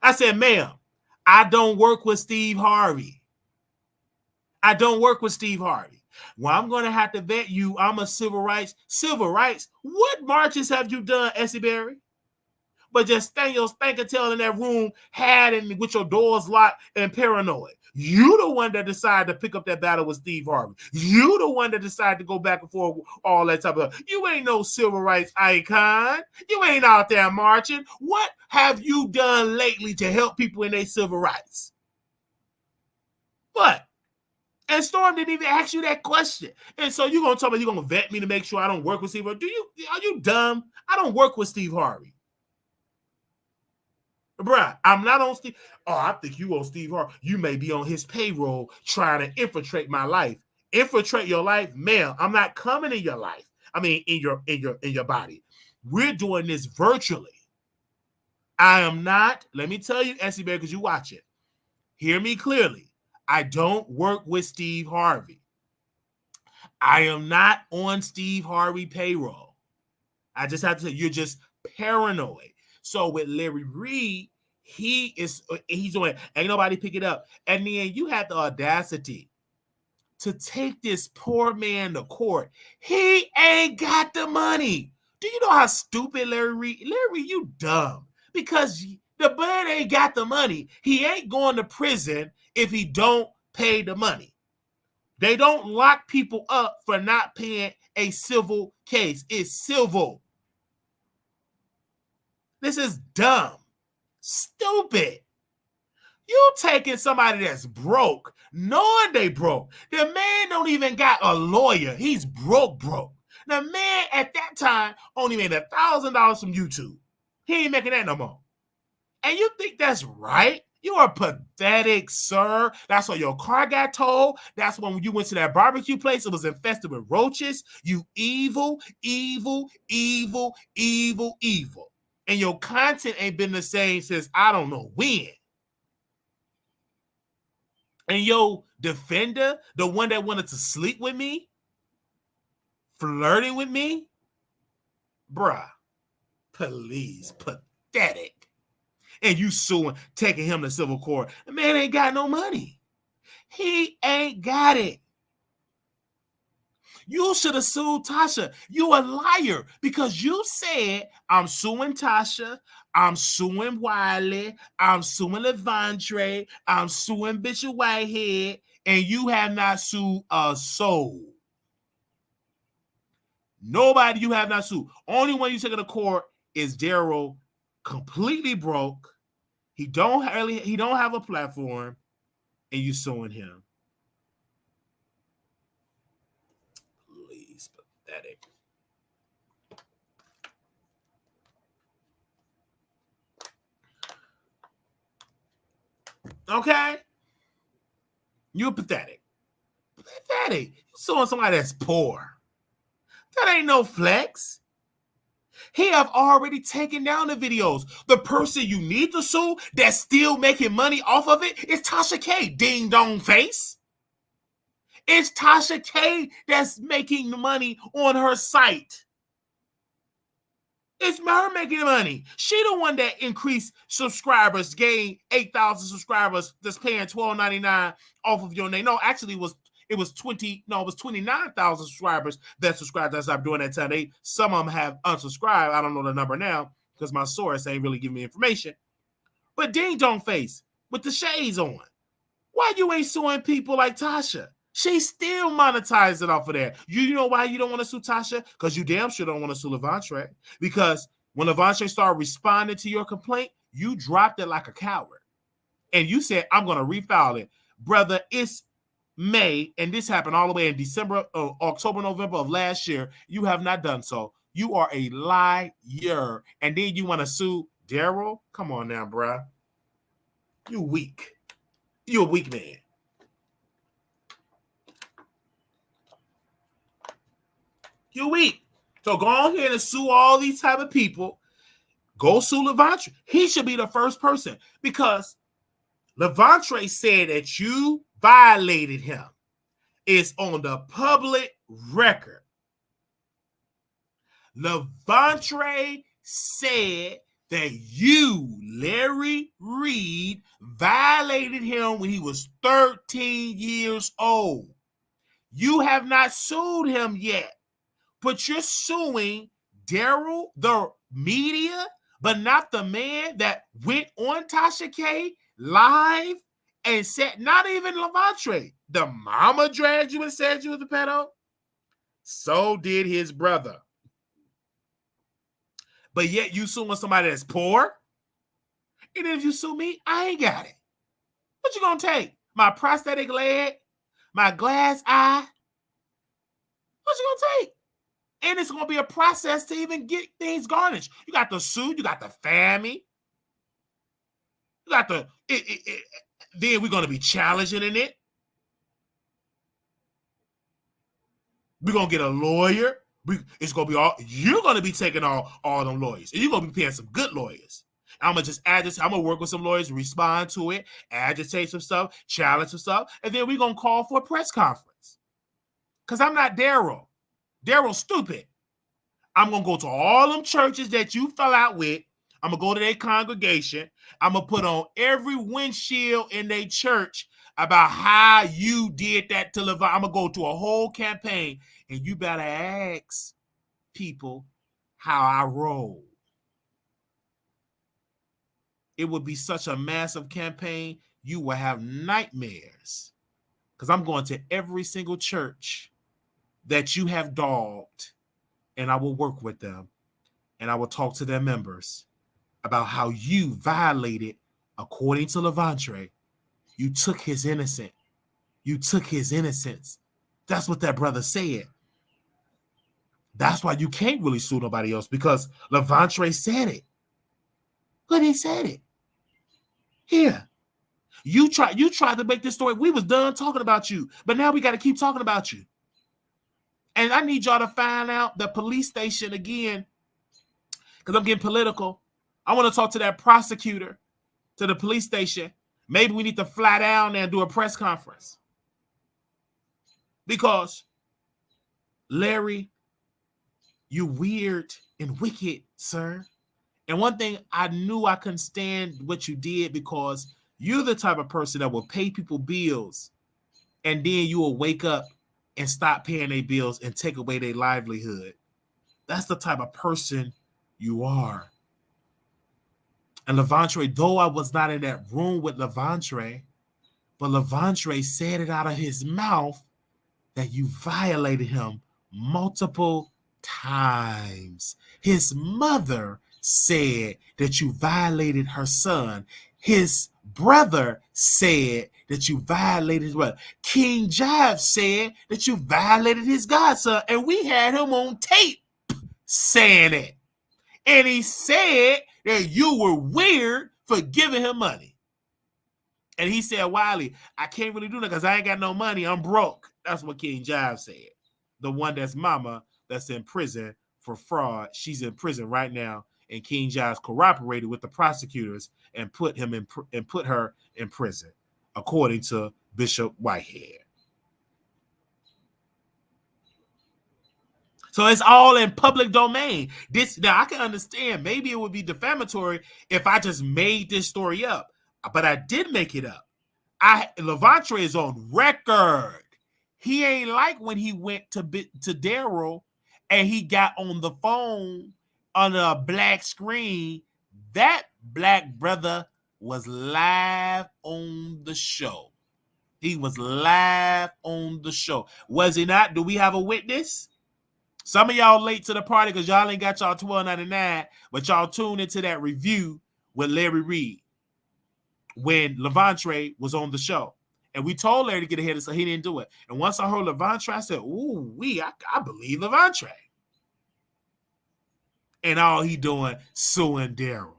I said, ma'am, I don't work with Steve Harvey. I don't work with Steve Harvey. Well, I'm gonna have to vet you. I'm a civil rights. Civil rights? What marches have you done, Essie Berry? But just stand your spanker tail in that room, hiding with your doors locked and paranoid. You the one that decided to pick up that battle with Steve Harvey. You the one that decided to go back and forth, all that type of stuff. You ain't no civil rights icon. You ain't out there marching. What have you done lately to help people in their civil rights? What? And Storm didn't even ask you that question. And so you're going to tell me you're going to vet me to make sure I don't work with Steve Harvey? Are you dumb? I don't work with Steve Harvey. Bruh, I'm not on Steve. Oh, I think you on Steve Harvey. You may be on his payroll trying to infiltrate my life. Infiltrate your life, ma'am. I'm not coming in your life. I mean, in your body. We're doing this virtually. I am not. Let me tell you, Essie Bear, because you watch it. Hear me clearly. I don't work with Steve Harvey. I am not on Steve Harvey payroll. I just have to say, you're just paranoid. So with Larry Reid, he's doing it. Ain't nobody pick it up. And then you have the audacity to take this poor man to court. He ain't got the money. Do you know how stupid Larry Reid? Larry, you dumb. Because the man ain't got the money. He ain't going to prison if he don't pay the money. They don't lock people up for not paying a civil case. It's civil. This is dumb. Stupid. You taking somebody that's broke, knowing they broke. The man don't even got a lawyer. He's broke. The man at that time only made $1,000 from YouTube. He ain't making that no more. And you think that's right? You are pathetic, sir. That's why your car got towed. That's when you went to that barbecue place. It was infested with roaches. You evil, evil, evil, evil, evil. And your content ain't been the same since I don't know when. And your defender, the one that wanted to sleep with me, flirting with me, bruh, please, pathetic. And you suing, taking him to civil court. The man ain't got no money. He ain't got it. You should have sued Tasha. You a liar because you said, I'm suing Tasha, I'm suing Wiley, I'm suing Levandre, I'm suing Bishop Whitehead, and you have not sued a soul. Nobody you have not sued. Only one you taking to court is Darryl, completely broke. He don't have a platform, and you suing him. Please, pathetic. Okay? You're pathetic. Pathetic. You suing somebody that's poor. That ain't no flex. He have already taken down the videos. The person you need to sue that's still making money off of it is Tasha K. Ding dong face. It's Tasha K that's making the money on her site. It's her making the money. She the one that increased subscribers, gained 8,000 subscribers that's paying $12.99 off of your name. No, actually it was 29,000 subscribers that subscribed. That's I'm doing that time. Some of them have unsubscribed. I don't know the number now because my source ain't really giving me information. But ding dong face with the shades on. Why you ain't suing people like Tasha? She still monetizing off of that. You know why you don't want to sue Tasha? Because you damn sure don't want to sue Levandre. Because when Levandre started responding to your complaint, you dropped it like a coward. And you said, I'm going to refile it. Brother, it's May, and this happened all the way in December, October, November of last year. You have not done so. You are a liar. And then you want to sue Darryl? Come on now, bruh. You weak. You a weak man. You're weak. So go on here and sue all these type of people. Go sue Levandre. He should be the first person because Levandre said that you violated him. It's on the public record. Levandre said that you, Larry Reid, violated him when he was 13 years old. You have not sued him yet, but you're suing Darryl, the media, but not the man that went on Tasha K live and said, not even Levandre. The mama dragged you and said you was a pedo. So did his brother. But yet you suing somebody that's poor. And if you sue me, I ain't got it. What you gonna take? My prosthetic leg? My glass eye? What you gonna take? And it's gonna be a process to even get things garnished. You got the suit, you got the family. You got the then we're gonna be challenging in it. We're gonna get a lawyer. It's gonna be all you're gonna be taking all them lawyers, and you're gonna be paying some good lawyers. I'm gonna just add this. I'm gonna work with some lawyers, respond to it, agitate some stuff, challenge some stuff, and then we're gonna call for a press conference. Because I'm not Darryl. Darryl's stupid. I'm gonna go to all them churches that you fell out with. I'm gonna go to their congregation. I'm gonna put on every windshield in their church about how you did that to Levi. I'm gonna go to a whole campaign, and you better ask people how I roll. It would be such a massive campaign, you will have nightmares. Because I'm going to every single church that you have dogged, and I will work with them, and I will talk to their members about how you violated, according to Levandre, you took his innocence. You took his innocence. That's what that brother said. That's why you can't really sue nobody else, because Levandre said it. But he said it. Here, You tried to make this story. We was done talking about you, but now we got to keep talking about you. And I need y'all to find out the police station again, because I'm getting political. I want to talk to that prosecutor, to the police station. Maybe we need to fly down there and do a press conference. Because, Larry, you weird and wicked, sir. And one thing, I knew I couldn't stand what you did, because you're the type of person that will pay people bills and then you will wake up and stop paying their bills and take away their livelihood. That's the type of person you are. And Levantre, though I was not in that room with Levantre, but Levantre said it out of his mouth that you violated him multiple times. His mother said that you violated her son. His brother said that you violated his brother. King Jive said that you violated his godson, and we had him on tape saying it. And he said that you were weird for giving him money. And he said, Wiley, I can't really do that because I ain't got no money. I'm broke. That's what King Jive said. The one that's mama that's in prison for fraud. She's in prison right now. And King Jive cooperated with the prosecutors and put her in prison, according to Bishop Whitehead. So it's all in public domain. Now I can understand. Maybe it would be defamatory if I just made this story up, but I did make it up. Levantre is on record. He ain't like when he went to Darryl and he got on the phone on a black screen. That black brother was live on the show. He was live on the show. Was he not? Do we have a witness? Some of y'all late to the party because y'all ain't got y'all $12.99, but y'all tuned into that review with Larry Reid when Levantre was on the show. And we told Larry to get ahead, so he didn't do it. And once I heard Levantre, I said, ooh, I believe Levantre. And all he doing, suing Darryl.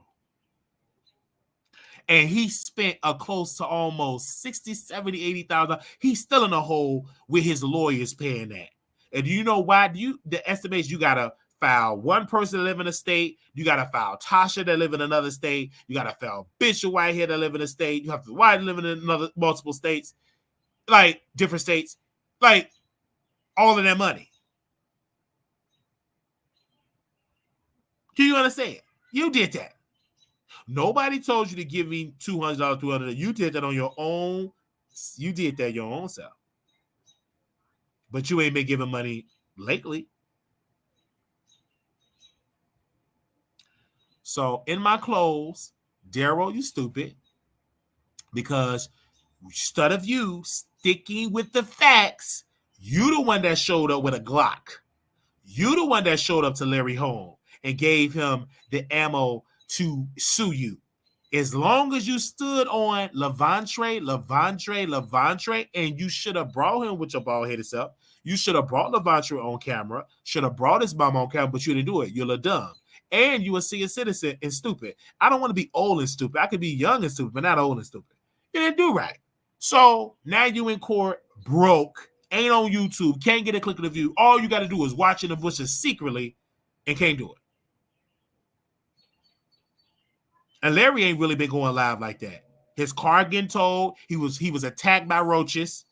And he spent a close to almost $60,000, $70,000, $80,000. He's still in a hole with his lawyers paying that. And do you know why? The estimates, you got to file one person that live in a state. You got to file Tasha that live in another state. You got to file Bishop Whitehead that live in a state. You have to White live in multiple states, like different states, like all of that money. Do you understand? You did that. Nobody told you to give me $200, $200. You did that on your own. You did that your own self. But you ain't been giving money lately. So in my close, Darryl, you stupid. Because instead of you sticking with the facts, you the one that showed up with a Glock. You the one that showed up to Larry home and gave him the ammo to sue you. As long as you stood on Levantre, and you should have brought him with your bald-headed self. You should have brought Levantre on camera, should have brought his mom on camera, but you didn't do it. You're a dumb. And you a senior citizen and stupid. I don't want to be old and stupid. I could be young and stupid, but not old and stupid. You didn't do right. So now you in court, broke, ain't on YouTube, can't get a click of the view. All you got to do is watch in the bushes secretly and can't do it. And Larry ain't really been going live like that. His car getting towed. He was attacked by roaches.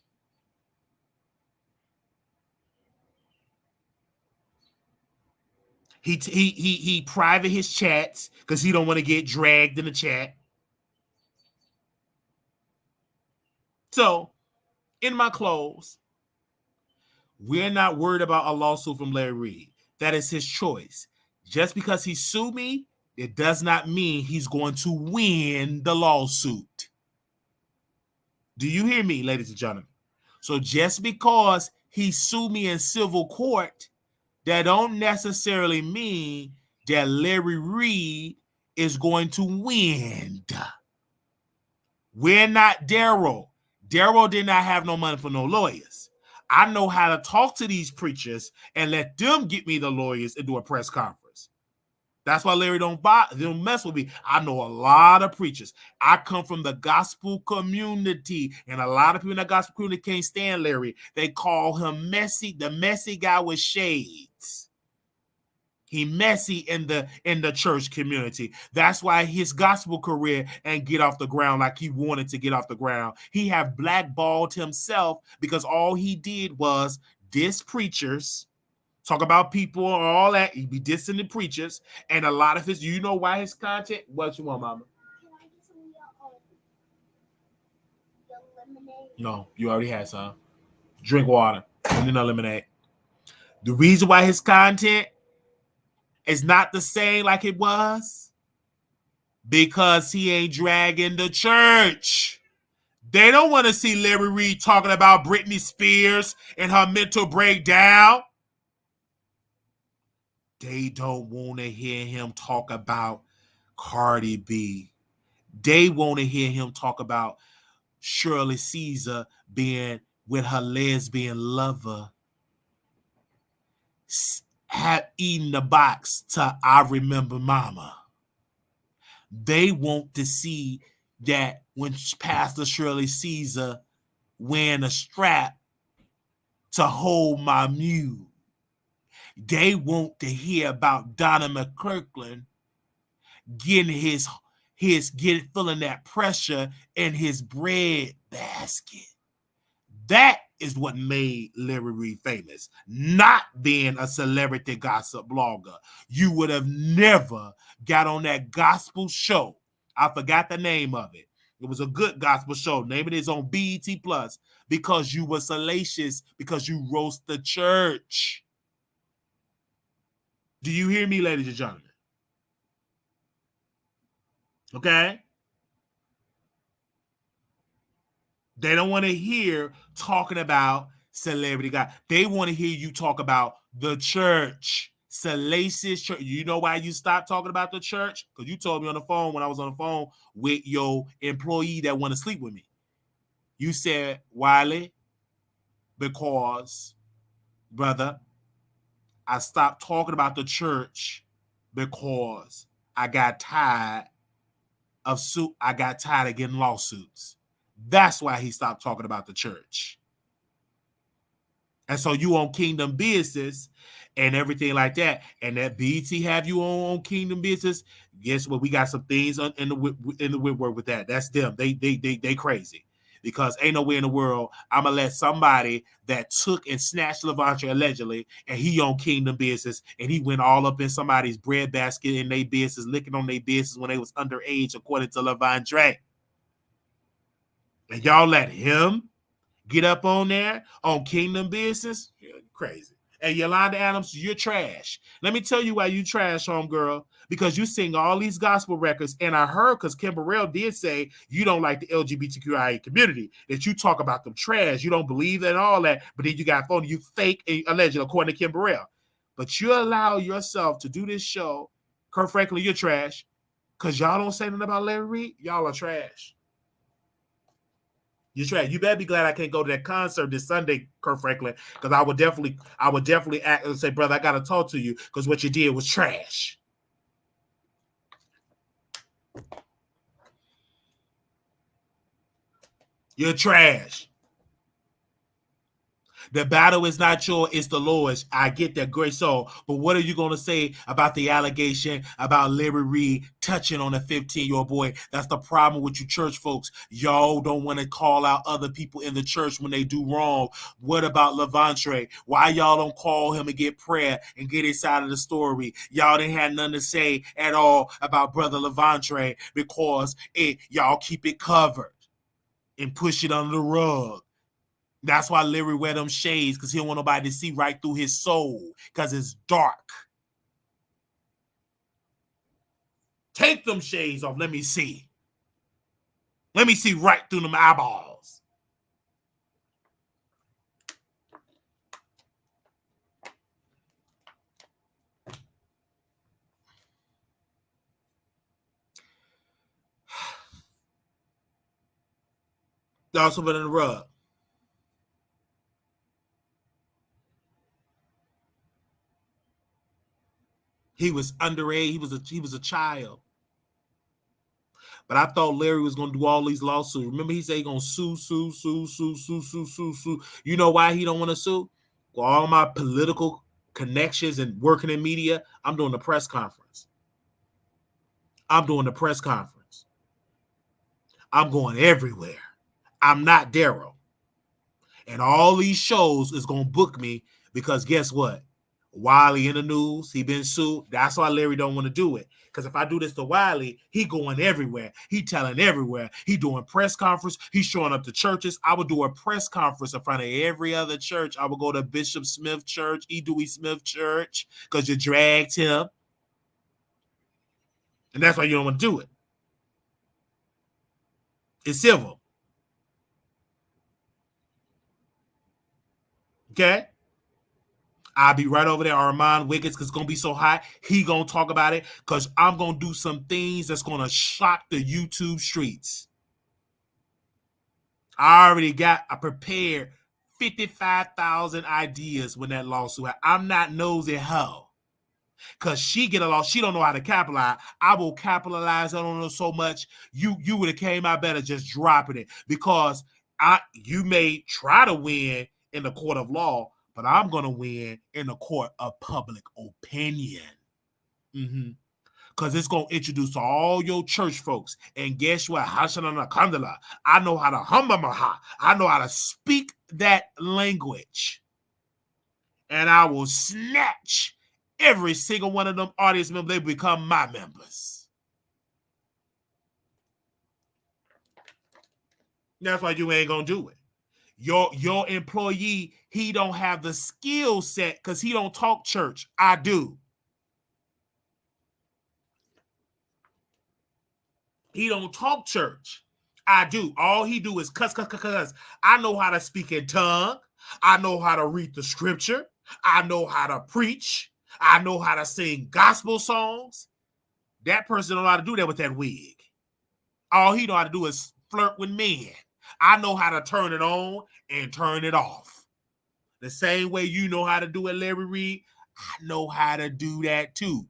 He private his chats because he don't want to get dragged in the chat. So, in my close, we're not worried about a lawsuit from Larry Reid. That is his choice. Just because he sued me, it does not mean he's going to win the lawsuit. Do you hear me, ladies and gentlemen? So just because he sued me in civil court, that don't necessarily mean that Larry Reid is going to win. We're not Darryl. Darryl did not have no money for no lawyers. I know how to talk to these preachers and let them get me the lawyers and do a press conference. That's why Larry don't mess with me. I know a lot of preachers. I come from the gospel community, and a lot of people in the gospel community can't stand Larry. They call him messy, the messy guy with shades. He messy in the church community. That's why his gospel career ain't get off the ground like he wanted to get off the ground. He have blackballed himself because all he did was diss preachers, talk about people and all that. He be dissing the preachers, and a lot of his, you know why his content? What you want, mama? Can I get some of your lemonade? No, you already had some. Drink water. Don't need no lemonade. The reason why his content is not the same like it was, because he ain't dragging the church. They don't want to see Larry Reid talking about Britney Spears and her mental breakdown. They don't want to hear him talk about Cardi B. They want to hear him talk about Shirley Caesar being with her lesbian lover, have eaten the box to I Remember Mama. They want to see that when Pastor Shirley Caesar wearing a strap to hold my mule. They want to hear about Donna McKirkland getting feeling that pressure in his bread basket. That is what made Larry Reid famous, not being a celebrity gossip blogger. You would have never got on that gospel show. I forgot the name of it. It was a good gospel show. Name it is on BET Plus, because you were salacious, because you roast the church. Do you hear me, ladies and gentlemen? Okay? They don't want to hear talking about celebrity guy. They want to hear you talk about the church. Salacious church. You know why you stopped talking about the church? Because you told me on the phone when I was on the phone with your employee that want to sleep with me. You said, Wiley, because, brother, I stopped talking about the church because I got tired of getting lawsuits. That's why he stopped talking about the church. And so you on Kingdom Business and everything like that, and that BT have you on Kingdom Business. Guess what? We got some things in the woodwork with that. That's them. They crazy. Because ain't nowhere in the world I'm gonna let somebody that took and snatched Levante allegedly, and he on Kingdom Business, and he went all up in somebody's bread basket in their business, licking on their business when they was underage, according to Levante. And y'all let him get up on there on Kingdom Business? You're crazy. And Yolanda Adams, you're trash. Let me tell you why you trash, homegirl. Because you sing all these gospel records, and I heard, because Kim Burrell did say you don't like the LGBTQIA community, that you talk about them trash. You don't believe in all that, but then you got phone, you fake, allegedly, according to Kim Burrell. But you allow yourself to do this show. Kurt Franklin, you're trash. Because y'all don't say nothing about Larry Reid. Y'all are trash. You're trash. You better be glad I can't go to that concert this Sunday, Kurt Franklin, because I would definitely act and say, brother, I gotta talk to you because what you did was trash. You're trash. The battle is not yours, it's the Lord's. I get that, great soul. But what are you going to say about the allegation about Larry Reid touching on a 15-year-old boy? That's the problem with you church folks. Y'all don't want to call out other people in the church when they do wrong. What about Levante? Why y'all don't call him and get prayer and get his side of the story? Y'all didn't have nothing to say at all about Brother Levante because y'all keep it covered and push it under the rug. That's why Larry wear them shades, because he don't want nobody to see right through his soul, because it's dark. Take them shades off. Let me see. Let me see right through them eyeballs. They also put in the rug. He was underage. He was a child. But I thought Larry was going to do all these lawsuits. Remember, he said he's going to sue. You know why he don't want to sue? Well, all my political connections and working in media, I'm doing the press conference. I'm going everywhere. I'm not Darryl. And all these shows is going to book me because guess what? Wiley in the news, he been sued. That's why Larry don't want to do it. Because if I do this to Wiley, he going everywhere. He telling everywhere. He doing press conference. He's showing up to churches. I would do a press conference in front of every other church. I would go to Bishop Smith Church, E. Dewey Smith Church, because you dragged him. And that's why you don't want to do it. It's civil. Okay? I'll be right over there, Armand Wiggins, because it's going to be so hot. He going to talk about it because I'm going to do some things that's going to shock the YouTube streets. I prepared 55,000 ideas when that lawsuit happened. I'm not nosy hoe. Because she get a loss, she don't know how to capitalize. I will capitalize on her so much, you would have came out better just dropping it. Because you may try to win in the court of law, but I'm going to win in the court of public opinion. Because it's going to introduce all your church folks. And guess what? I know how to humamaha. I know how to speak that language. And I will snatch every single one of them audience members. They become my members. That's why you ain't going to do it. Your employee, he don't have the skill set because he don't talk church. I do. He don't talk church. I do. All he do is cuss. I know how to speak in tongue. I know how to read the scripture. I know how to preach. I know how to sing gospel songs. That person don't know how to do that with that wig. All he know how to do is flirt with men. I know how to turn it on and turn it off. The same way you know how to do it, Larry Reid, I know how to do that too.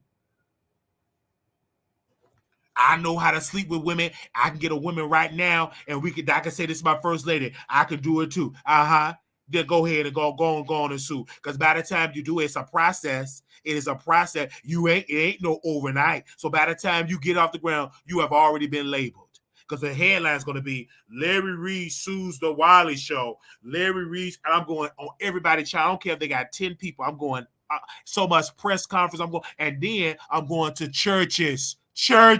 I know how to sleep with women. I can get a woman right now, and I can say this is my first lady. I can do it too. Then go ahead and go on and sue. Because by the time you do it, it's a process. It is a process. It ain't no overnight. So by the time you get off the ground, you have already been labeled. Because the headline is going to be Larry Reid sues the Wiley Show. Larry Reid, and I'm going on everybody's channel. I don't care if they got 10 people. I'm going so much press conference. And then I'm going to churches. I'm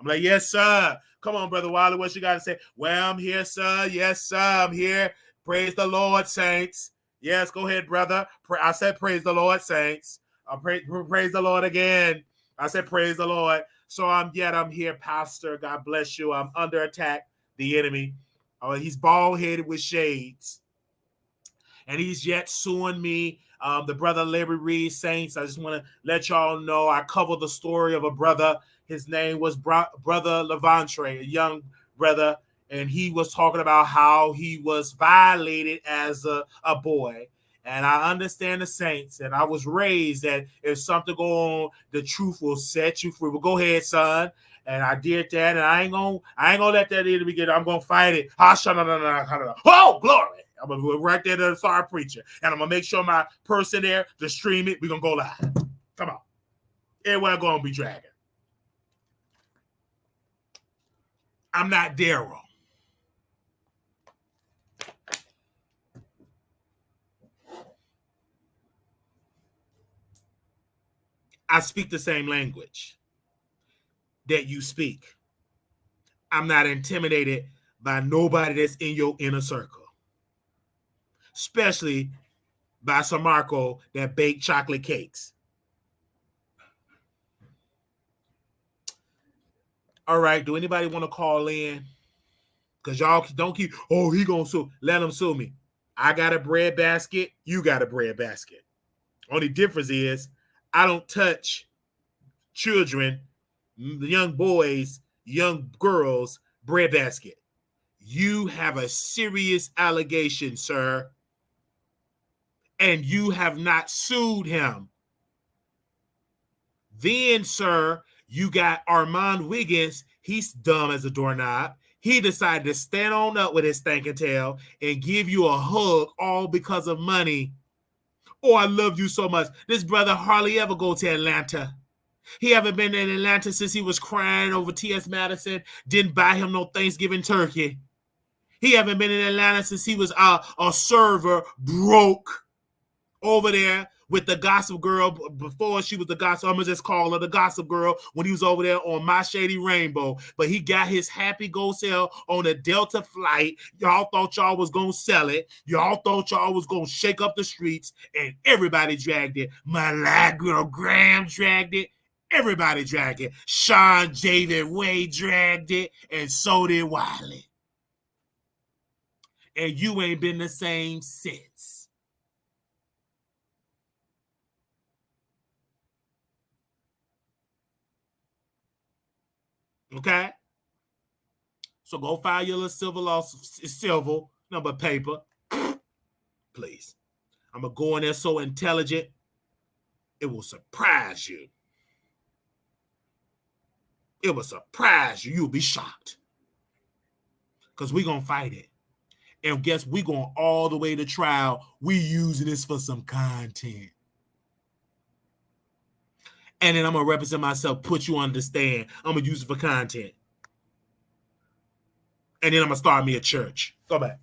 like, yes, sir. Come on, Brother Wiley. What you got to say? Well, I'm here, sir. Yes, sir. I'm here. Praise the Lord, saints. Yes, go ahead, brother. I said praise the Lord, saints. Praise the Lord again. I said praise the Lord. So I'm here, Pastor. God bless you. I'm under attack, the enemy. He's bald-headed with shades. And he's yet suing me. The brother Larry Reid, saints. I just want to let y'all know I cover the story of a brother. His name was Brother Levantre, a young brother. And he was talking about how he was violated as a boy. And I understand the saints, and I was raised that if something go on, the truth will set you free. Well, go ahead, son. And I did that, and I ain't gonna let that enemy get. I'm gonna fight it. Oh, glory! I'm gonna go right there to the star preacher, and I'm gonna make sure my person there to stream it. We're gonna go live. Come on, everywhere gonna be dragging. I'm not Darryl. I speak the same language that you speak. I'm not intimidated by nobody that's in your inner circle, especially by Samarco that bake chocolate cakes. All right, do anybody want to call in? Because y'all don't keep, he gonna sue. Let him sue me. I got a bread basket. You got a bread basket. Only difference is I don't touch children, young boys, young girls' bread basket. You have a serious allegation, sir. And you have not sued him. Then, sir, you got Armand Wiggins. He's dumb as a doorknob. He decided to stand on up with his stinking tail and give you a hug all because of money. Oh, I love you so much. This brother hardly ever go to Atlanta. He haven't been in Atlanta since he was crying over T.S. Madison. Didn't buy him no Thanksgiving turkey. He haven't been in Atlanta since he was a server broke over there with the gossip girl before she was the gossip. I'm going to just call her the gossip girl when he was over there on My Shady Rainbow. But he got his happy go sell on a Delta flight. Y'all thought y'all was going to sell it. Y'all thought y'all was going to shake up the streets, and everybody dragged it. My live girl Graham dragged it. Everybody dragged it. Sean David Wade dragged it, and so did Wiley. And you ain't been the same since. Okay? So go file your little silver number paper. Please. I'm going to go in there so intelligent, it will surprise you. It will surprise you. You'll be shocked. Because we're going to fight it. And guess we going all the way to trial. We using this for some content. And then I'm going to represent myself, put you on the stand. I'm going to use it for content. And then I'm going to start me a church. Go back.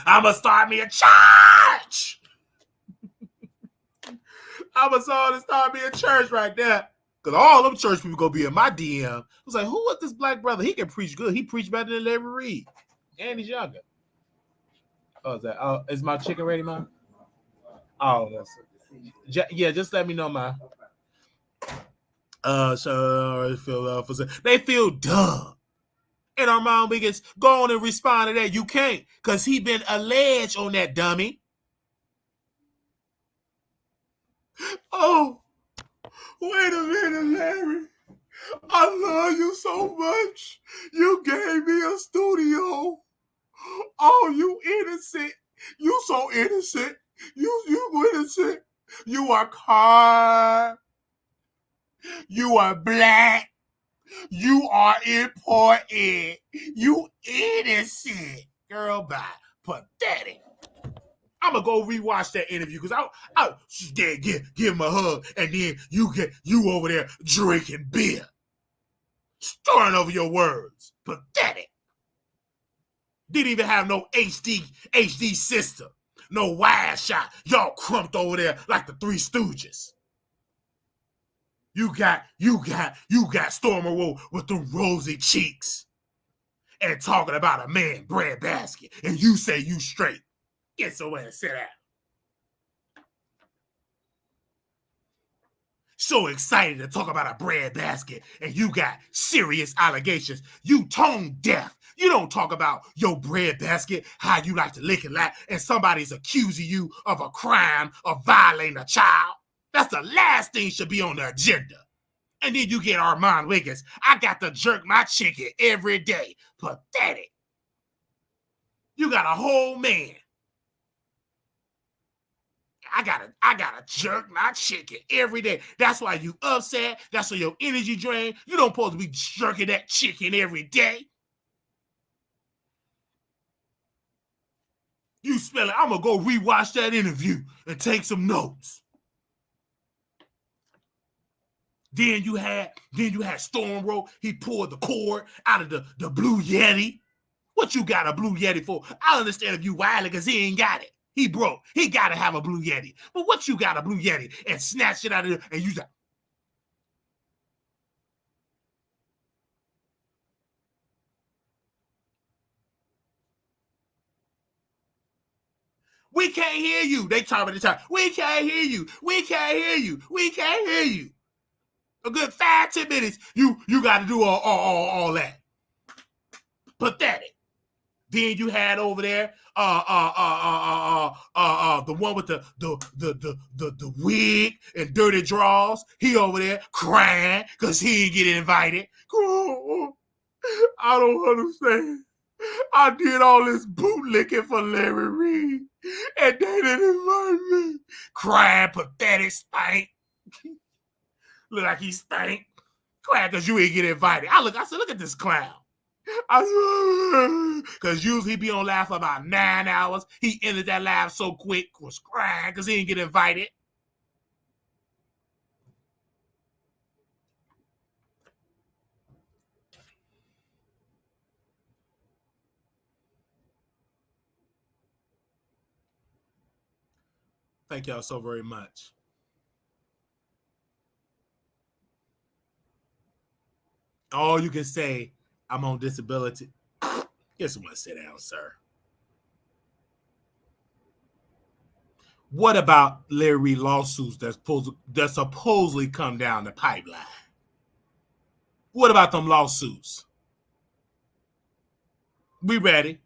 I'm going to start me a church. I'm going to start me a church right there. Because all them church people going to be in my DM. I was like, who is this black brother? He can preach good. He preached better than Larry Reid. And he's younger. Oh, is that? Oh, is my chicken ready, man? Oh, that's it. Yeah, just let me know, man. So they feel dumb. And Armand Wiggins, go on and respond to that. You can't, because he been alleged on that dummy. Oh, wait a minute, Larry. I love you so much. You gave me a studio. Oh, you innocent. You so innocent. You innocent. You are kind. You are black. You are important. You innocent. Girl, bye. Pathetic. I'm gonna go rewatch that interview because I give him a hug, and then you over there drinking beer, storing over your words. Pathetic. Didn't even have no HD system, no wide shot. Y'all crumped over there like the Three Stooges. You got Stormer Road with the rosy cheeks and talking about a man breadbasket, and you say you straight. Get somewhere and sit down. So excited to talk about a breadbasket, and you got serious allegations. You tone deaf. You don't talk about your breadbasket, how you like to lick and laugh, and somebody's accusing you of a crime of violating a child. That's the last thing should be on the agenda. And then you get Armand Wiggins. I got to jerk my chicken every day. Pathetic. You got a whole man. I gotta jerk my chicken every day. That's why you upset. That's why your energy drained. You don't supposed to be jerking that chicken every day. You smell it. I'm gonna go rewatch that interview and take some notes. Then you had Storm Road. He pulled the cord out of the Blue Yeti. What you got a Blue Yeti for? I understand if you Wiley because he ain't got it. He broke. He got to have a Blue Yeti. But what you got a Blue Yeti and snatch it out of there and use it? We can't hear you. They talking the time. We can't hear you. We can't hear you. We can't hear you. A good 5-10 minutes, you got to do all that. Pathetic. Then you had over there the one with the wig and dirty draws. He over there crying because he didn't get invited. I don't understand. I did all this bootlicking for Larry Reid, and they didn't invite me. Crying, pathetic, stank. Look like he stank. Crying because you ain't get invited. I said, look at this clown. Because usually he be on live for about 9 hours. He ended that live so quick, was crying because he didn't get invited. Thank y'all so very much. Oh, you can say I'm on disability. Get someone to sit down, sir. What about Larry Reid lawsuits that supposedly come down the pipeline? What about them lawsuits? We ready?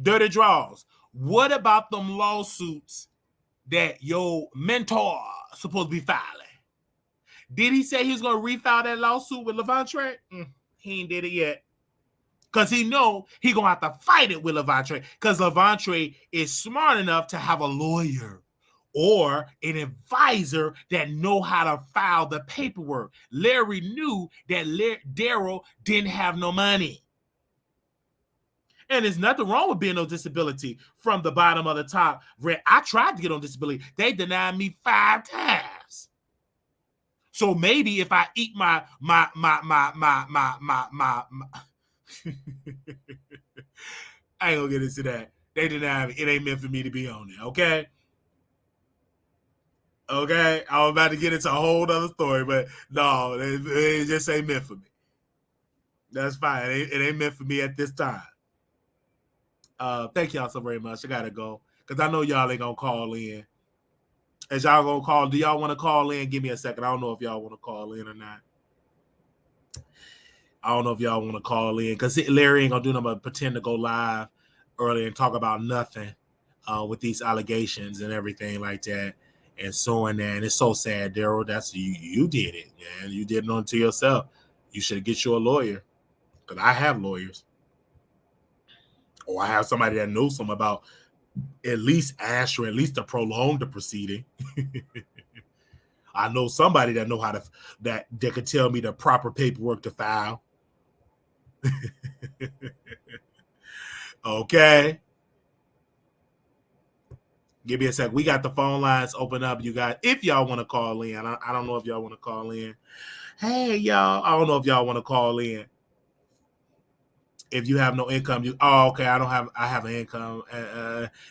Dirty draws. What about them lawsuits that your mentor supposed to be filing? Did he say he was going to refile that lawsuit with Levantre? He ain't did it yet. Because he know he going to have to fight it with Levantre. Because Levantre is smart enough to have a lawyer or an advisor that know how to file the paperwork. Larry knew that Darryl didn't have no money. And there's nothing wrong with being on disability from the bottom of the top. I tried to get on disability. They denied me 5 times. So maybe if I eat my I ain't gonna get into that. They denied me. It ain't meant for me to be on there, okay? Okay? I was about to get into a whole other story, but no, it just ain't meant for me. That's fine. It ain't meant for me at this time. Thank y'all so very much. I gotta go. Because I know y'all ain't gonna call in. As y'all gonna call, do y'all want to call in? Give me a second. I don't know if y'all want to call in or not. I don't know if y'all want to call in because Larry ain't gonna do nothing but pretend to go live early and talk about nothing with these allegations and everything like that and so on that. And it's so sad, Darryl. That's you did it, man. You did it unto yourself. You should get you a lawyer because I have lawyers, or I have somebody that knows something about at least ask or at least to prolong the proceeding. I know somebody that know how to that could tell me the proper paperwork to file. Okay. Give me a sec. We got the phone lines open up. You guys, if y'all want to call in, I don't know if y'all want to call in. Hey, y'all. I don't know if y'all want to call in. If you have no income, okay. I have an income.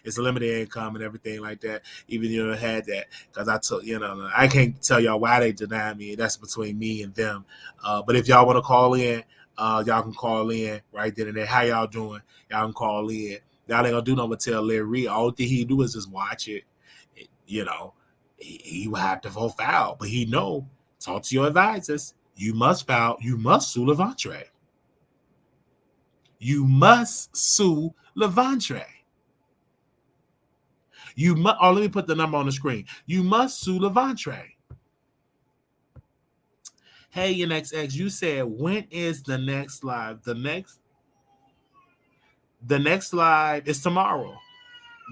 It's a limited income and everything like that. Even if you never had that, because I can't tell y'all why they deny me. That's between me and them. But if y'all want to call in, y'all can call in right then and there. How y'all doing? Y'all can call in. Y'all ain't gonna do nothing but tell Larry Reid. All thing he do is just watch it. He will have to vote foul, but he know. Talk to your advisors. You must file. You must sue Levantre. You must sue Levantre. You must. Oh, let me put the number on the screen. You must sue Levantre. Hey, your next ex. You said when is the next live? The next live is tomorrow.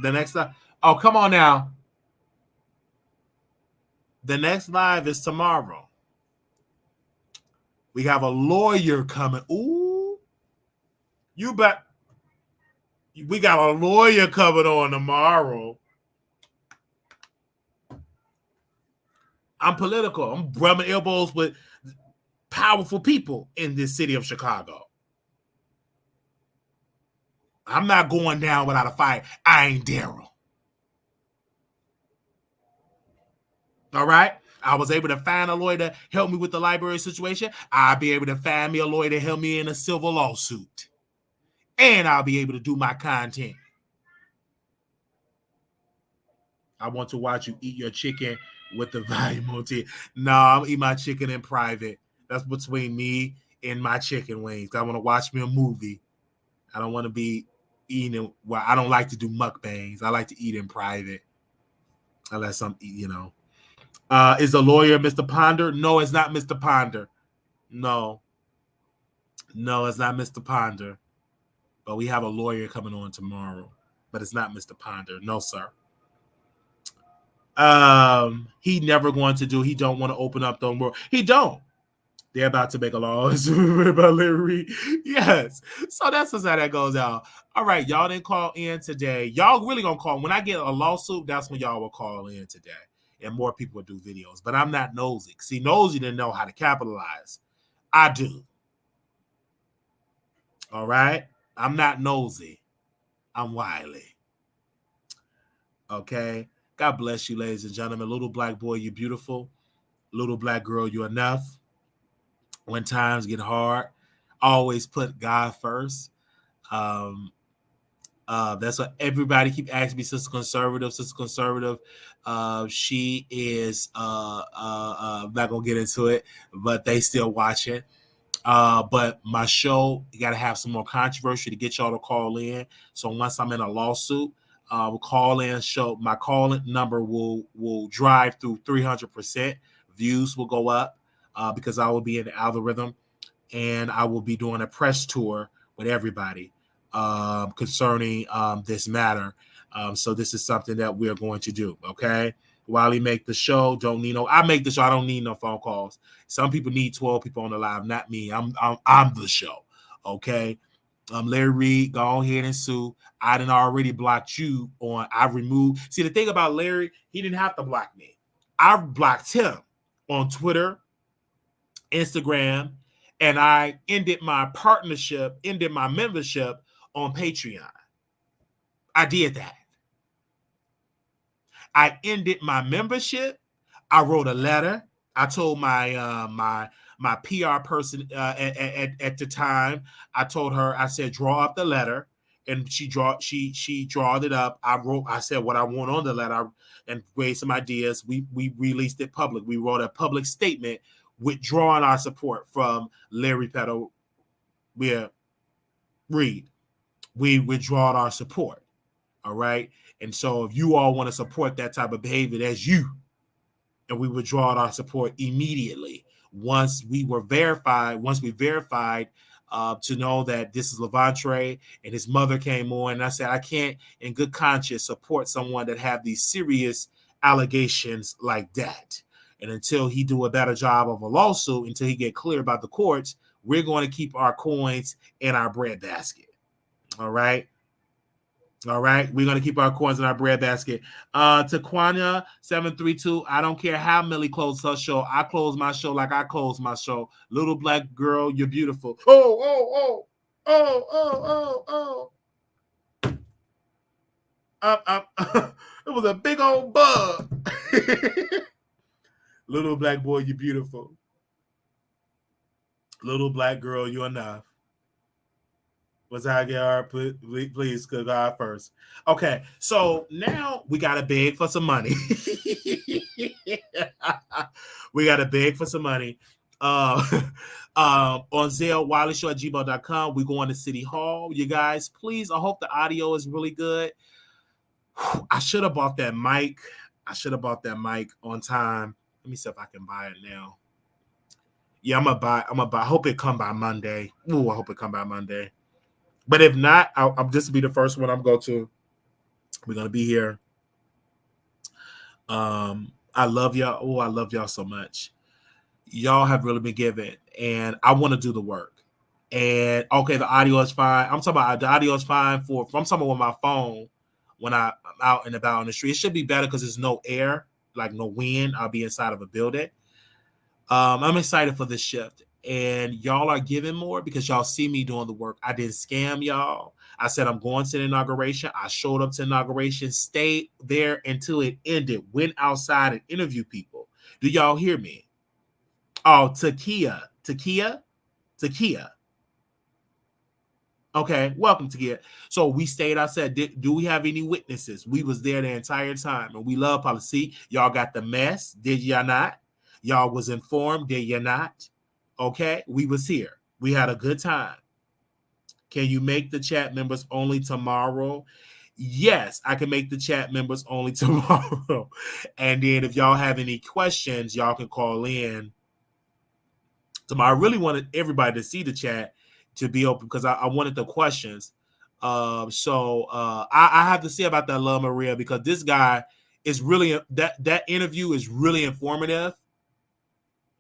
The next live. Oh, come on now. The next live is tomorrow. We have a lawyer coming. Ooh, you bet. We got a lawyer coming on tomorrow. I'm political. I'm rubbing elbows with powerful people in this city of Chicago. I'm not going down without a fight. I ain't Darryl. All right? I was able to find a lawyer to help me with the library situation. I'll be able to find me a lawyer to help me in a civil lawsuit. And I'll be able to do my content. I want to watch you eat your chicken with the volume on TV. No, I'm eat my chicken in private. That's between me and my chicken wings. I want to watch me a movie. I don't want to be eating. Well, I don't like to do mukbangs. I like to eat in private. Unless I'm, is the lawyer Mr. Ponder? No, it's not Mr. Ponder. No, it's not Mr. Ponder. But we have a lawyer coming on tomorrow. But it's not Mr. Ponder. No, sir. He never going to do. He don't want to open up the world. He don't. They're about to make a law about Larry Reid. Yes. So that's just how that goes out. All right. Y'all didn't call in today. Y'all really going to call. When I get a lawsuit, that's when y'all will call in today. And more people will do videos. But I'm not nosy. See, nosy didn't know how to capitalize. I do. All right. I'm not nosy. I'm Wiley. Okay. God bless you, ladies and gentlemen. Little black boy, you're beautiful. Little black girl, you're enough. When times get hard, always put God first. That's what everybody keep asking me, Sister Conservative. She is I'm not gonna get into it, but they still watching. But my show, you gotta have some more controversy to get y'all to call in. So once I'm in a lawsuit, we'll call in show. My call-in number will drive through 300%. Views will go up. Because I will be in the algorithm, and I will be doing a press tour with everybody concerning this matter. So this is something that we're going to do. Okay, Wiley make the show. Don't need no. I make the show. I don't need no phone calls. Some people need 12 people on the live, not me. I'm the show. Okay. Larry Reid, go ahead and sue. I done already blocked you on. I removed. See, the thing about Larry, he didn't have to block me. I blocked him on Twitter, Instagram, and I ended my membership on Patreon. I did that. I ended my membership. I wrote a letter. I told my PR person at the time. I told her. I said, draw up the letter, and she drawed it up. I said what I want on the letter and raised some ideas. We released it public. We wrote a public statement withdrawing our support from Larry Peddle. Reid. We withdrawed our support. All right. And so if you all want to support that type of behavior, that's you. And we withdrawed our support immediately once we verified to know that this is Levantre, and his mother came on. And I said, I can't in good conscience support someone that have these serious allegations like that. And until he do a better job of a lawsuit, until he get clear about the courts, we're going to keep our coins in our bread basket. All right. All right. We're going to keep our coins in our bread basket. Taquania 732. I don't care how Millie closed her show. I close my show like I close my show. Little black girl, you're beautiful. Oh. It was a big old bug. Little black boy, you're beautiful. Little black girl, you're enough. Was I get our please cook God first? Okay, so now we gotta beg for some money. We gotta beg for some money. On Zelle, WileyShow@gmail.com. We go on to City Hall. You guys, please. I hope the audio is really good. I should have bought that mic. On time. Let me see if I can buy it now. Yeah, I'm gonna buy. I hope it come by Monday. Ooh, I hope it come by Monday. But if not, I'm just be the first one I'm going to. We're gonna be here. I love y'all. Oh, I love y'all so much. Y'all have really been giving, and I want to do the work. And okay, the audio is fine. I'm talking about the audio is fine I'm talking about with my phone when I'm out and about on the street. It should be better because there's no air, like no wind. I'll be inside of a building. I'm excited for this shift. And y'all are giving more because y'all see me doing the work. I didn't scam y'all. I said I'm going to the inauguration. I showed up to the inauguration, stayed there until it ended, went outside and interviewed people. Do y'all hear me? Oh, Takia. Okay, welcome, Takia. So we stayed outside. Do we have any witnesses? We was there the entire time, and we love policy. Y'all got the mess. Did y'all not? Y'all was informed. Did you not? Okay, we was here. We had a good time. Can you make the chat members only tomorrow? Yes, I can make the chat members only tomorrow. And then if y'all have any questions, y'all can call in tomorrow. I really wanted everybody to see the chat to be open because I wanted the questions. I have to see about that Love Maria, because this guy is really that interview is really informative.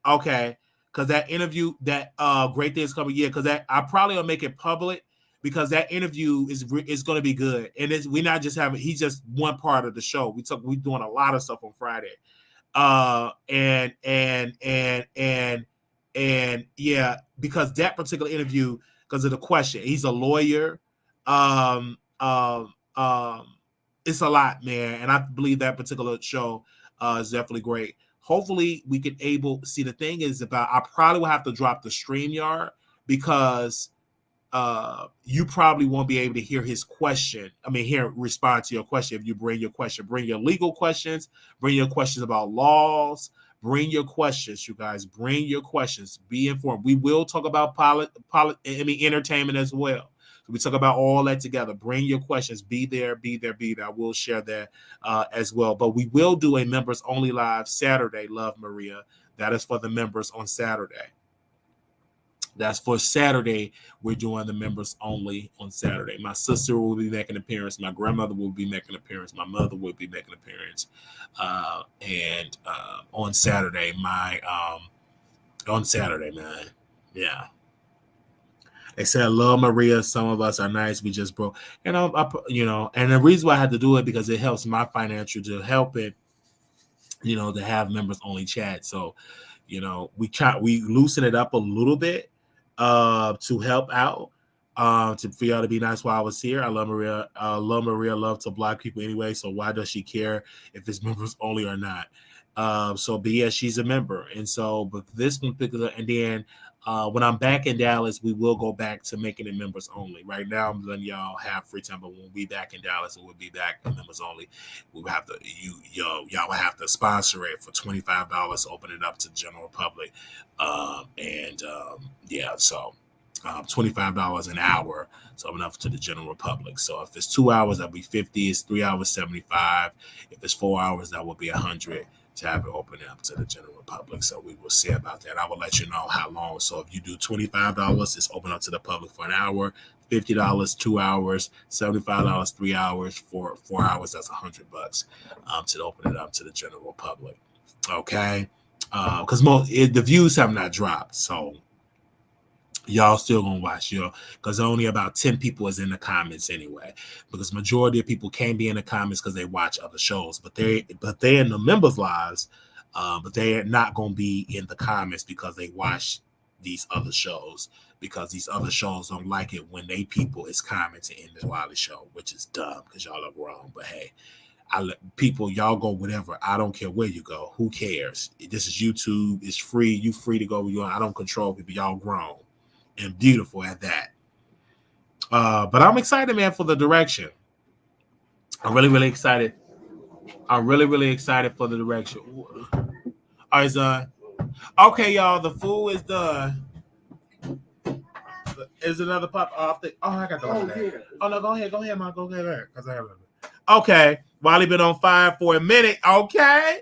Okay, because that interview, that Great Things Coming, yeah, because that I probably will make it public, because that interview is going to be good, and we're not just having, he's just one part of the show. We're doing a lot of stuff on Friday, and yeah, because that particular interview, because of the question, he's a lawyer, um, um, um, it's a lot, man, and I believe that particular show is definitely great. Hopefully, we can see, the thing is about, I probably will have to drop the StreamYard, because you probably won't be able to hear his question. I mean, respond to your question. If you bring your question, bring your legal questions, bring your questions about laws, bring your questions, you guys, bring your questions, be informed. We will talk about entertainment as well. So we talk about all that together. Bring your questions, be there. I will share that as well. But we will do a members only live Saturday, Love Maria. That is for the members on Saturday. That's for Saturday. We're doing the members only on Saturday. My sister will be making an appearance. My grandmother will be making an appearance. My mother will be making an appearance. And on Saturday, on Saturday, man. Yeah. They said, Love Maria, some of us are nice. We just broke. And, and the reason why I had to do it, because it helps my financial to help it, to have members only chat. So, we loosen it up a little bit to help out, for y'all to be nice while I was here. I love Maria. Love Maria love to block people anyway, so why does she care if it's members only or not? But yeah, she's a member, and so, but this one particular, and then when I'm back in Dallas, we will go back to making it members only. Right now, I'm letting y'all have free time, but when we'll be back in Dallas, and we'll be back in members only. We'll have to y'all will have to sponsor it for $25, open it up to the general public, yeah, so $25 an hour, so enough to the general public. So if it's 2 hours, that'll be $50. It's 3 hours, $75. If it's 4 hours, that will be $100 to have it open up to the general public. So we will see about that. I will let you know how long. So if you do $25, it's open up to the public for an hour. $50, 2 hours. $75, 3 hours. 4 hours, that's $100 to open it up to the general public. Okay, because the views have not dropped, so y'all still gonna watch, because only about 10 people is in the comments anyway, because majority of people can't be in the comments because they watch other shows, but they're in the members lives, but they're not gonna be in the comments because they watch these other shows, because these other shows don't like it when they people is commenting in the Wiley Show, which is dumb because y'all are wrong. But hey, I let people, y'all go whatever. I don't care where you go. Who cares? This is YouTube. It's free. You free to go where you want. I don't control people. Y'all grown and beautiful at that. But I'm excited, man, for the direction. I'm really, really excited. I'm really, really excited for the direction. All right, it's done. Okay, y'all, the food is done. Is another pop? I got the one. Oh, no, go ahead, Mom. Go ahead, because I have it. Okay, Wiley been on fire for a minute. Okay,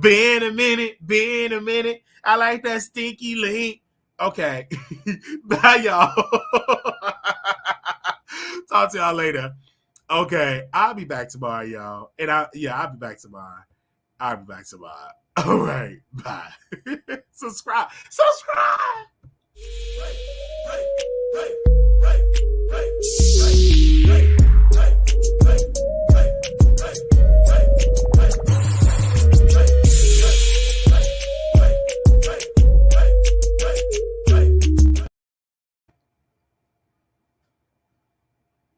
been a minute. I like that stinky link. Okay, bye, y'all. Talk to y'all later. Okay, I'll be back tomorrow, y'all. And I'll be back tomorrow. All right, bye. Subscribe. Hey.